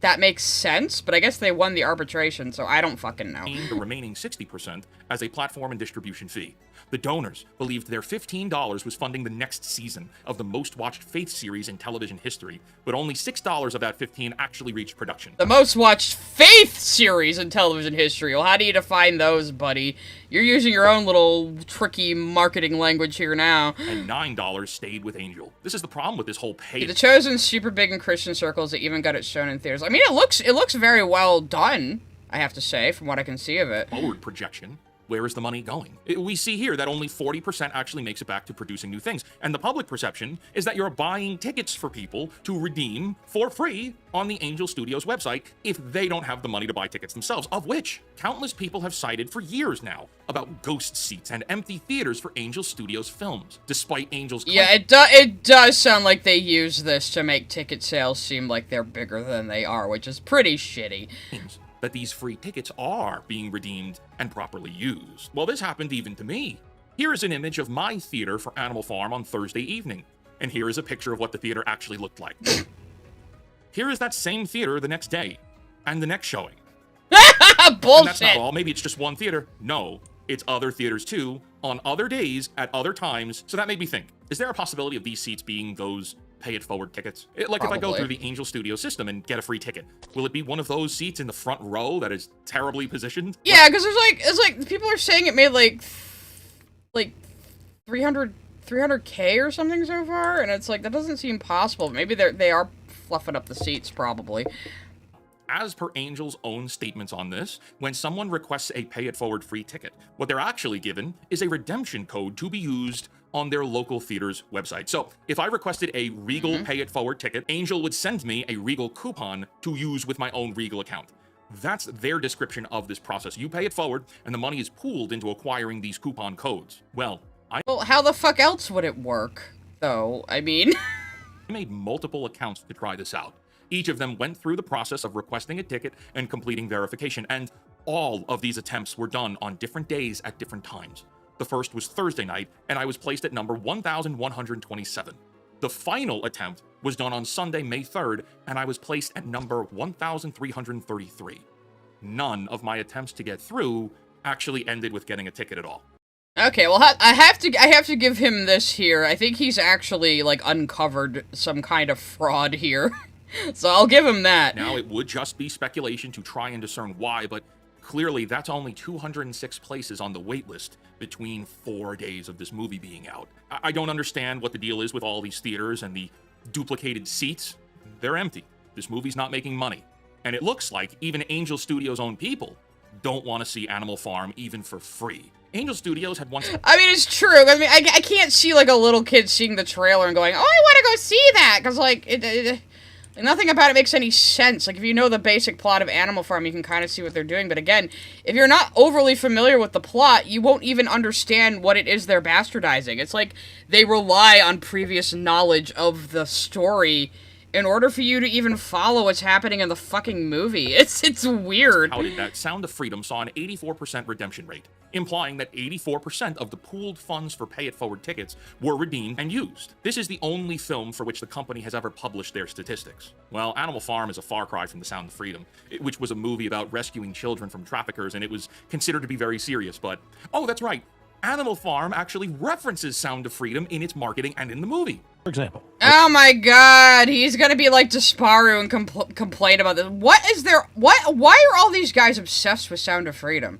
That makes sense, but I guess they won the arbitration, so I don't fucking know. The remaining 60% as a platform and distribution fee. The donors believed their $15 was funding the next season of the most watched Faith series in television history, but only $6 of that 15 actually reached production. The most watched Faith series in television history. Well, how do you define those, buddy? You're using your own little tricky marketing language here now. And $9 stayed with Angel. This is the problem with this whole pay. The Chosen's super big in Christian circles. It even got it shown in theaters. I mean, it looks very well done, I have to say, from what I can see of it. Forward projection. Where is the money going? We see here that only 40% actually makes it back to producing new things. And the public perception is that you're buying tickets for people to redeem for free on the Angel Studios website if they don't have the money to buy tickets themselves, of which countless people have cited for years now about ghost seats and empty theaters for Angel Studios films, despite Angel's claim. Yeah, it does sound like they use this to make ticket sales seem like they're bigger than they are, which is pretty shitty. That these free tickets are being redeemed and properly used. Well, this happened even to me. Here is an image of my theater for Animal Farm on Thursday evening, and here is a picture of what the theater actually looked like. Here is that same theater the next day, and the next showing. Bullshit! And that's not all. Maybe it's just one theater. No, it's other theaters too, on other days, at other times. So that made me think, is there a possibility of these seats being those pay-it-forward tickets? Like if I go through the Angel Studio system and get a free ticket, will it be one of those seats in the front row that is terribly positioned? Yeah, because it's like people are saying it made like 300K or something so far, and it's like that doesn't seem possible. Maybe they are fluffing up the seats, probably. As per Angel's own statements on this, when someone requests a pay-it-forward free ticket, what they're actually given is a redemption code to be used on their local theater's website. So if I requested a Regal pay-it-forward ticket, Angel would send me a Regal coupon to use with my own Regal account. That's their description of this process. You pay it forward, and the money is pooled into acquiring these coupon codes. Well, how the fuck else would it work, though? I mean... I made multiple accounts to try this out. Each of them went through the process of requesting a ticket and completing verification, and all of these attempts were done on different days at different times. The first was Thursday night, and I was placed at number 1,127. The final attempt was done on Sunday, May 3rd, and I was placed at number 1,333. None of my attempts to get through actually ended with getting a ticket at all. Okay, well, I have to give him this here. I think he's actually, like, uncovered some kind of fraud here. So I'll give him that. Now, it would just be speculation to try and discern why, but clearly that's only 206 places on the wait list between 4 days of this movie being out. I don't understand what the deal is with all these theaters and the duplicated seats. They're empty. This movie's not making money. And it looks like even Angel Studios' own people don't want to see Animal Farm even for free. Angel Studios had once... I mean, it's true. I mean, I can't see, like, a little kid seeing the trailer and going, oh, I want to go see that! Because, like, nothing about it makes any sense. Like, if you know the basic plot of Animal Farm, you can kind of see what they're doing. But again, if you're not overly familiar with the plot, you won't even understand what it is they're bastardizing. It's like they rely on previous knowledge of the story in order for you to even follow what's happening in the fucking movie. It's weird. How did that Sound of Freedom saw an 84% redemption rate, implying that 84% of the pooled funds for pay-it-forward tickets were redeemed and used. This is the only film for which the company has ever published their statistics. Well, Animal Farm is a far cry from The Sound of Freedom, which was a movie about rescuing children from traffickers, and it was considered to be very serious, but... Oh, that's right! Animal Farm actually references Sound of Freedom in its marketing and in the movie. For example. Oh my god, he's gonna be like Desparu and complain about this. What is there? Why are all these guys obsessed with Sound of Freedom?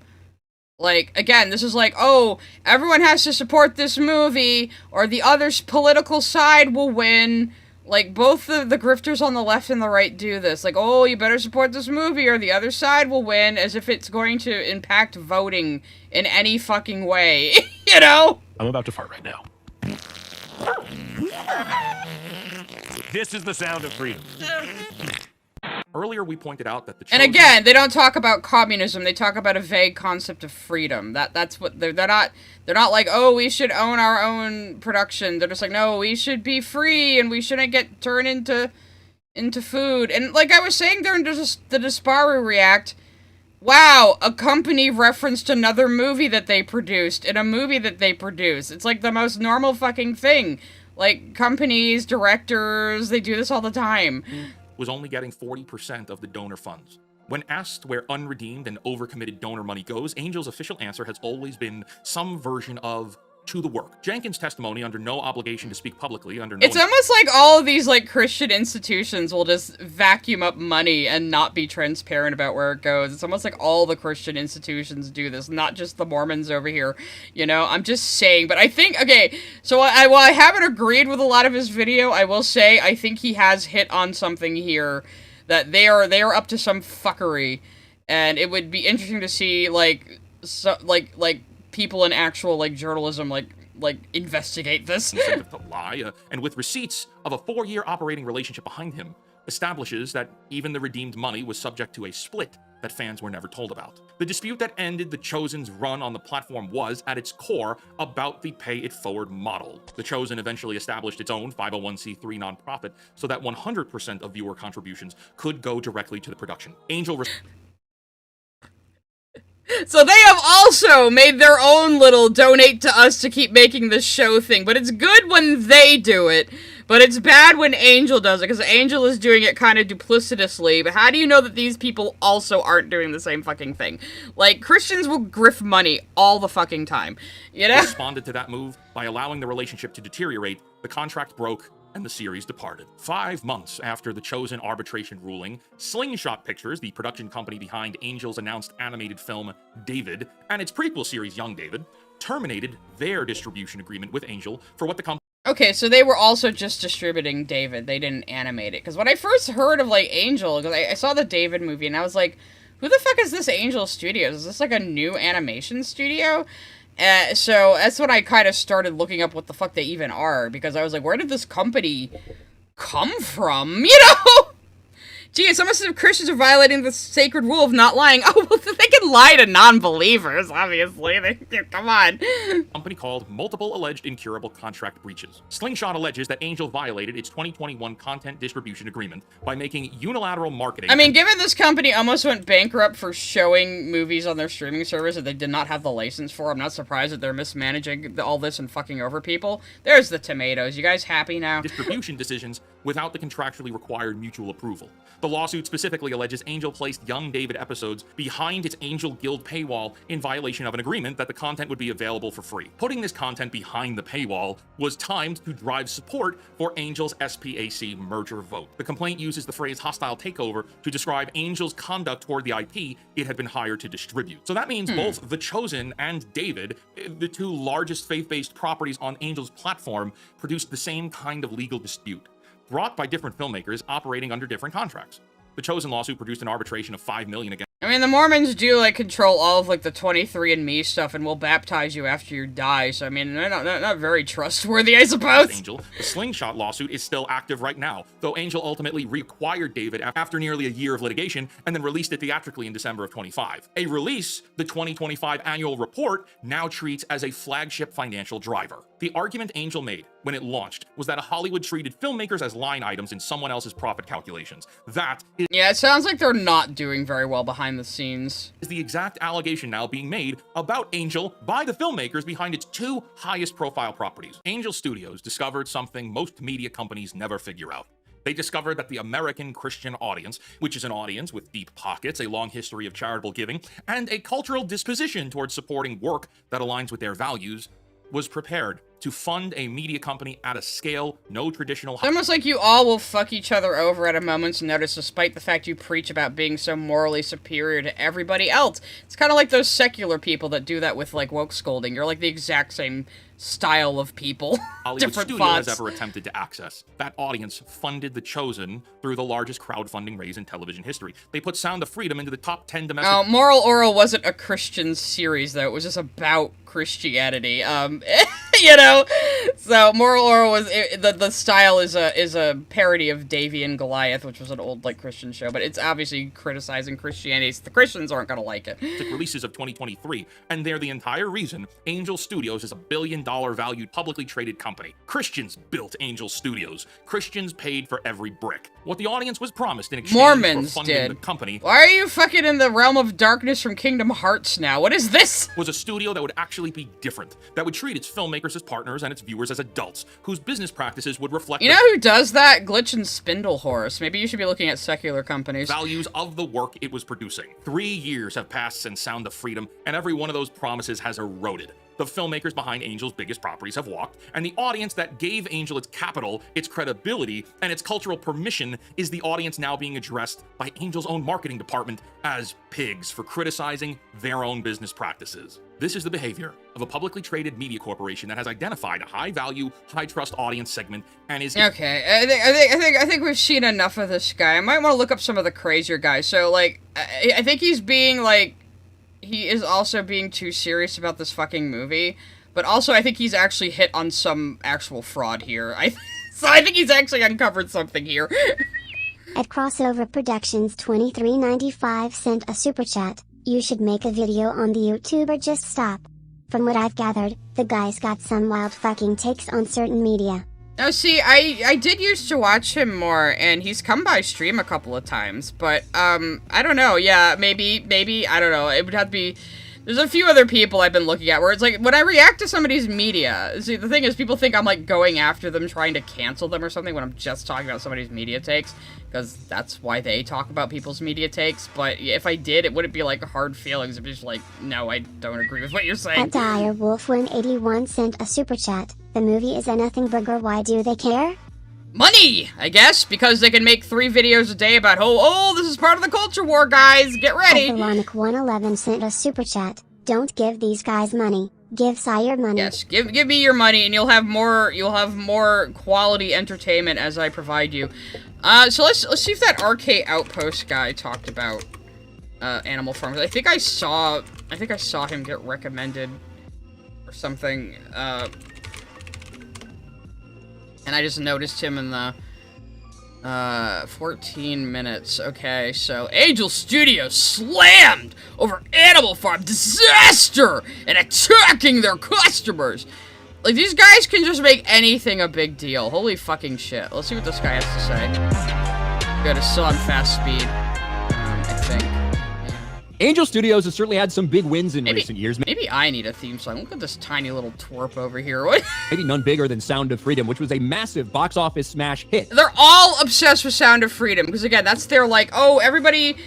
Like, again, this is like, oh, everyone has to support this movie, or the other political side will win. Like, both the grifters on the left and the right do this. Like, oh, you better support this movie, or the other side will win, as if it's going to impact voting in any fucking way. You know? I'm about to fart right now. This is the Sound of Freedom. Earlier, we pointed out that the And again, they don't talk about communism. They talk about a vague concept of freedom. That's what they're not like, oh, we should own our own production. They're just like, no, we should be free and we shouldn't get turned into food. And like I was saying during the Desparu React, wow, a company referenced another movie that they produced in a movie that they produce. It's like the most normal fucking thing. Like, companies, directors, they do this all the time. was only getting 40% of the donor funds. When asked where unredeemed and overcommitted donor money goes, Angel's official answer has always been some version of to the work. Jenkins' testimony, under no obligation to speak publicly, under no... It's almost like all of these, like, Christian institutions will just vacuum up money and not be transparent about where it goes. It's almost like all the Christian institutions do this, not just the Mormons over here. You know, I'm just saying. But I think, okay, so while I haven't agreed with a lot of his video, I will say I think he has hit on something here that they are up to some fuckery. And it would be interesting to see, like, people in actual, like, journalism, like investigate this. Incentive to lie, and with receipts of a 4-year operating relationship behind him, establishes that even the redeemed money was subject to a split that fans were never told about. The dispute that ended The Chosen's run on the platform was, at its core, about the pay-it-forward model. The Chosen eventually established its own 501c3 nonprofit so that 100% of viewer contributions could go directly to the production. So they have also made their own little donate to us to keep making this show thing, but it's good when they do it, but it's bad when Angel does it, because Angel is doing it kind of duplicitously, but how do you know that these people also aren't doing the same fucking thing? Like, Christians will grift money all the fucking time, you know? Responded to that move by allowing the relationship to deteriorate, the contract broke, and the series departed. 5 months after the Chosen arbitration ruling, Slingshot Pictures, the production company behind Angel's announced animated film David, and its prequel series Young David, terminated their distribution agreement with Angel for what the company... Okay, so they were also just distributing David. They didn't animate it. Because when I first heard of, like, Angel, because I saw the David movie, and I was like, who the fuck is this Angel Studios? Is this, like, a new animation studio? So that's when I kind of started looking up what the fuck they even are, because I was like, where did this company come from? You know? Gee, some of Christians are violating the sacred rule of not lying. Oh, well, they can lie to non-believers, obviously. Come on. Company called multiple alleged incurable contract breaches. Slingshot alleges that Angel violated its 2021 content distribution agreement by making unilateral marketing... I mean, given this company almost went bankrupt for showing movies on their streaming service that they did not have the license for, I'm not surprised that they're mismanaging all this and fucking over people. There's the tomatoes. You guys happy now? Distribution decisions without the contractually required mutual approval. The lawsuit specifically alleges Angel placed Young David episodes behind its Angel Guild paywall in violation of an agreement that the content would be available for free. Putting this content behind the paywall was timed to drive support for Angel's SPAC merger vote. The complaint uses the phrase hostile takeover to describe Angel's conduct toward the IP it had been hired to distribute. So that means both The Chosen and David, the two largest faith-based properties on Angel's platform, produced the same kind of legal dispute, brought by different filmmakers operating under different contracts. The Chosen lawsuit produced an arbitration of $5 million against... I mean, the Mormons do, like, control all of, like, the 23andMe stuff and will baptize you after you die, so, I mean, they're not very trustworthy, I suppose. Angel. The Slingshot lawsuit is still active right now, though Angel ultimately reacquired David after nearly a year of litigation and then released it theatrically in December of 25. A release the 2025 annual report now treats as a flagship financial driver. The argument Angel made when it launched was that Hollywood treated filmmakers as line items in someone else's profit calculations. That is... Yeah, it sounds like they're not doing very well behind the scenes. Is the exact allegation now being made about Angel by the filmmakers behind its two highest profile properties. Angel Studios discovered something most media companies never figure out. They discovered that the American Christian audience, which is an audience with deep pockets, a long history of charitable giving, and a cultural disposition towards supporting work that aligns with their values, was prepared to fund a media company at a scale no traditional... It's almost like you all will fuck each other over at a moment's notice, despite the fact you preach about being so morally superior to everybody else. It's kind of like those secular people that do that with, like, woke scolding. You're like the exact same style of people. Hollywood Different studio fonts. has ever attempted to access. That audience funded The Chosen through the largest crowdfunding raise in television history. They put Sound of Freedom into the top 10 domestic... Oh, Moral Oral wasn't a Christian series, though. It was just about Christianity. You know? So, Moral Oral was... The style is a parody of Davy and Goliath, which was an old, like, Christian show, but it's obviously criticizing Christianity, so the Christians aren't gonna like it. Releases of 2023, and they're the entire reason Angel Studios is a $1 billion valued publicly traded company. Christians built Angel Studios. Christians paid for every brick. What the audience was promised in exchange Mormons for funding did. the company... Why are you fucking in the realm of darkness from Kingdom Hearts now? What is this? ...was a studio that would actually be different, that would treat its filmmakers as partners and its viewers consumers as adults whose business practices would reflect You know who does that? Glitch and Spindle Horse. Maybe you should be looking at secular companies. Values of the work it was producing. 3 years have passed since Sound of Freedom, and every one of those promises has eroded. The filmmakers behind Angel's biggest properties have walked, and the audience that gave Angel its capital, its credibility, and its cultural permission is the audience now being addressed by Angel's own marketing department as pigs for criticizing their own business practices. This is the behavior of a publicly traded media corporation that has identified a high-value, high-trust audience segment and is okay. I think we've seen enough of this guy. I might want to look up some of the crazier guys. So like, I think he's being like. He is also being too serious about this fucking movie, but also I think he's actually hit on some actual fraud here. So I think he's actually uncovered something here. At Crossover Productions 2395 sent a super chat. You should make a video on the YouTube or just stop. From what I've gathered, the guy's got some wild fucking takes on certain media. Oh, see, I did used to watch him more, and he's come by stream a couple of times, but, I don't know, yeah, maybe, I don't know, it would have to be, there's a few other people I've been looking at where it's like, when I react to somebody's media, see, the thing is, people think I'm, like, going after them, trying to cancel them or something when I'm just talking about somebody's media takes, because that's why they talk about people's media takes, but if I did, it wouldn't be, like, hard feelings, it'd be just like, no, I don't agree with what you're saying. At Dire Wolf 181 sent a super chat. The movie is a nothing burger, why do they care? Money, I guess, because they can make 3 videos a day about, oh, this is part of the culture war, guys, get ready. Avalonic 111 sent a super chat. Don't give these guys money. Give Sire money. Yes, give me your money, and you'll have more quality entertainment as I provide you. So let's see if that RK Outpost guy talked about Animal Farm. I think I saw him get recommended or something. And I just noticed him in the 14 minutes. Okay, so Angel Studios slammed over Animal Farm disaster and attacking their customers. Like, these guys can just make anything a big deal. Holy fucking shit. Let's see what this guy has to say. Good, it's still on fast speed, I think. Angel Studios has certainly had some big wins in recent years. Maybe I need a theme song. Look at this tiny little twerp over here. What? Maybe none bigger than Sound of Freedom, which was a massive box office smash hit. They're all obsessed with Sound of Freedom, because again, that's their like, oh, everybody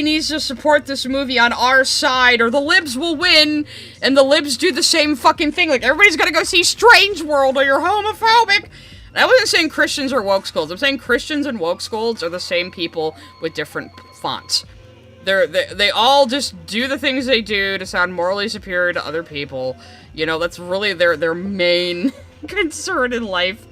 needs to support this movie on our side, or the libs will win, and the libs do the same fucking thing. Like, everybody's gonna go see Strange World, or you're homophobic. I wasn't saying Christians are woke scolds. I'm saying Christians and woke scolds are the same people with different fonts. They all just do the things they do to sound morally superior to other people. You know, that's really their main concern in life.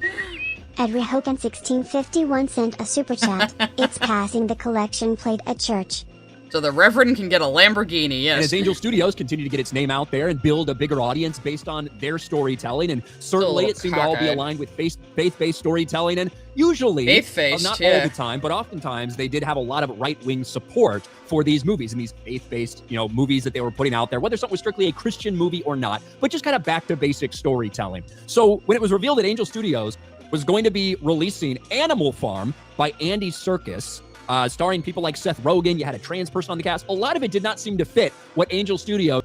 Ed Rehogan 1651 sent a super chat. It's passing the collection plate at church. So the Reverend can get a Lamborghini, yes. And as Angel Studios continue to get its name out there and build a bigger audience based on their storytelling, and certainly it seemed to all be aligned with faith-based storytelling, and usually, faith-based, not all the time, but oftentimes they did have a lot of right-wing support for these movies and these faith-based, movies that they were putting out there, whether something was strictly a Christian movie or not, but just kind of back to basic storytelling. So when it was revealed that Angel Studios was going to be releasing Animal Farm by Andy Serkis, starring people like Seth Rogen, you had a trans person on the cast. A lot of it did not seem to fit what Angel Studios.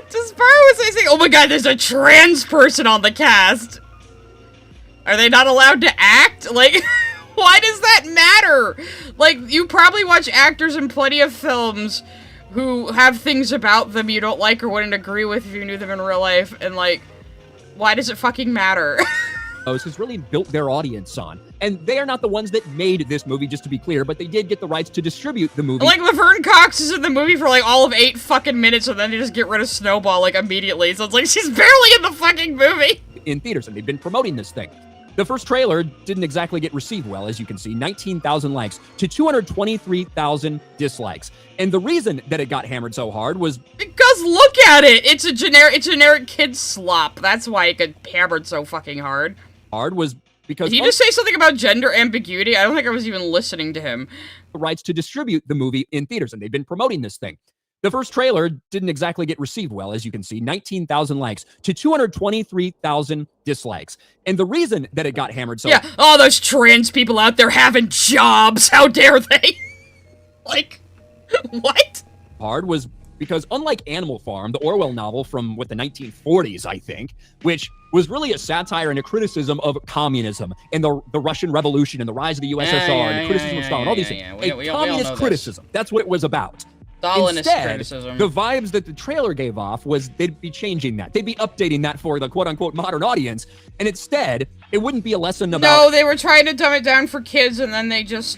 Just was saying, oh my god, there's a trans person on the cast. Are they not allowed to act? Like, why does that matter? Like, you probably watch actors in plenty of films who have things about them you don't like or wouldn't agree with if you knew them in real life, and like, why does it fucking matter? Has really built their audience on. And they are not the ones that made this movie, just to be clear, but they did get the rights to distribute the movie. Like, Laverne Cox is in the movie for, like, all of 8 fucking minutes, and then they just get rid of Snowball, like, immediately. So it's like, she's barely in the fucking movie! In theaters, and they've been promoting this thing. The first trailer didn't exactly get received well, as you can see. 19,000 likes to 223,000 dislikes. And the reason that it got hammered so hard was... Because look at it! It's a generic kid slop. That's why it got hammered so fucking hard. Was because... Did he just say something about gender ambiguity? I don't think I was even listening to him. The rights to distribute the movie in theaters, and they've been promoting this thing. The first trailer didn't exactly get received well, as you can see. 19,000 likes to 223,000 dislikes. And the reason that it got hammered so... Yeah, all those trans people out there having jobs, how dare they? Like, what? Hard was... because unlike Animal Farm, the Orwell novel from the 1940s, I think, which was really a satire and a criticism of communism and the Russian Revolution and the rise of the USSR and the criticism of Stalin, all these things. A communist criticism. That's what it was about. Stalinist criticism. The vibes that the trailer gave off was they'd be changing that. They'd be updating that for the quote-unquote modern audience. And instead, it wouldn't be a lesson about... No, they were trying to dumb it down for kids, and then they just...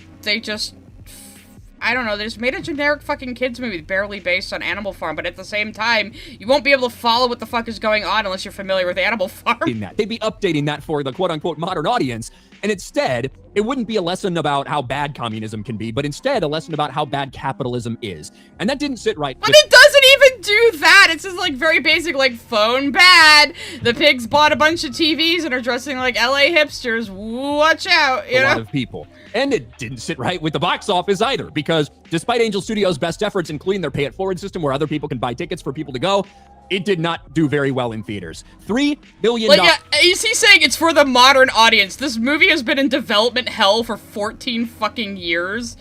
I don't know, they just made a generic fucking kids movie barely based on Animal Farm, but at the same time, you won't be able to follow what the fuck is going on unless you're familiar with Animal Farm. They'd be updating that for the quote-unquote modern audience, and instead, it wouldn't be a lesson about how bad communism can be, but instead a lesson about how bad capitalism is. And that didn't sit right. But it doesn't even do that! It's just like very basic, like, phone bad, the pigs bought a bunch of TVs and are dressing like LA hipsters, watch out, you know? A lot of people. And it didn't sit right with the box office either, because despite Angel Studios' best efforts, including their pay-it-forward system where other people can buy tickets for people to go, it did not do very well in theaters. $3 billion. Like, yeah, is he saying it's for the modern audience? This movie has been in development hell for 14 fucking years.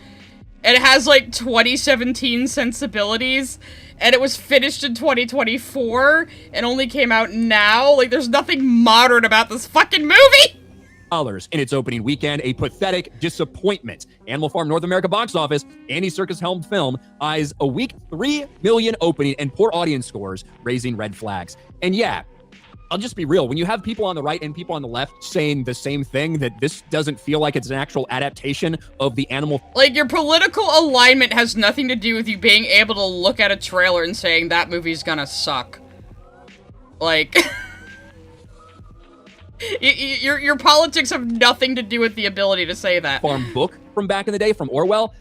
And it has, like, 2017 sensibilities. And it was finished in 2024 and only came out now. Like, there's nothing modern about this fucking movie! In its opening weekend, a pathetic disappointment. Animal Farm North America box office, Andy Serkis helmed film, eyes a weak $3 million opening and poor audience scores, raising red flags. And yeah, I'll just be real. When you have people on the right and people on the left saying the same thing, that this doesn't feel like it's an actual adaptation of the Animal... Like, your political alignment has nothing to do with you being able to look at a trailer and saying that movie's gonna suck. Like... Your politics have nothing to do with the ability to say that. Farm book from back in the day from Orwell.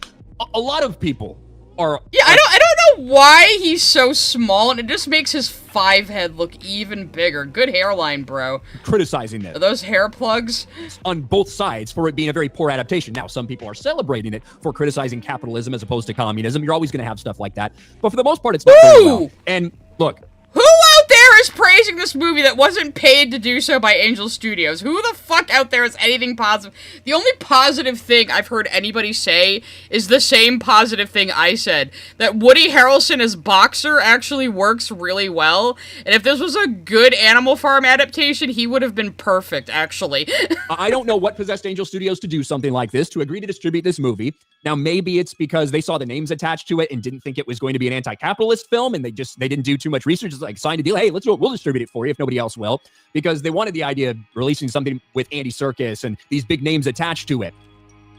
A lot of people are... Yeah, I don't know why he's so small, and it just makes his 5 head look even bigger. Good hairline, bro. Criticizing this. Are those hair plugs? On both sides for it being a very poor adaptation. Now, some people are celebrating it for criticizing capitalism as opposed to communism. You're always going to have stuff like that. But for the most part, it's not very well. And look... Who out there is praising this movie that wasn't paid to do so by Angel Studios? Who the fuck out there is anything positive? The only positive thing I've heard anybody say is the same positive thing I said. That Woody Harrelson as Boxer actually works really well. And if this was a good Animal Farm adaptation, he would have been perfect, actually. I don't know what possessed Angel Studios to do something like this, to agree to distribute this movie. Now, maybe it's because they saw the names attached to it and didn't think it was going to be an anti-capitalist film, and they didn't do too much research. It's like, signed a deal. Hey, let's do it. We'll distribute it for you if nobody else will, because they wanted the idea of releasing something with Andy Serkis and these big names attached to it.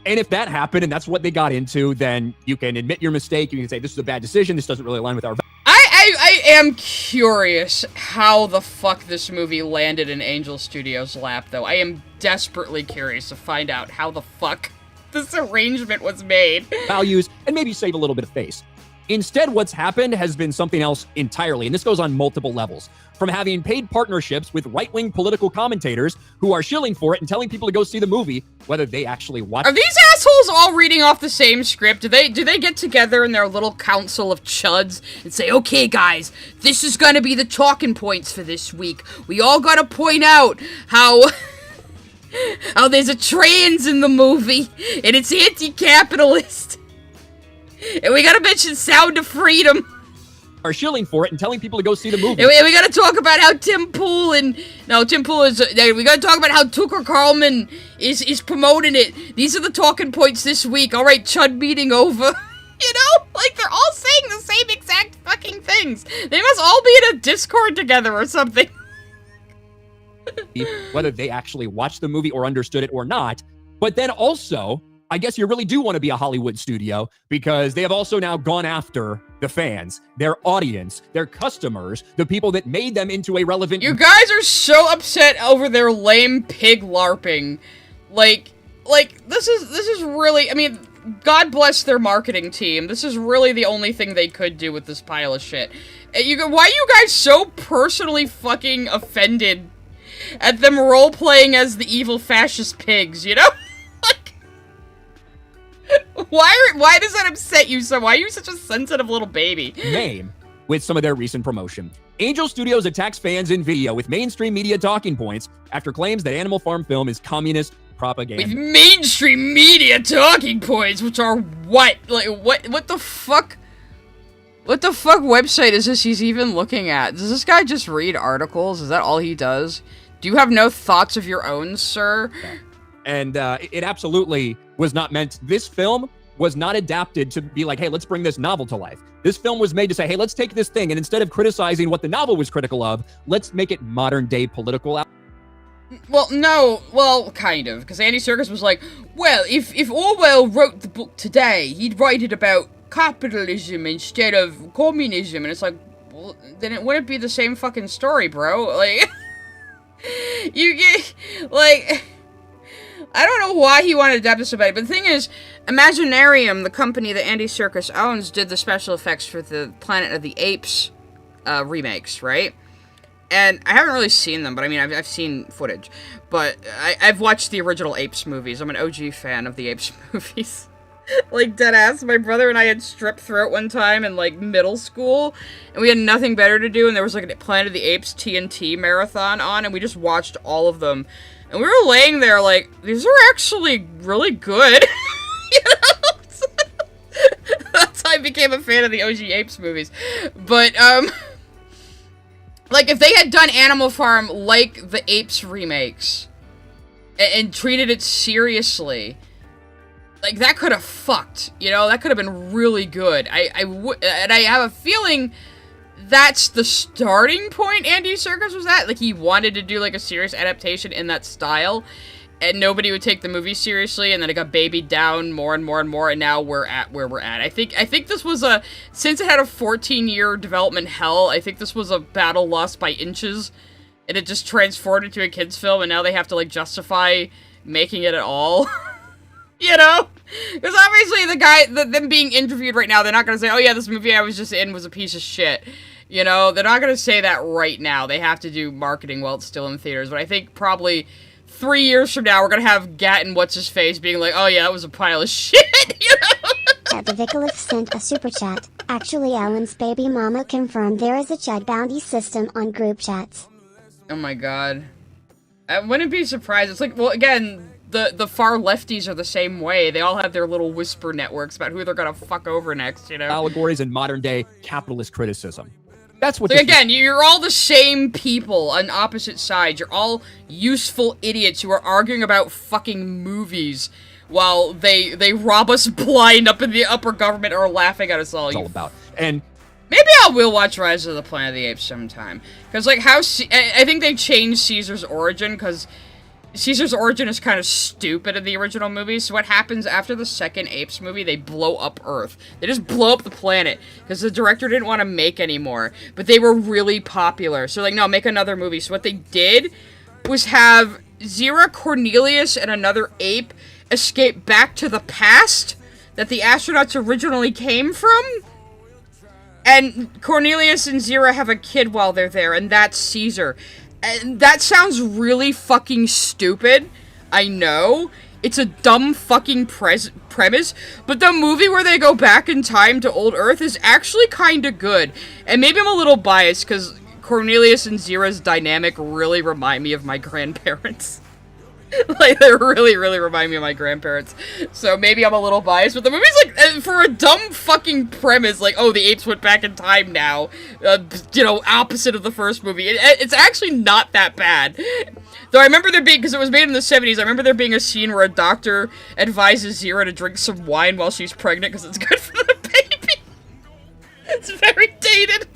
And if that happened and that's what they got into, then you can admit your mistake. You can say, this is a bad decision. This doesn't really align with our... I am curious how the fuck this movie landed in Angel Studios' lap, though. I am desperately curious to find out how the fuck this arrangement was made. Values, and maybe save a little bit of face. Instead, what's happened has been something else entirely, and this goes on multiple levels. From having paid partnerships with right-wing political commentators who are shilling for it and telling people to go see the movie, whether they actually watch... Are these assholes all reading off the same script? Do they get together in their little council of chuds and say, okay, guys, this is gonna be the talking points for this week. We all gotta point out how... how there's a trans in the movie, and it's anti-capitalist. And we gotta mention Sound of Freedom. Are shilling for it and telling people to go see the movie. And we gotta talk about how Tim Pool is... we gotta talk about how Tucker Carlman is promoting it. These are the talking points this week. All right, Chud meeting over. You know? Like, they're all saying the same exact fucking things. They must all be in a Discord together or something. Whether they actually watched the movie or understood it or not. But then also, I guess you really do want to be a Hollywood studio, because they have also now gone after the fans, their audience, their customers, the people that made them into a relevant... You guys are so upset over their lame pig LARPing. Like, this is really... I mean, God bless their marketing team. This is really the only thing they could do with this pile of shit. Why are you guys so personally fucking offended at them role-playing as the evil fascist pigs, you know? Why does that upset you so? Why are you such a sensitive little baby? Name with some of their recent promotion. Angel Studios attacks fans in video with mainstream media talking points after claims that Animal Farm film is communist propaganda. With mainstream media talking points, which are what? Like, what the fuck? What the fuck website is this he's even looking at? Does this guy just read articles? Is that all he does? Do you have no thoughts of your own, sir? And it absolutely was not meant. This film was not adapted to be like, hey, let's bring this novel to life. This film was made to say, hey, let's take this thing, and instead of criticizing what the novel was critical of, let's make it modern day political. Well, no, well, kind of, because Andy Serkis was like, well, if Orwell wrote the book today, he'd write it about capitalism instead of communism, and it's like, well, then it wouldn't be the same fucking story, bro. Like, you get, like, I don't know why he wanted to adapt this so bad, but the thing is, Imaginarium, the company that Andy Serkis owns, did the special effects for the Planet of the Apes remakes, right? And I haven't really seen them, but I mean, I've seen footage. But I've watched the original Apes movies. I'm an OG fan of the Apes movies. Like, deadass, my brother and I had strep throat one time in, like, middle school, and we had nothing better to do, and there was, like, a Planet of the Apes TNT marathon on, and we just watched all of them. And we were laying there like, these are actually really good. You know? That's how I became a fan of the OG Apes movies. But, like, if they had done Animal Farm like the Apes remakes, and treated it seriously, like, that could have fucked, you know? That could have been really good. And I have a feeling that's the starting point Andy Serkis was at. Like, he wanted to do, like, a serious adaptation in that style, and nobody would take the movie seriously, and then it got babied down more and more and more, and now we're at where we're at. I think this was since it had a 14-year development hell, I think this was a battle lost by inches, and it just transformed into a kid's film, and now they have to, like, justify making it at all. You know? Because obviously the guy, them being interviewed right now, they're not going to say, oh yeah, this movie I was just in was a piece of shit. You know? They're not going to say that right now. They have to do marketing while it's still in theaters. But I think probably 3 years from now, we're going to have Gat and What's-His-Face being like, oh yeah, that was a pile of shit. You know? Vicolith sent a super chat. Actually, Alan's baby mama confirmed there is a Chud bounty system on group chats. Oh my god. I wouldn't be surprised. It's like, well, again, the far lefties are the same way. They all have their little whisper networks about who they're gonna fuck over next, you know? Allegories and modern day capitalist criticism. That's what. Like, again, you're all the same people on opposite sides. You're all useful idiots who are arguing about fucking movies while they rob us blind up in the upper government or laughing at us all. It's all about. And maybe I will watch Rise of the Planet of the Apes sometime. Because, like, I think they changed Caesar's origin, because Caesar's origin is kind of stupid in the original movie. So what happens after the second Apes movie, they blow up Earth. They just blow up the planet, because the director didn't want to make any more. But they were really popular. So, like, no, make another movie. So what they did was have Zira, Cornelius, and another ape escape back to the past that the astronauts originally came from. And Cornelius and Zira have a kid while they're there, and that's Caesar. And that sounds really fucking stupid. I know. It's a dumb fucking premise, but the movie where they go back in time to old Earth is actually kinda good. And maybe I'm a little biased, because Cornelius and Zira's dynamic really remind me of my grandparents. Like, they really, really remind me of my grandparents. So maybe I'm a little biased, but the movie's like, for a dumb fucking premise, like, oh, the apes went back in time now, you know, opposite of the first movie. It's actually not that bad. Though I remember there being, because it was made in the 70s, I remember there being a scene where a doctor advises Zira to drink some wine while she's pregnant because it's good for the baby. It's very dated.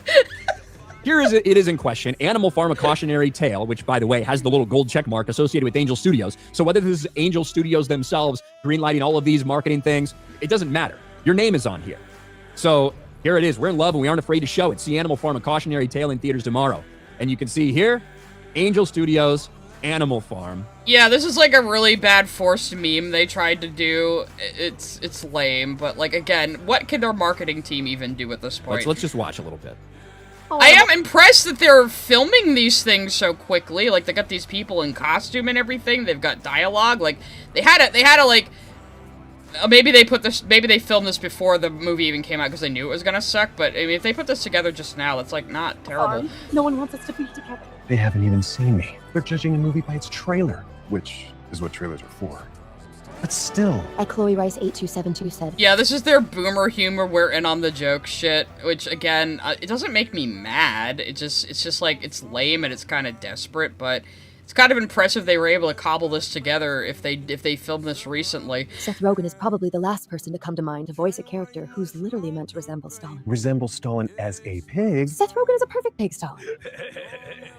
Here it is in question, Animal Farm, a cautionary tale, which, by the way, has the little gold check mark associated with Angel Studios. So whether this is Angel Studios themselves greenlighting all of these marketing things, it doesn't matter. Your name is on here. So here it is. We're in love and we aren't afraid to show it. See Animal Farm, a cautionary tale in theaters tomorrow. And you can see here, Angel Studios, Animal Farm. Yeah, this is like a really bad forced meme they tried to do. It's lame, but, like, again, what can their marketing team even do at this point? Let's just watch a little bit. I am impressed that they're filming these things so quickly. Like, they got these people in costume and everything. They've got dialogue. Like, they had to like, maybe they filmed this before the movie even came out because they knew it was gonna suck. But I mean, if they put this together just now, it's like not terrible. No one wants us to be together. They haven't even seen me. They're judging a movie by its trailer, which is what trailers are for. But still. At Chloe Rice 8272 said. Yeah, this is their boomer humor, we're in on the joke shit, which again, it doesn't make me mad. It's just like, it's lame and it's kind of desperate, but it's kind of impressive they were able to cobble this together if they filmed this recently. Seth Rogen is probably the last person to come to mind to voice a character who's literally meant to resemble Stalin. Resemble Stalin as a pig? Seth Rogen is a perfect pig, Stalin.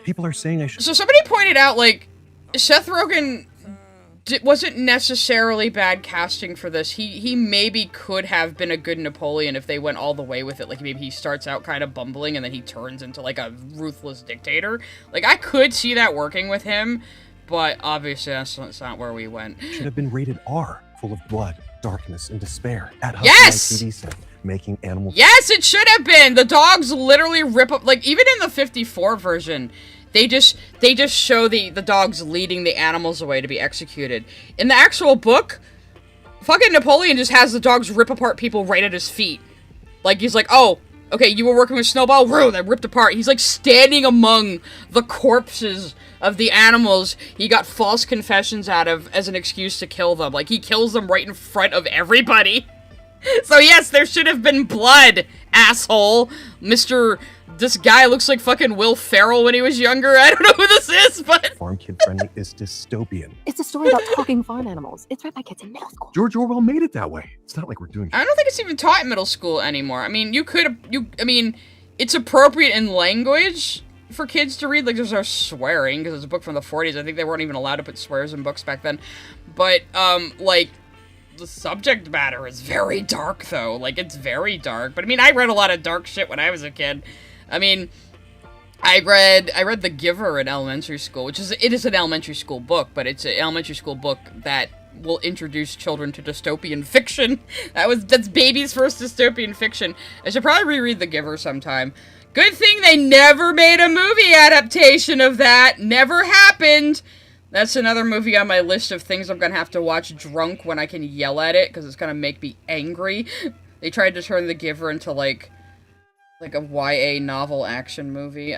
People are saying I should... So somebody pointed out, like, Seth Rogen wasn't necessarily bad casting for this. He maybe could have been a good Napoleon if they went all the way with it. Like, maybe he starts out kind of bumbling and then he turns into, like, a ruthless dictator. Like, I could see that working with him, but obviously that's not where we went. Should have been rated R, full of blood, darkness, and despair. At Yes! TV set, making animals... Yes, it should have been! The dogs literally rip up, like, even in the 54 version... They just show the dogs leading the animals away to be executed. In the actual book, fucking Napoleon just has the dogs rip apart people right at his feet. Like, he's like, oh, okay, you were working with Snowball? Roo, they ripped apart. He's like standing among the corpses of the animals he got false confessions out of as an excuse to kill them. Like, he kills them right in front of everybody. So yes, there should have been blood, asshole. This guy looks like fucking Will Ferrell when he was younger. I don't know who this is, but... Farm Kid Friendly is dystopian. It's a story about talking farm animals. It's read by kids in middle school. George Orwell made it that way. It's not like we're doing... I don't think it's even taught in middle school anymore. I mean, it's appropriate in language for kids to read. Like, there's no swearing, because it's a book from the 40s. I think they weren't even allowed to put swears in books back then. But, like... The subject matter is very dark, though. Like, it's very dark. But, I mean, I read a lot of dark shit when I was a kid. I mean, I read The Giver in elementary school, it is an elementary school book, but it's an elementary school book that will introduce children to dystopian fiction. That's baby's first dystopian fiction. I should probably reread The Giver sometime. Good thing they never made a movie adaptation of that. Never happened. That's another movie on my list of things I'm gonna have to watch drunk when I can yell at it, because it's gonna make me angry. They tried to turn The Giver into, like a YA novel action movie.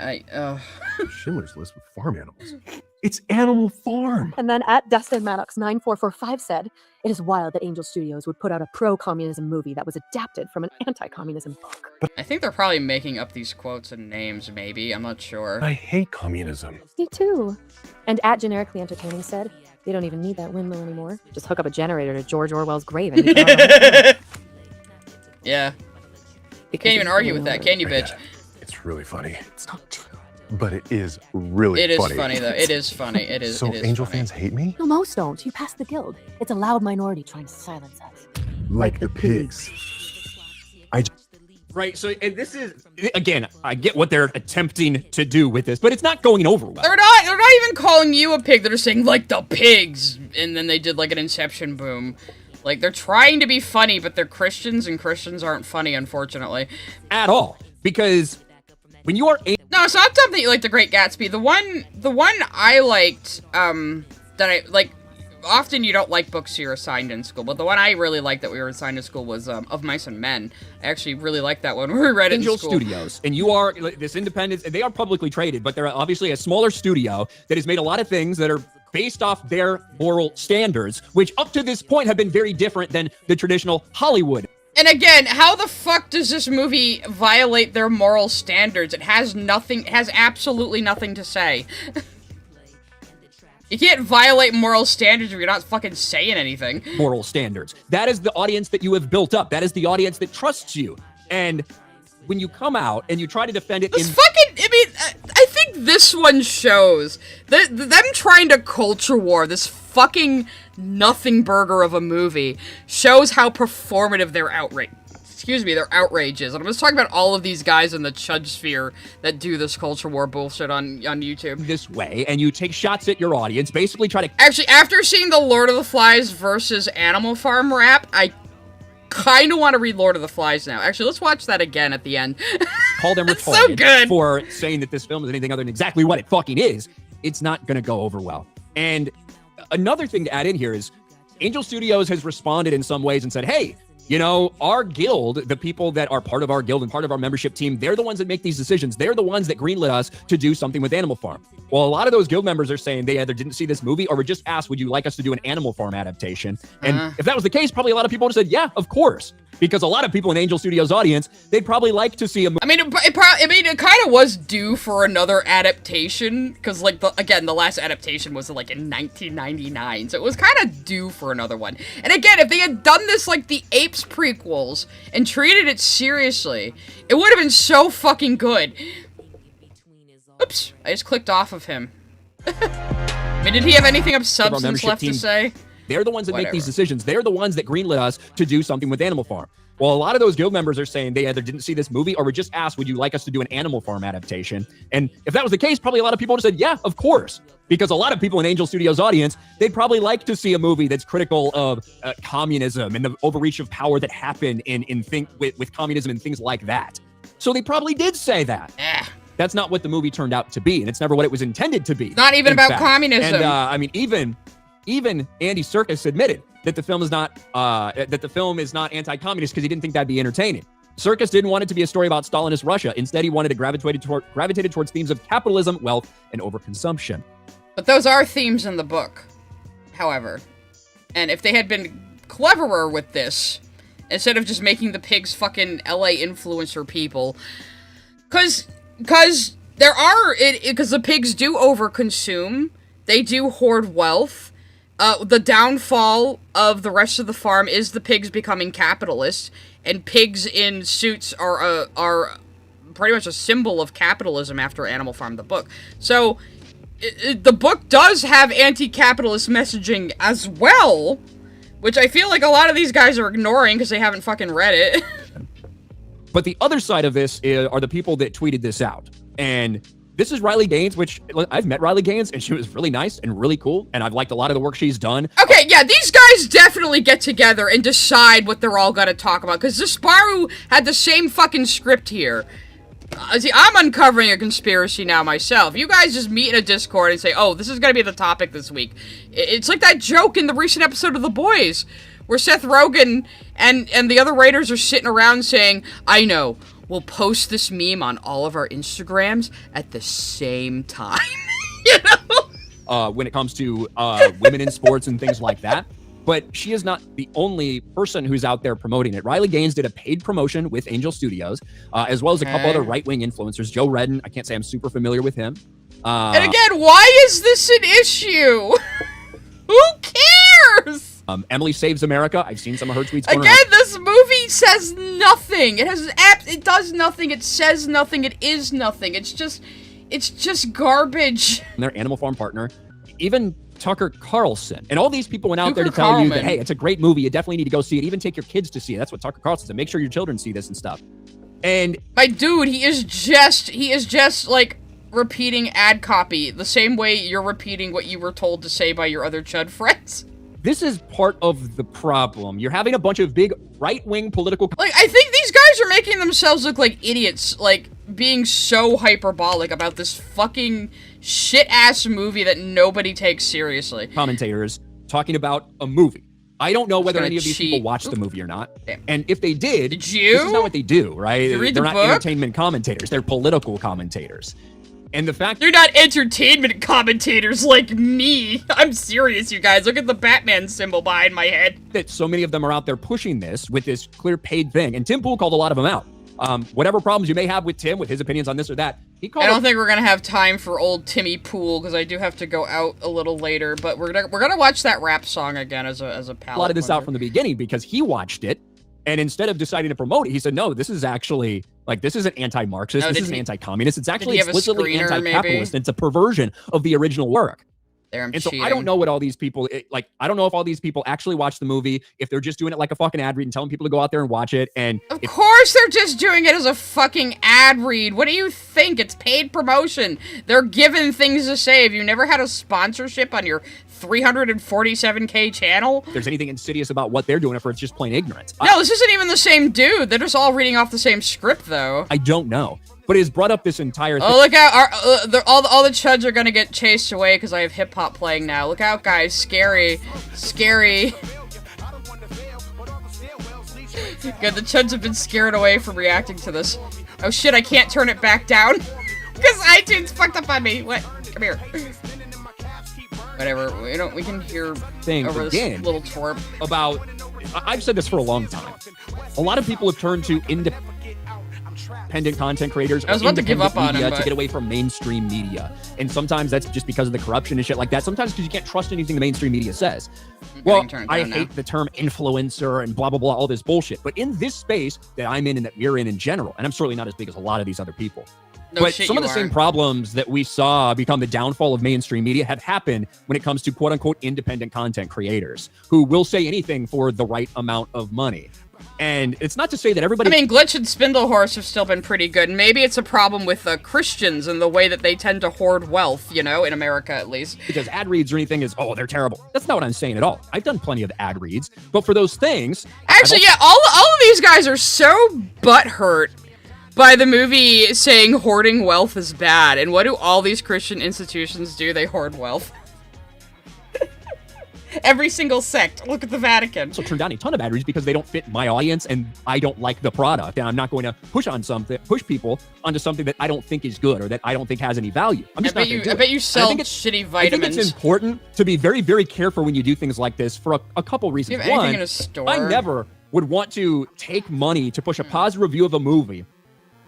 Schindler's List with farm animals. It's Animal Farm. And then at Dustin Maddox 9445 said, it is wild that Angel Studios would put out a pro-communism movie that was adapted from an anti-communism book. I think they're probably making up these quotes and names, maybe. I'm not sure. I hate communism. Me too. And at Generically Entertaining said, they don't even need that windmill anymore. Just hook up a generator to George Orwell's grave and Yeah. You can't even argue with that, can you, bitch? It's really funny. It's not true. But it is really funny. It is funny, though. It is funny. It is. So it is Angel funny. fans hate me? No, most don't. You passed the guild. It's a loud minority trying to silence us. Like the pigs. Right, so, and this is, again, I get what they're attempting to do with this, but it's not going over well. They're not even calling you a pig. They're just saying, like, the pigs. And then they did, like, an Inception boom. Like, they're trying to be funny, but they're Christians, and Christians aren't funny, unfortunately. At all. Because when you are... No, it's not something like The Great Gatsby. The one I liked, that I, like, often you don't like books you're assigned in school, but the one I really liked that we were assigned in school was, Of Mice and Men. I actually really liked that one. We read it in Angel school. Studios, and you are, this independent, they are publicly traded, but they're obviously a smaller studio that has made a lot of things that are based off their moral standards, which up to this point have been very different than the traditional Hollywood. And again, how the fuck does this movie violate their moral standards? It has absolutely nothing to say. You can't violate moral standards if you're not fucking saying anything. Moral standards. That is the audience that you have built up. That is the audience that trusts you. And when you come out and you try to defend it I think this one shows them trying to culture war this fucking nothing burger of a movie shows how performative their outrage is. And I'm just talking about all of these guys in the Chud sphere that do this culture war bullshit on YouTube. This way, and you take shots at your audience, basically try to... Actually, after seeing the Lord of the Flies versus Animal Farm rap, I kind of want to read Lord of the Flies now. Actually, let's watch that again at the end. Call them retarded so good. For saying that this film is anything other than exactly what it fucking is. It's not going to go over well. And another thing to add in here is Angel Studios has responded in some ways and said, hey, You know, our guild, the people that are part of our guild and part of our membership team, they're the ones that make these decisions. They're the ones that greenlit us to do something with Animal Farm. Well, a lot of those guild members are saying they either didn't see this movie or were just asked, would you like us to do an Animal Farm adaptation? And if that was the case, probably a lot of people would have said, yeah, of course. Because a lot of people in Angel Studios' audience, they'd probably like to see a movie. I mean, it kind of was due for another adaptation, because, like, the last adaptation was, like, in 1999, so it was kind of due for another one. And again, if they had done this like the Apes prequels and treated it seriously, it would have been so fucking good. Oops, I just clicked off of him. I mean, did he have anything of substance left to say? They're the ones that make these decisions. They're the ones that greenlit us to do something with Animal Farm. Well, a lot of those guild members are saying they either didn't see this movie or were just asked, would you like us to do an Animal Farm adaptation? And if that was the case, probably a lot of people would have said, yeah, of course. Because a lot of people in Angel Studios' audience, they'd probably like to see a movie that's critical of communism and the overreach of power that happened with communism and things like that. So they probably did say that. That's not what the movie turned out to be, and it's never what it was intended to be. Not even about communism. And I mean, even Andy Serkis admitted that the film is not anti-communist because he didn't think that'd be entertaining. Serkis didn't want it to be a story about Stalinist Russia. Instead, he wanted to gravitated towards themes of capitalism, wealth, and overconsumption. But those are themes in the book, however. And if they had been cleverer with this, instead of just making the pigs fucking LA influencer people, because the pigs do overconsume, they do hoard wealth. The downfall of the rest of the farm is the pigs becoming capitalists, and pigs in suits are pretty much a symbol of capitalism after Animal Farm, the book. So, the book does have anti-capitalist messaging as well, which I feel like a lot of these guys are ignoring because they haven't fucking read it. But the other side of this are the people that tweeted this out. And this is Riley Gaines, which I've met Riley Gaines, and she was really nice and really cool, and I've liked a lot of the work she's done. Okay, yeah, these guys definitely get together and decide what they're all gonna talk about, because Zesparu had the same fucking script here. See, I'm uncovering a conspiracy now myself. You guys just meet in a Discord and say, oh, this is gonna be the topic this week. It's like that joke in the recent episode of The Boys, where Seth Rogen and the other writers are sitting around saying, I know, we'll post this meme on all of our Instagrams at the same time. You know? When it comes to women in sports and things like that. But she is not the only person who's out there promoting it. Riley Gaines did a paid promotion with Angel Studios, as well as a couple other right-wing influencers. Joe Redden, I can't say I'm super familiar with him. And again, why is this an issue? Who cares? Emily Saves America. I've seen some of her tweets. Again, this movie says nothing. It does nothing. It says nothing. It is nothing. It's just garbage. And their Animal Farm partner, even Tucker Carlson, and all these people went out there to tell you that, hey, it's a great movie. You definitely need to go see it. Even take your kids to see it. That's what Tucker Carlson said. Make sure your children see this and stuff. And my dude, he is just like repeating ad copy the same way you're repeating what you were told to say by your other Chud friends. This is part of the problem. You're having a bunch of big right-wing political... Like, I think these guys are making themselves look like idiots, like, being so hyperbolic about this fucking shit-ass movie that nobody takes seriously. Commentators talking about a movie. I don't know whether any of these people watched the movie or not. Damn. And if they did you? This is not what they do, right? They're not entertainment commentators. They're political commentators. And the fact they're not entertainment commentators like me. I'm serious, you guys. Look at the Batman symbol behind my head. That so many of them are out there pushing this with this clear paid thing. And Tim Pool called a lot of them out. Whatever problems you may have with Tim, with his opinions on this or that, he called. I don't think we're gonna have time for old Timmy Pool because I do have to go out a little later. But we're gonna watch that rap song again as a palette. A lot of this out from the beginning because he watched it. And instead of deciding to promote it, he said, no, this is actually, like, this isn't anti-Marxist, this isn't anti-communist, it's actually explicitly anti-capitalist, it's a perversion of the original work. And so I don't know what all these people, I don't know if all these people actually watch the movie, if they're just doing it like a fucking ad read and telling people to go out there and watch it. And of course they're just doing it as a fucking ad read. What do you think? It's paid promotion. They're given things to say. Have you never had a sponsorship on your 347K channel? If there's anything insidious about what they're doing, if it's just plain ignorance. No, this isn't even the same dude. They're just all reading off the same script, though. I don't know. But it's brought up this entire thing. Oh, look out. All the chuds are gonna get chased away because I have hip-hop playing now. Look out, guys. Scary. Scary. Good, the Chuds have been scared away from reacting to this. Oh shit, I can't turn it back down. Because iTunes fucked up on me. What? Come here. Whatever, we can hear thing over again this little twerp. About, I've said this for a long time. A lot of people have turned to independent content creators. I was about to give up on him, to get away from mainstream media. And sometimes that's just because of the corruption and shit like that. Sometimes because you can't trust anything the mainstream media says. Well, I hate the term influencer and blah, blah, blah, all this bullshit. But in this space that I'm in and that we're in general, and I'm certainly not as big as a lot of these other people, but some of the same problems that we saw become the downfall of mainstream media have happened when it comes to quote unquote independent content creators who will say anything for the right amount of money. And it's not to say that everybody... I mean, Glitch and Spindlehorse have still been pretty good. Maybe it's a problem with Christians and the way that they tend to hoard wealth, you know, in America at least. Because ad reads or anything is, oh, they're terrible. That's not what I'm saying at all. I've done plenty of ad reads, but for those things... Actually, yeah, all of these guys are so butthurt by the movie saying hoarding wealth is bad. And what do all these Christian institutions do? They hoard wealth. Every single sect. Look at the Vatican. So turn down a ton of ad reads because they don't fit my audience and I don't like the product. And I'm not going to push people onto something that I don't think is good or that I don't think has any value. I'm just not going to do it. I bet you sell shitty vitamins. I think it's important to be very, very careful when you do things like this for a couple reasons. Do you have anything in a store? I never would want to take money to push a positive review of a movie,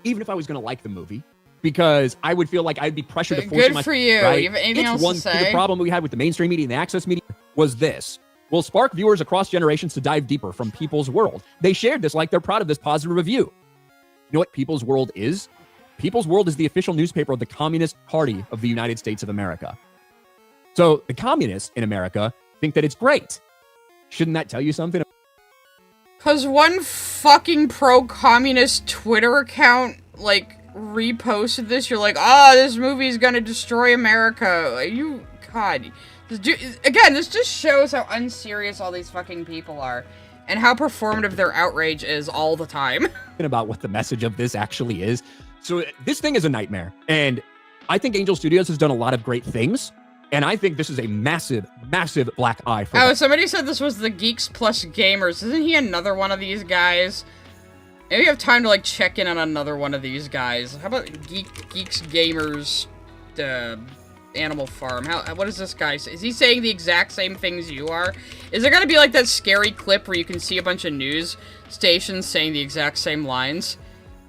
even if I was going to like the movie, because I would feel like I'd be pressured to force Good for you. Right? You have anything else to say? The problem we had with the mainstream media and the access media was this. Will spark viewers across generations to dive deeper from People's World. They shared this like they're proud of this positive review. You know what People's World is? People's World is the official newspaper of the Communist Party of the United States of America. So the communists in America think that it's great. Shouldn't that tell you something? Because one fucking pro-communist Twitter account, like, reposted this, you're like, this movie's gonna destroy America. God. Again, this just shows how unserious all these fucking people are and how performative their outrage is all the time. About what the message of this actually is. So this thing is a nightmare. And I think Angel Studios has done a lot of great things. And I think this is a massive, massive black eye for them. Somebody said this was the Geeks Plus Gamers. Isn't he another one of these guys? Maybe we have time to, like, check in on another one of these guys. How about Geeks Gamers, Animal Farm? What is this guy say? Is he saying the exact same things you are? Is there gonna be, like, that scary clip where you can see a bunch of news stations saying the exact same lines?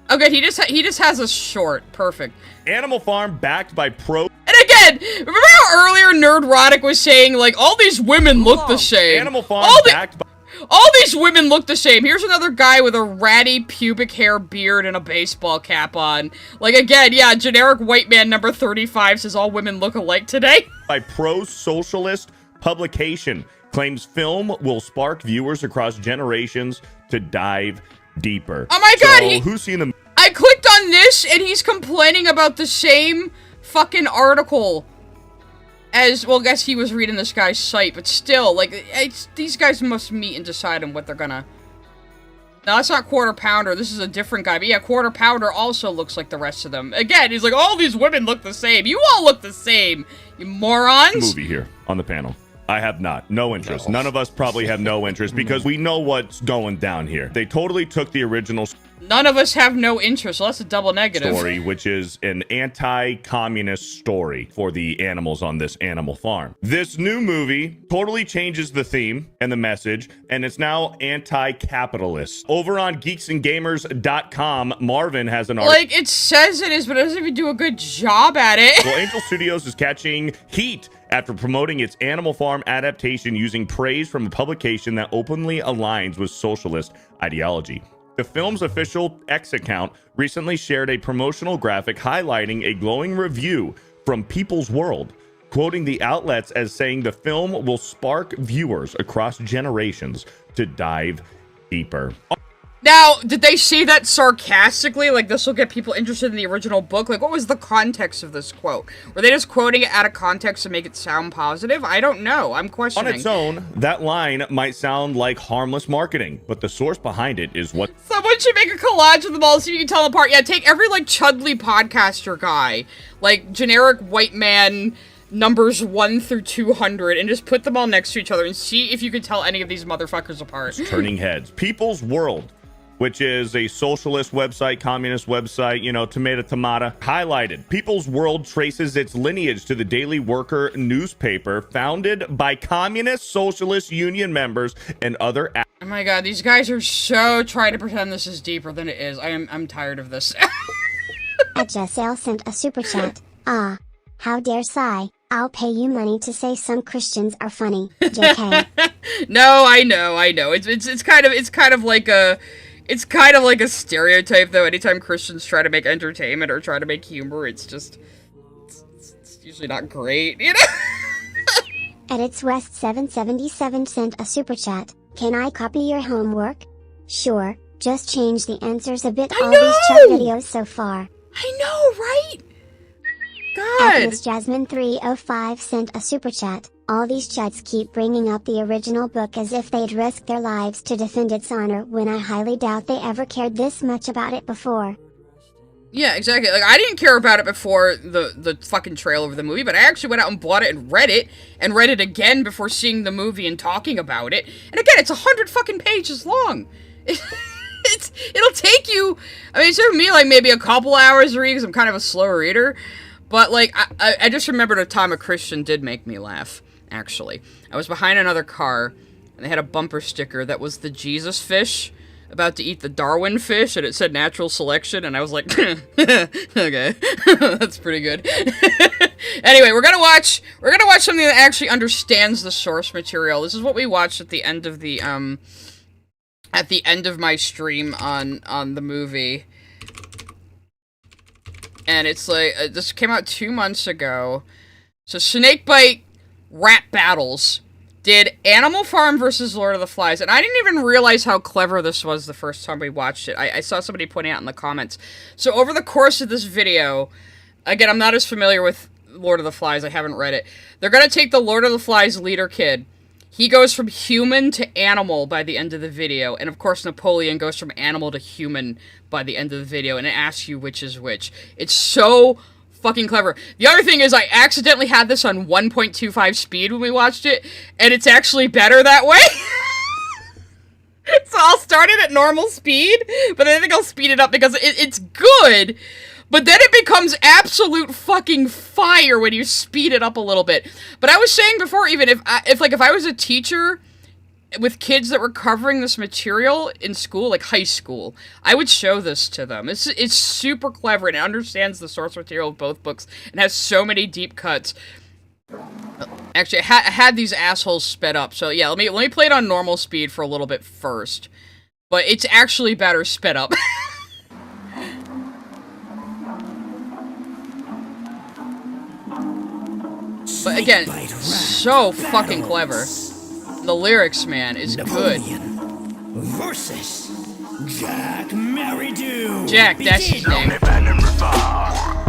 Oh, good. He just has a short. Perfect. Animal Farm backed by pro... And again, remember how earlier Nerdrotic was saying, like, all these women look the same? Animal Farm backed by... All these women look the same. Here's another guy with a ratty pubic hair beard and a baseball cap on. Like, again, yeah, generic white man number 35 says all women look alike today. By pro-socialist publication claims film will spark viewers across generations to dive deeper. Oh my god, so, who's seen them? I clicked on this and he's complaining about the same fucking article as, well, I guess he was reading this guy's site, but still, like, these guys must meet and decide on what they're gonna... No, that's not Quarter Pounder, this is a different guy, but yeah, Quarter Pounder also looks like the rest of them. Again, he's like, all these women look the same. You all look the same, you morons! Movie here on the panel. I have not. No interest. None of us probably have no interest because we know what's going down here. They totally took the original... None of us have no interest, so that's a double negative. Story, which is an anti-communist story for the animals on this animal farm. This new movie totally changes the theme and the message, and it's now anti-capitalist. Over on geeksandgamers.com, Marvin has an article. Like, it says it is, but it doesn't even do a good job at it. Well, Angel Studios is catching heat after promoting its Animal Farm adaptation using praise from a publication that openly aligns with socialist ideology. The film's official X account recently shared a promotional graphic highlighting a glowing review from People's World, quoting the outlets as saying the film will spark viewers across generations to dive deeper. Now, did they say that sarcastically? Like, this will get people interested in the original book? Like, what was the context of this quote? Were they just quoting it out of context to make it sound positive? I don't know. I'm questioning. On its own, that line might sound like harmless marketing, but the source behind it is what... Someone should make a collage of them all so you can tell them apart. Yeah, take every, like, Chudley podcaster guy, like, generic white man... numbers 1 through 200 and just put them all next to each other and see if you can tell any of these motherfuckers apart. Turning heads. People's World which is a socialist website, communist website, you know, tomato, highlighted. People's World traces its lineage to the Daily Worker newspaper, founded by communist socialist union members and other. Oh my god, these guys are so trying to pretend this is deeper than it is. I'm tired of this. Jessel sent a super chat. Ah, how dare sigh. I'll pay you money to say some Christians are funny. JK. No, I know. It's kind of like a stereotype though. Anytime Christians try to make entertainment or try to make humor, it's usually not great, you know? Edits West 777 sent a super chat. Can I copy your homework? Sure, just change the answers a bit. All these chat videos so far. I know, right? God. Miss Jasmine 305 sent a super chat. All these chats keep bringing up the original book as if they'd risk their lives to defend its honor, when I highly doubt they ever cared this much about it before. Yeah, exactly. Like, I didn't care about it before the fucking trailer of the movie, but I actually went out and bought it and read it again before seeing the movie and talking about it. And again, it's 100 fucking pages long. It'll take you, I mean, it took me like maybe a couple hours to read because I'm kind of a slow reader. But, like, I just remembered a time a Christian did make me laugh, actually. I was behind another car, and they had a bumper sticker that was the Jesus fish about to eat the Darwin fish, and it said natural selection, and I was like, okay, that's pretty good. Anyway, we're gonna watch something that actually understands the source material. This is what we watched at the end of the, my stream on the movie. And it's like, this came out 2 months ago. So Snakebite Rap Battles did Animal Farm versus Lord of the Flies. And I didn't even realize how clever this was the first time we watched it. I saw somebody pointing out in the comments. So over the course of this video, again, I'm not as familiar with Lord of the Flies. I haven't read it. They're going to take the Lord of the Flies leader kid. He goes from human to animal by the end of the video. And of course, Napoleon goes from animal to human by the end of the video. And it asks you which is which. It's so fucking clever. The other thing is I accidentally had this on 1.25 speed when we watched it. And it's actually better that way. So I'll start it at normal speed. But I think I'll speed it up because it's good. But then it becomes absolute fucking fire when you speed it up a little bit. But I was saying before, even if I was a teacher with kids that were covering this material in school, like high school, I would show this to them. It's super clever and it understands the source material of both books and has so many deep cuts. Actually, I had these assholes sped up. So yeah, let me play it on normal speed for a little bit first. But it's actually better sped up. But again, so fucking clever. The lyrics, man, is good. Versus Jack Merridew. Jack, that's his name.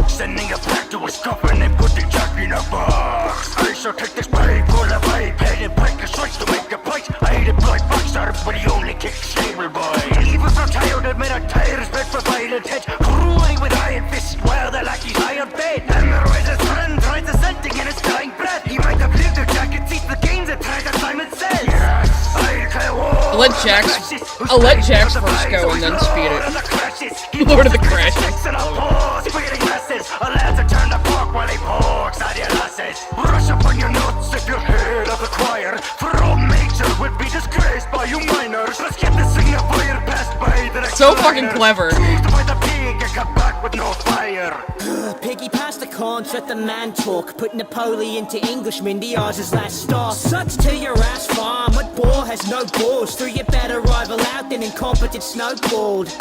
Sending a back to his coffin and put the Jack in a box. I shall take this pipe, pull a pipe, head and break a switch to make a point. I hate a blood boxer, but he only kicks stable boy. Even so tired, admit a tire's bed for violent head. Ruling with iron fist while the lackey's iron bed. Hammer with his friend, tries the scenting in his dying breath. He might have lived the jacket, sees the games and tries as Simon says. Yes, I'll let Jax first go and then speed it. Lord of the Crashes. Allowed to turn the pork while he pokes at your lasses. Rush up on your nuts if you're head of the choir. For all major would be disgraced by you minors. Let's get this signifier passed by the next so fucking clever. By the pig and come back with no fire. Piggy past the corns, let the man talk. Put Napoleon to Englishman, the odds is last star. Such to your ass farm, what bore has no balls? Through your better rival out than incompetent snowballed.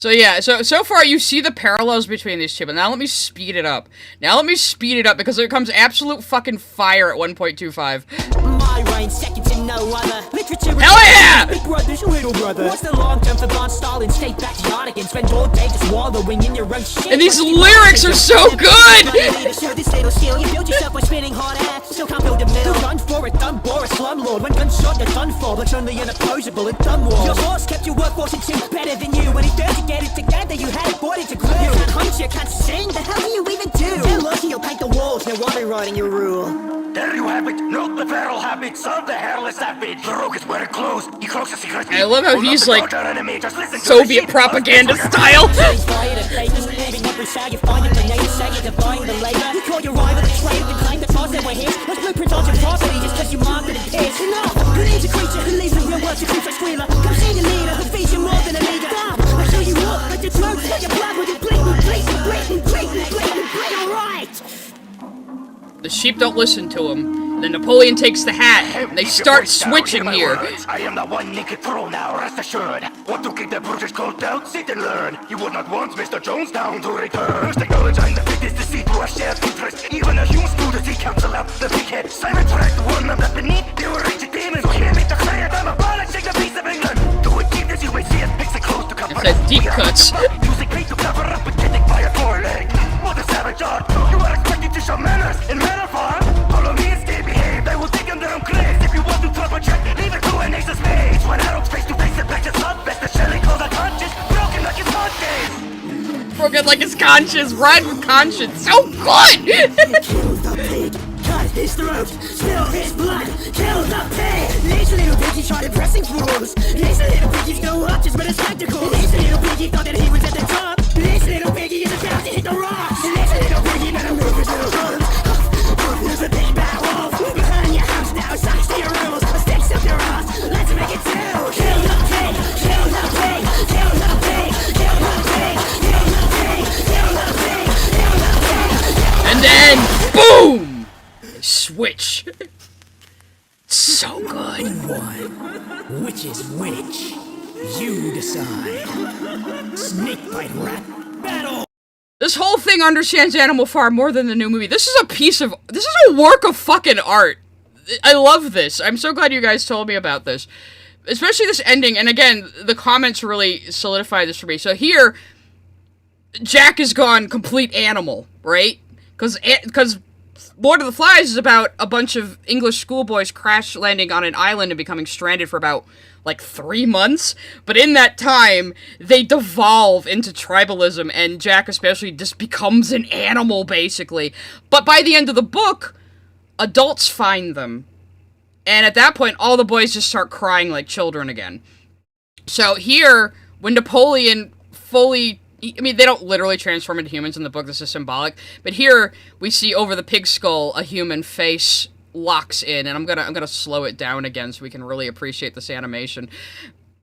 So yeah, so far you see the parallels between these two, but now let me speed it up. Because it becomes absolute fucking fire at 1.25. My reign, second to no other. Literature. Hell yeah! Big brother's little brother. What's the long term for Von Stalin? Stay patriotic and spend all day just wallowing in your own shit. And these lyrics are so good! This little skill, you build yourself by spinning hard ass. Still can't build a mill. Run for it, done for a slumlord. When gunshot, you're done for. Looks only unopposable and done war. Your horse kept your workforce in sync better than you. When he dared to get it together, you had it bought into glue. You're a hunter, can't sing. The hell do you even do? lotion, you'll paint the walls. Now I'll be writing your rule. There you have it, not the feral habits of the hairless savage. The rogue is wearing clothes, he cloaks a secret. I love how he's like Soviet propaganda style. The sheep don't listen to him. Then Napoleon takes the hat, and they start switching here. I am the one naked throw now, rest assured. Want to keep the British code down? Sit and learn. You would not want Mr. Jonestown to return. First acknowledge I'm the biggest to see through a shared interest. Even a human student, he cancel out the big head. Simon tried to warn them that beneath they were raging demons. So hear me declare I'm abolishing the peace of England. Do it deep as you may see it, picks it close to cover. It says deep cuts. Using paint to cover up and getting by a foreleg. What a savage art. You are expected to show manners in manner farm. Follow me and stay behaved. I will dig them their own graves. If you want to trouble check, leave it to an ace's mage. When arrows face to face and back his up, best the shelling calls unconscious. Broken like his conscience. Broken like his conscience. Ride with conscience. So good! Kill the pig. Cut his throat. Spill his blood. Kill the pig. Lazy little piggy tried impressing fools. Lazy little piggy still watches with a spectacle. Lazy little piggy thought that he was at the top. Lazy little piggy is about to hit the rocks. Lazy little piggy better move his little drums. There's a big bad wolf behind your house now. Socks to your rules, sticks up your ass. Let's make it two. Kill the pig, kill the pig, kill the pig, kill the pig, kill the pig, kill the pig, kill the pig. And then, boom! They switch. So good. One. Which is which? You decide. Snake bite rat battle. This whole thing understands Animal Farm more than the new movie. This is a work of fucking art. I love this. I'm so glad you guys told me about this. Especially this ending, and again, the comments really solidify this for me. So here, Jack has gone complete animal, right? Because Lord of the Flies is about a bunch of English schoolboys crash landing on an island and becoming stranded for about, like, 3 months. But in that time, they devolve into tribalism, and Jack especially just becomes an animal, basically. But by the end of the book, adults find them. And at that point, all the boys just start crying like children again. So here, when Napoleon fully... I mean, they don't literally transform into humans in the book, this is symbolic. But here, we see over the pig skull, a human face locks in, and I'm gonna slow it down again so we can really appreciate this animation.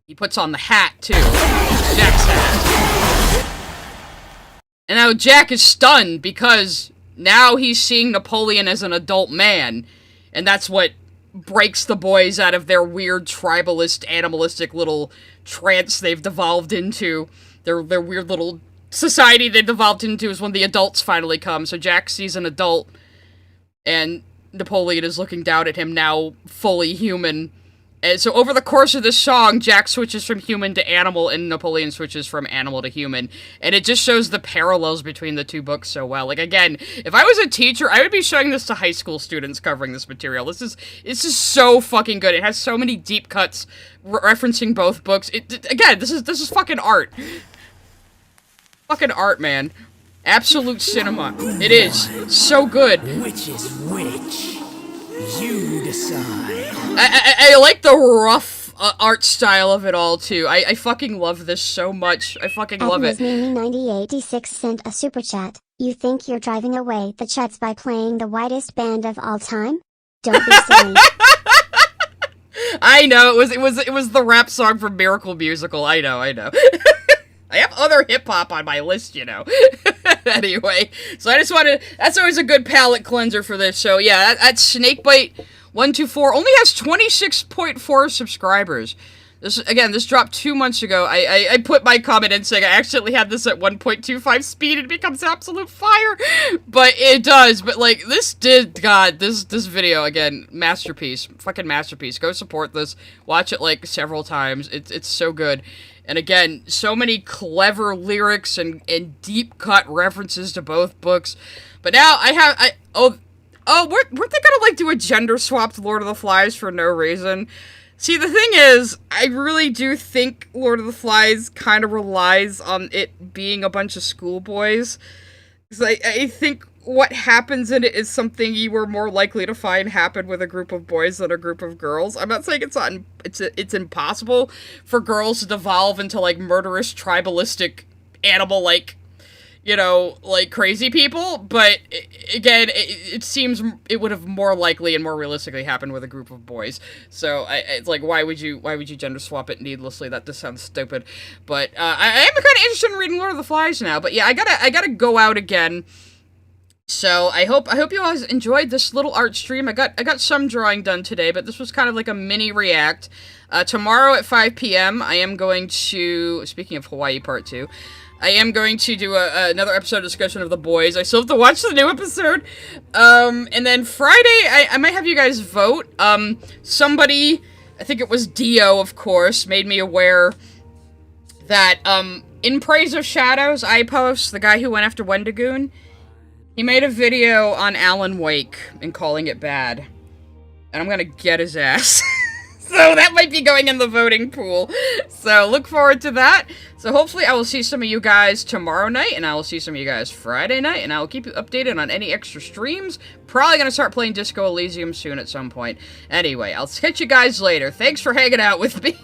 He puts on the hat, too. Jack's hat. And now Jack is stunned, because now he's seeing Napoleon as an adult man, and that's what breaks the boys out of their weird tribalist, animalistic little trance they've devolved into. Their weird little society they devolved into is when the adults finally come. So Jack sees an adult, and Napoleon is looking down at him, now fully human. And so over the course of this song, Jack switches from human to animal, and Napoleon switches from animal to human. And it just shows the parallels between the two books so well. Like, again, if I was a teacher, I would be showing this to high school students covering this material. This is so fucking good. It has so many deep cuts referencing both books. Again, this is fucking art. Fucking art, man. Absolute cinema. It is. So good. Which is which? You decide. I like the rough art style of it all, too. I fucking love this so much. I fucking love it. Mimi9086 sent a super chat. You think you're driving away the Chuds by playing the whitest band of all time? Don't be silly. I know, it was the rap song from Miracle Musical. I know. I have other hip-hop on my list, you know. Anyway, so I just wanted... That's always a good palate cleanser for this. So, yeah, that Snakebite124 only has 26.4 subscribers. This dropped 2 months ago. I put my comment in saying I accidentally had this at 1.25 speed and it becomes absolute fire. But it does. But, like, this video, again, masterpiece. Fucking masterpiece. Go support this. Watch it, like, several times. It's so good. And again, so many clever lyrics and deep cut references to both books. But now weren't they gonna like do a gender swapped Lord of the Flies for no reason? See, the thing is, I really do think Lord of the Flies kind of relies on it being a bunch of schoolboys. Because I think what happens in it is something you were more likely to find happen with a group of boys than a group of girls. I'm not saying it's impossible for girls to devolve into like murderous, tribalistic, animal-like, you know, like crazy people, but again, it seems it would have more likely and more realistically happened with a group of boys. So it's like, why would you gender swap it needlessly? That just sounds stupid. But I am kind of interested in reading Lord of the Flies now. But yeah, I gotta go out again. So I hope you guys enjoyed this little art stream. I got some drawing done today, but this was kind of like a mini react. Tomorrow at 5 p.m. I am going to, speaking of Hawaii Part 2, I am going to do another episode discussion of The Boys. I still have to watch the new episode. And then Friday, I might have you guys vote. Somebody, I think it was Dio, of course, made me aware that, In Praise of Shadows, iPost, the guy who went after Wendigoon, he made a video on Alan Wake and calling it bad. And I'm gonna get his ass. So that might be going in the voting pool. So look forward to that. So hopefully I will see some of you guys tomorrow night, and I will see some of you guys Friday night, and I will keep you updated on any extra streams. Probably gonna start playing Disco Elysium soon at some point. Anyway, I'll catch you guys later. Thanks for hanging out with me.